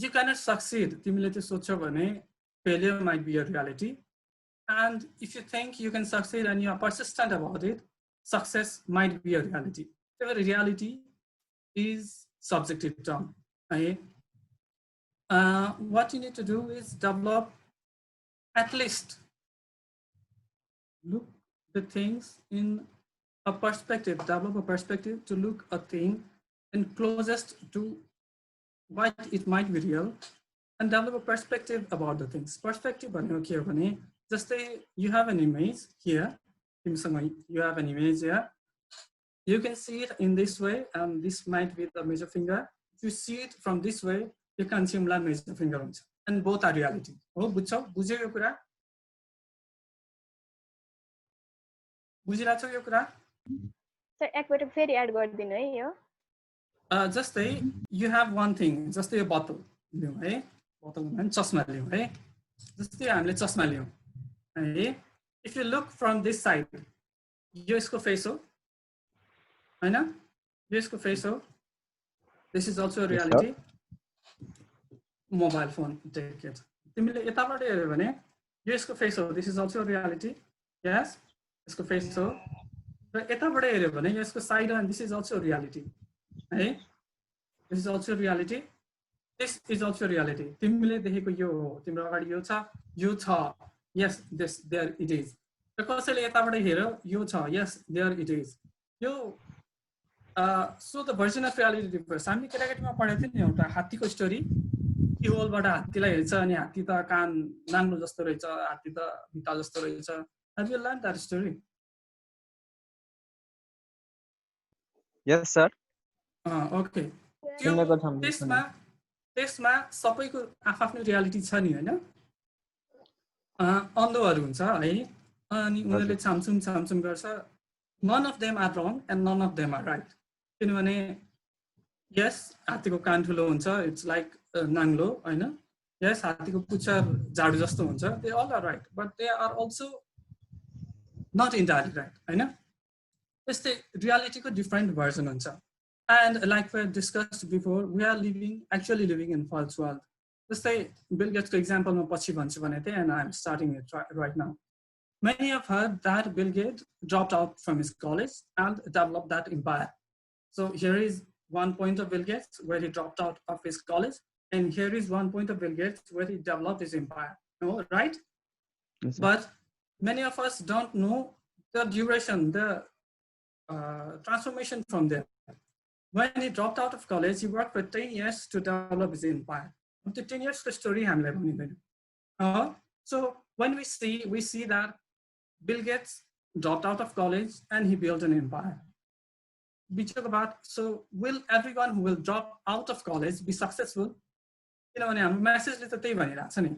you cannot succeed तिमीले त्यो सोच्छौ भने failure might be a reality and if you think you can succeed and you are persistent about it success might be a reality every reality is subjective term right? What you need to do is develop at least look the things in a perspective develop a perspective to look a thing and closest to what it might be real and develop a perspective about the things. Perspective भनेको के हो भने जस्तै you have an image here तिमीसँग you have an image here you can see it in this way and this might be the middle finger if you see it from this way you can see the middle finger हुन्छ and both are reality हो बुझ्छौ बुझ्यौ यो कुरा बुझिरहेछौ यो कुरा सर एकपल्ट फेरि एड गरिदिनु है यो जस्तै you have one thing जस्तै यो बोतल लियौ है बोतल भने चस्मा लियौ है जस्तै हामीले चस्मा लियौ है if you look from this side यो यसको फेस हो हैन यो यसको फेस हो this is also a reality mobile phone take it तिमीले यताबाट हेर्यो भने यो यसको फेस हो this is also a reality yes यसको फेस हो र यताबाट हेर्यो भने यो यसको side and this is also a reality hey this is also reality this is also reality तिमीले देखेको यो हो तिम्रो अगाडि यो छ yes this there it is र कसैले यताबाट हेर्यो यो छ yes there it is यो so the version of reality differs हामी केटाकेटीमा पढेको थियौ नि एउटा हात्तीको स्टोरी कि होलबाट हात्तीलाई हेर्छ अनि हात्ती त कान नाङ्लो जस्तो रहेछ हात्ती त भित्ता जस्तो रहेछ have you learned that story yes sir okay त्यसमा सबैको आफ्नो रियालिटी छ नि हैन अन्धोहरू हुन्छ है अनि उनीहरूले छामछुम गर्छ none of them are wrong and none of them are right किनभने यस हात्तीको कान ठुलो हुन्छ इट्स लाइक नाङ्लो हैन यस हात्तीको पुच्छर झाडु जस्तो हुन्छ they all are right but they are also not entirely right हैन त्यस्तै रियालिटीको डिफरेन्ट भर्जन हुन्छ and like we discussed before we are actually living in false world जस्तै बिल गेट्सको एक्जाम्पलमा पछि भन्छु भनेको थिएँ and I'm starting it right now many have heard that Bill Gates dropped out from his college and developed that empire so here is one point of Bill Gates where he dropped out of his college and here is one point of Bill Gates where he developed his empire no right yes, but many of us don't know the duration the transformation from there when he dropped out of college he worked for 10 years to develop his empire the 10 years story हामीलाई भनिदैन so when we see that Bill Gates dropped out of college and he built an empire we talk about so will everyone who will drop out of college be successful किनभने हाम्रो मेसेजले त त्यही भनिरहेछ नि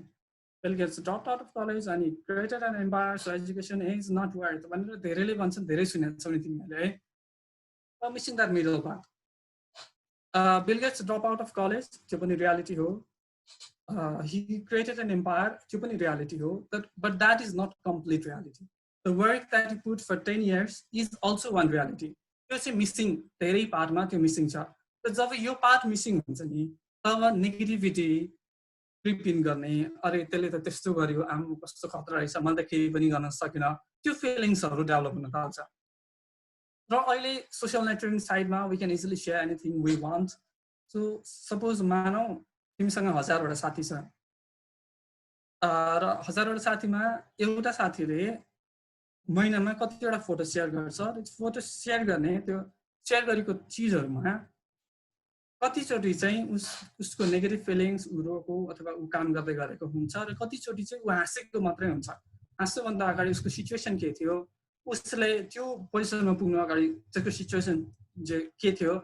Bill Gates dropped out of college and he created an empire so education is not worth भनेर धेरैले भन्छन् धेरै सुनेको छौ नि तिमीहरूले है missing that middle part Bill Gates dropped out of college त्यो पनि reality हो he created an empire त्यो पनि reality हो but that is not complete reality the work that he put for 10 years is also one reality त्यो चाहिँ मिसिङ धेरै पार्टमा त्यो मिसिङ छ तर जब यो पार्ट मिसिङ हुन्छ नि तब नेगेटिभिटी क्रिप इन गर्ने अरे त्यसले त त्यस्तो गर्यो आम कस्तो खतरा रहेछ मैले त केही पनि गर्न सकिन त्यो फिलिङ्सहरू डेभलप हुन थाल्छ र अहिले सोशल नेटवर्किङ साइडमा we can easily share anything we want so suppose मानौ तिमीसँग 1000 वटा साथी छ र 1000 वटा साथीमा एउटा साथीले महिनामा कतिवटा फोटो सेयर गर्छ र फोटो सेयर गर्ने त्यो सेयर गरेको चिजहरूमा कतिचोटि चाहिँ उसको नेगेटिभ फिलिङ्स उरोको अथवा ऊ काम गर्दै गरेको हुन्छ र कतिचोटि चाहिँ ऊ हाँसेको मात्रै हुन्छ। हाँस्नुभन्दा अगाडि उसको सिचुएसन के थियो, उसले त्यो पोजिसनमा पुग्नु अगाडि त्यसको सिचुएसन के थियो,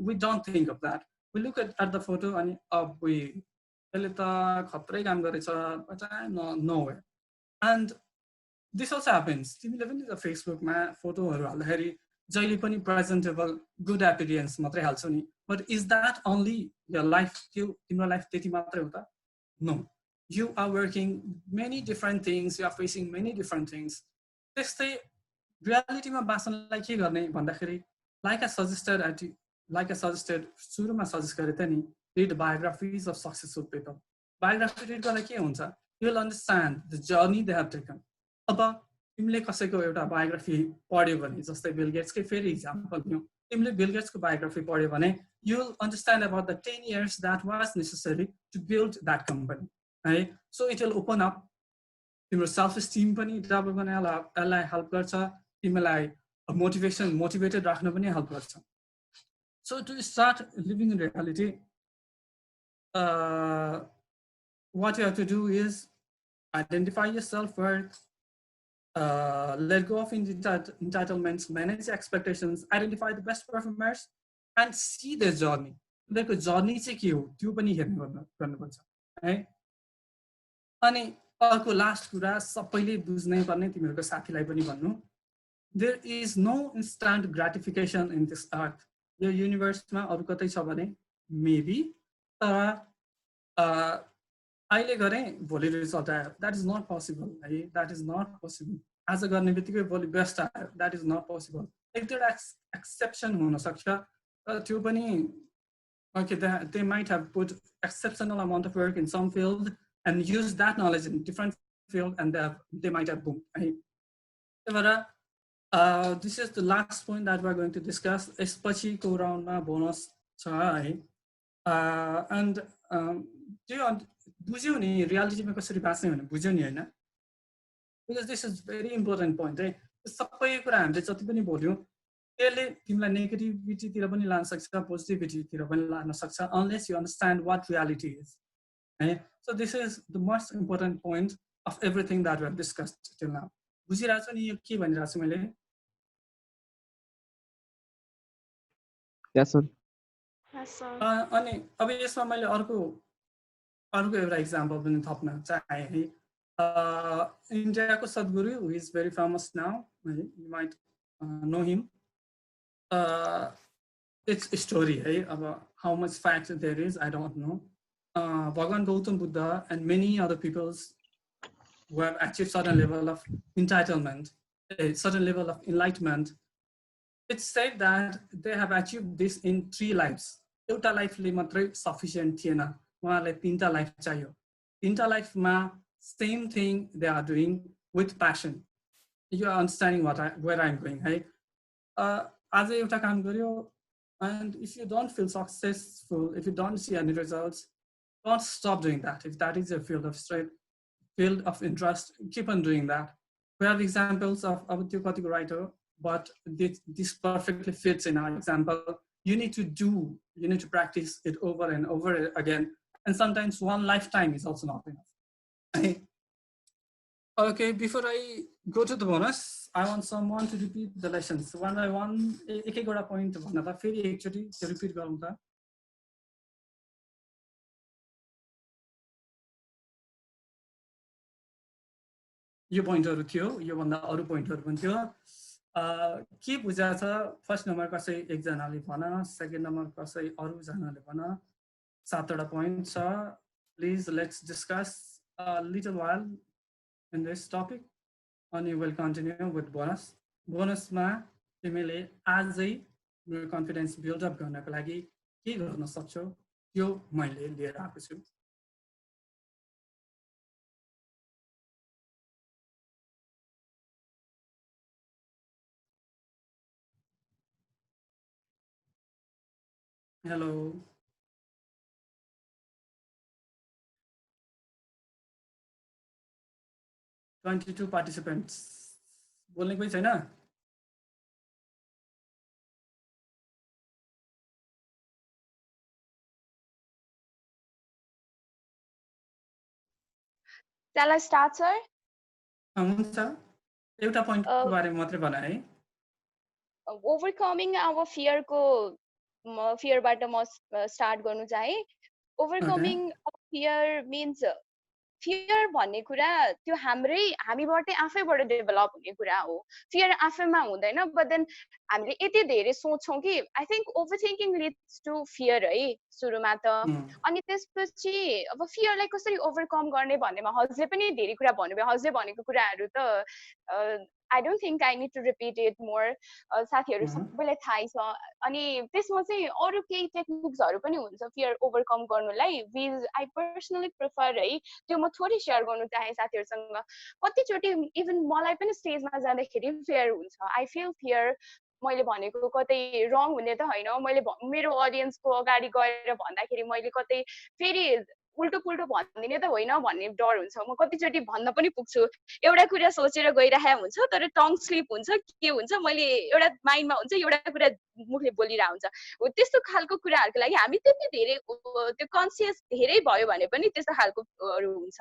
we don't think of that. We look at the photo अनि अब यसले त खत्रै काम गरेछ, no way. And this also happens. तिमीले पनि त फेसबुकमा फोटोहरू हाल्दाखेरि जहिले पनि प्रेजेन्टेबल गुड एपिरियन्स मात्रै हाल्छौ नि, but is that only your life? त्यो तिम्रो लाइफ त्यति मात्रै हो त? No, you are working many different things, you are facing many different things. त्यस्तै रियालिटीमा बाँच्नलाई के गर्ने भन्दाखेरि लाइक आई सजेस्टेड सुरुमा सजेस्ट गरेँ त नि, read biographies of successful people. Biography read गर्दा के हुन्छ, you will understand the journey they have taken. अब तिमीले कसैको एउटा बायोग्राफी पढ्यो भने, जस्तै बिल गेट्सकै फेरि इक्जाम्पल दिउँ, तिमीले बिल गेट्सको बायोग्राफी पढ्यो भने you will understand about the 10 years that was necessary to build that company है। So it will open up तिम्रो सेल्फ इस्टिम पनि डेभलप गर्नलाई हेल्प गर्छ, तिमीलाई मोटिभेटेड राख्न पनि हेल्प गर्छ। So to start living in reality, what you have to do is identify your self-worth, let go of entitlements, manage expectations, identify the best performers, and see their journey. उनीहरूको जर्नी चाहिँ के हो त्यो पनि गर्नुपर्छ है। अनि अर्को लास्ट कुरा सबैले बुझ्नै पर्ने, तिमीहरूको साथीलाई पनि भन्नु, there is no instant gratification in this earth. यो युनिभर्समा अरू कतै छ भने मेबी, तर अहिले गरेँ भोलि रिजल्ट आयो, द्याट इज नट पोसिबल है। That is not possible. आज गर्ने बित्तिकै भोलि बेस्ट आयो, द्याट इज नट पोसिबल। एक दुईवटा एक्सेप्सन हुनसक्छ, त्यो पनि okay, they might have put exceptional amount of work in some field and use that knowledge in different field, and they might have boomed. This is the last point that we're going to discuss. Especially round ma bonus and बुझ्यौ नि रियालिटीमा कसरी बाँच्ने भने बुझ्यौ नि हैन? Because this is very important point है। सबै कुरा हामीले जति पनि बोल्यौँ त्यसले तिमीलाई नेगेटिभिटीतिर पनि लान सक्छ, पोजिटिभिटीतिर पनि लान सक्छ, unless you understand what reality is है। So this is the most important point of everything that we have discussed till now. बुझिरहेको छु नि यो के भनिरहेको छु मैले? Yes sir. अनि अब यसमा मैले अर्को एउटा इक्जाम्पल पनि थप्न चाहे है। इन्डियाको Sadhguru who is very famous now, you might know him. It's story है, अब how much fact there is I don't know. भगवान Gautam Buddha and many other peoples who have achieve certain level of entitlement, certain level of enlightenment, it's said that they have achieve this in 3 lives। एउटा लाइफले मात्रै सफिसियन्ट थिएन, उहाँलाई 3टा लाइफ चाहियो। 3टा लाइफमा same thing they are doing with passion. You are understanding where I am going है। आज एउटा काम गर्यो, and if you don't feel successful, if you don't see any results, don't stop doing that. If that is your field of interest, keep on doing that. We have examples of Abhityo Katiko writer, but this perfectly fits in our example. You need to practice it over and over again, and sometimes one lifetime is also not enough. Okay, before I go to the bonus, I want someone to repeat the lessons one by one. एक-एकवटा point भन्न त फेरि एकचोटि रिपिट गरौँ त। यो पोइन्टहरु थियो, यो भन्दा अरु पोइन्टहरु पनि थियो। के बुझाएको छ? फर्स्ट नम्बर कसै एकजनाले भन, सेकेन्ड नम्बर कसै अरूजनाले भन। 7वटा पोइन्ट छ। Please let's discuss a little while in this topic and we will continue with bonus. बोनसमा तिमीले आजै कन्फिडेन्स बिल्ड अप गर्नको लागि के गर्न सक्छौ त्यो मैले लिएर आएको छु। Hello, 22 participants. बोल्ने कोही छैन? Shall I start, sir? हुन्छ, एउटा पोइन्टको बारेमा मात्रै भन है। Overcoming our fear को fearबाट म start गर्नु चाहे। Overcoming fear means fear भन्ने कुरा त्यो हामीबाटै आफैबाट डेभलप हुने कुरा हो। fear आफैमा हुँदैन, but then हामीले यति धेरै सोच्छौं कि I think overthinking leads to fear है सुरुमा त। अनि त्यसपछि अब fearलाई कसरी overcome गर्ने भन्नेमा हजुरले पनि धेरै कुरा भन्नुभयो। हजुरले भनेको कुराहरू त I don't think I need to repeat it more. साथीहरू सबैलाई थाहै छ। अनि त्यसमा चाहिँ अरु केही टेक्निक्सहरू पनि हुन्छ fear overcome गर्नुलाई। I personally prefer है त्यो म थोरै शेयर गर्नु चाहे साथीहरुसँग। कतिचोटी इभन मलाई पनि स्टेजमा जाँदाखेरि fear हुन्छ। I feel fear मैले भनेको कतै रङ हुने त हैन। मैले मेरो ऑडियन्सको अगाडि गएर भन्दाखेरि मैले कतै फेरि उल्टो पुल्टो भन्दिने त होइन भन्ने डर हुन्छ। म कतिचोटी भन्न पनि पुग्छु। एउटा कुरा सोचेर गइरहेको हुन्छ तर टङ स्लिप हुन्छ के हुन्छ मैले एउटा माइन्डमा हुन्छ एउटा कुरा मुखले बोलिरा हुन्छ। त्यस्तो खालको कुराहरुको लागि हामी त्यति धेरै त्यो कन्सियस धेरै भयो भने पनि त्यस्तो खालकोहरु हुन्छ।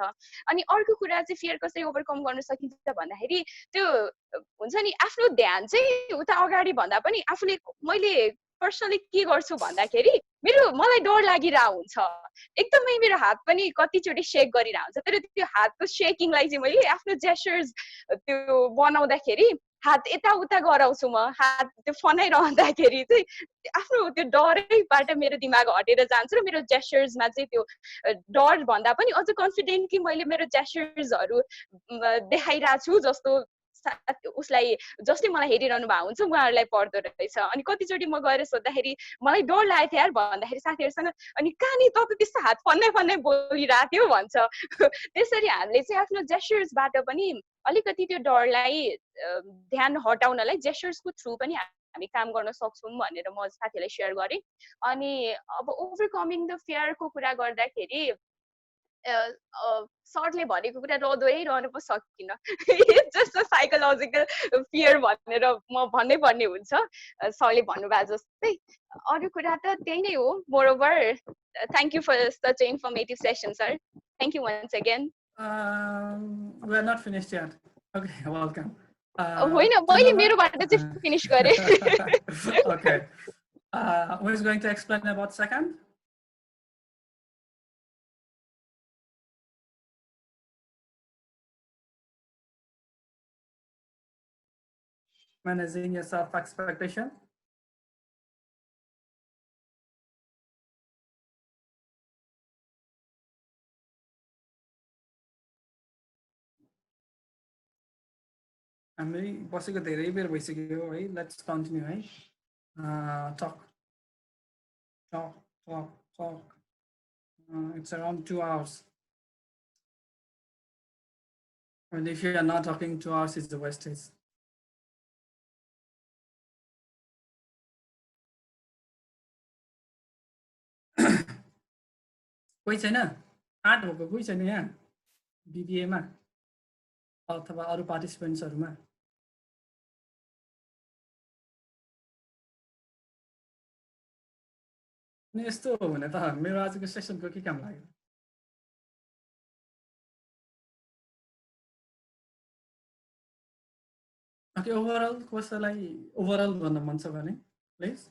अनि अर्को कुरा चाहिँ फियर कसरी ओभरकम गर्न सकिन्छ भन्दाखेरि त्यो हुन्छ नि आफ्नो ध्यान चाहिँ उता अगाडि भन्दा पनि आफूले मैले पर्सनली के गर्छु भन्दाखेरि मलाई डर लागिरा हुन्छ। एकदमै मेरो हात पनि कतिचोटी शेक गरिरा हुन्छ। तर त्यो हातको शेकिङलाई चाहिँ मैले आफ्नो जेस्चर्स त्यो बनाउँदाखेरि हात यता उता गराउँछु म। हात त्यो फनाइरहँदाखेरि चाहिँ आफ्नो त्यो डरैबाट मेरो दिमाग हटेर जान्छ र मेरो जेस्चर्समा चाहिँ त्यो डर भन्दा पनि अझ कन्फिडेन्टली मैले मेरो जेस्चर्सहरु देखाइरा छु जस्तो उसलाई जसले मलाई हेरिरहनु भएको हुन्छ उहाँहरुलाई पर्दो रहेछ। अनि कतिचोटी म गएर सोध्दाखेरि मलाई डर लागेको थियो यार भन्दाखेरि साथीहरुसँग अनि कहाँ नि त त्यस्तो हात फन्नै बोलिरा थियो भन्छ। त्यसरी हामीले चाहिँ आफ्नो जेस्चर्सबाट पनि अलिकति त्यो डरलाई ध्यान हटाउनलाई जेस्चर्सको थ्रु पनि हामी काम गर्न सक्छौं भनेर म साथीलाई शेयर गरे। अनि अब ओभरकमिङ द फियरको कुरा गर्दाखेरि सरले भनेको कुरा दोहोऱ्याइरहनु पो सकिन। जस्तो साइकोलोजिकल फियर भनेर म भन्नै पर्ने हुन्छ सरले भन्नुभएको जस्तै। अरु कुरा त त्यही नै हो। Moreover thank you for such an informative session sir. Thank you once again. We are not finished yet. Okay, welcome. होइन मैले मेरोबाट चाहिँ फिनिश गरे। Okay. Who is going to explain about second? Managing your self-expectation. हामी बसेको धेरै बेर भइसक्यो है। लेट्स कन्टिन्यू है। Talk talk talk talk. It's around 2 hours. And if you are not talking 2 hours, it's the wastage. कोही छैन? आर्ट भएको कोही छैन यहाँ बीबीएमा अथवा अरु पार्टिसिपेन्ट्सहरुमा? अनि यस्तो हो भने त मेरो आजको सेसनको के काम लाग्यो? ओके, ओभरअल कसैलाई ओभरअल भन्न मन छ भने प्लिज।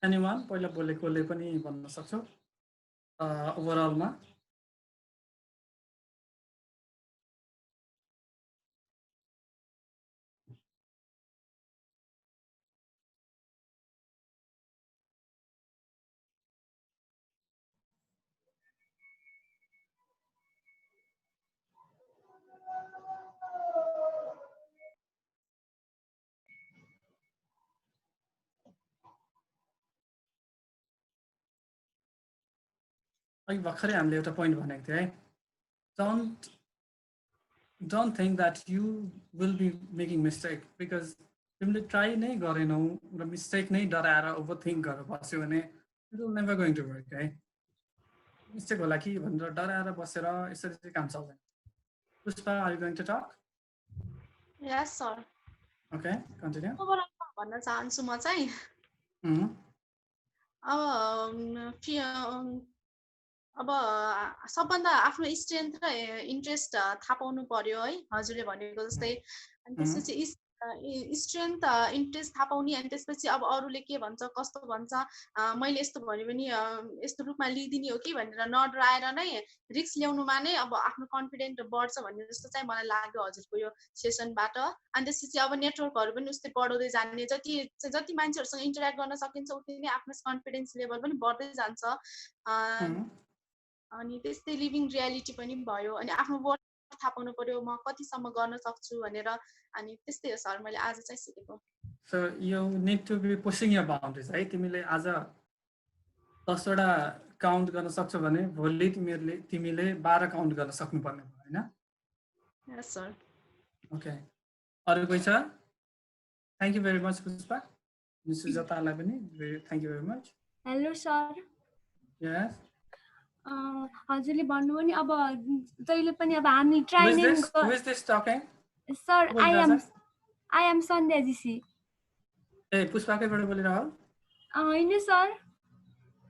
एनीवन पहिला बोलेकोले पनि भन्न सक्छौ ओभरअलमा। अघि भर्खरै हामीले एउटा पोइन्ट भनेको थियो है। Don't think that you will be making mistake because तिमीले ट्राई नै गरेनौ र मिस्टेक नै डराएर ओभरथिंक गरेर बस्यो भने it will never going to work है। मिस्टेक होला कि भनेर डराएर बसेर यसरी चाहिँ काम चल्दैन। Pushpa, are you going to talk? Yes, sir. Okay, continue. भन्न चाहन्छु म चाहिँ अब सबभन्दा आफ्नो स्ट्रेन्थ र इन्ट्रेस्ट थाहा पाउनु पर्यो है, हजुरले भनेको जस्तै। अनि त्यसपछि स्ट्रेन्थ इन्ट्रेस्ट थाहा पाउने, अनि त्यसपछि अब अरूले के भन्छ कस्तो भन्छ मैले यस्तो भन्यो भने यस्तो रूपमा लिइदिने हो कि भनेर नडराएर नै रिस्क ल्याउनुमा नै अब आफ्नो कन्फिडेन्ट बढ्छ भन्ने जस्तो चाहिँ मलाई लाग्यो हजुरको यो सेसनबाट। अनि त्यसपछि अब नेटवर्कहरू पनि उस्तै बढाउँदै जाने, जति मान्छेहरूसँग इन्टरेक्ट गर्न सकिन्छ उति नै आफ्नो कन्फिडेन्स लेभल पनि बढ्दै जान्छ। अनि त्यस्तै लिभिङ रियालिटी पनि भयो। अनि आफ्नो वर्क थाहा पाउनु पर्यो, म कतिसम्म गर्न सक्छु भनेर। अनि त्यस्तै हो सर, मैले आज चाहिँ सिकेको। So you need to be pushing your boundaries, है। तिमीले आज 10 वटा काउन्ट गर्न सक्छौ भने भोलि तिमीले 12 काउन्ट गर्न सक्नुपर्ने हो, हैन? Yes sir. Okay. अरु कोही छ? Thank you very much Pushpa. Miss सुजातालाई पनि thank you very much. Hello sir. Yes. हजुरले भन्नुभयो नि अब जहिले पनि अब हामी training Who is this talking? Sir, I am Sandhya जी। ए पुष्पाकैबाट बोलिरहौ? हैन सर।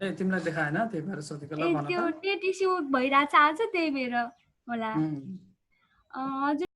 ए तिमीलाई देखाएन, त्यही भएर सोधेको। ल भन त। त्यो नेट इस्यु भइराछ आज, त्यही भएर होला। हजुर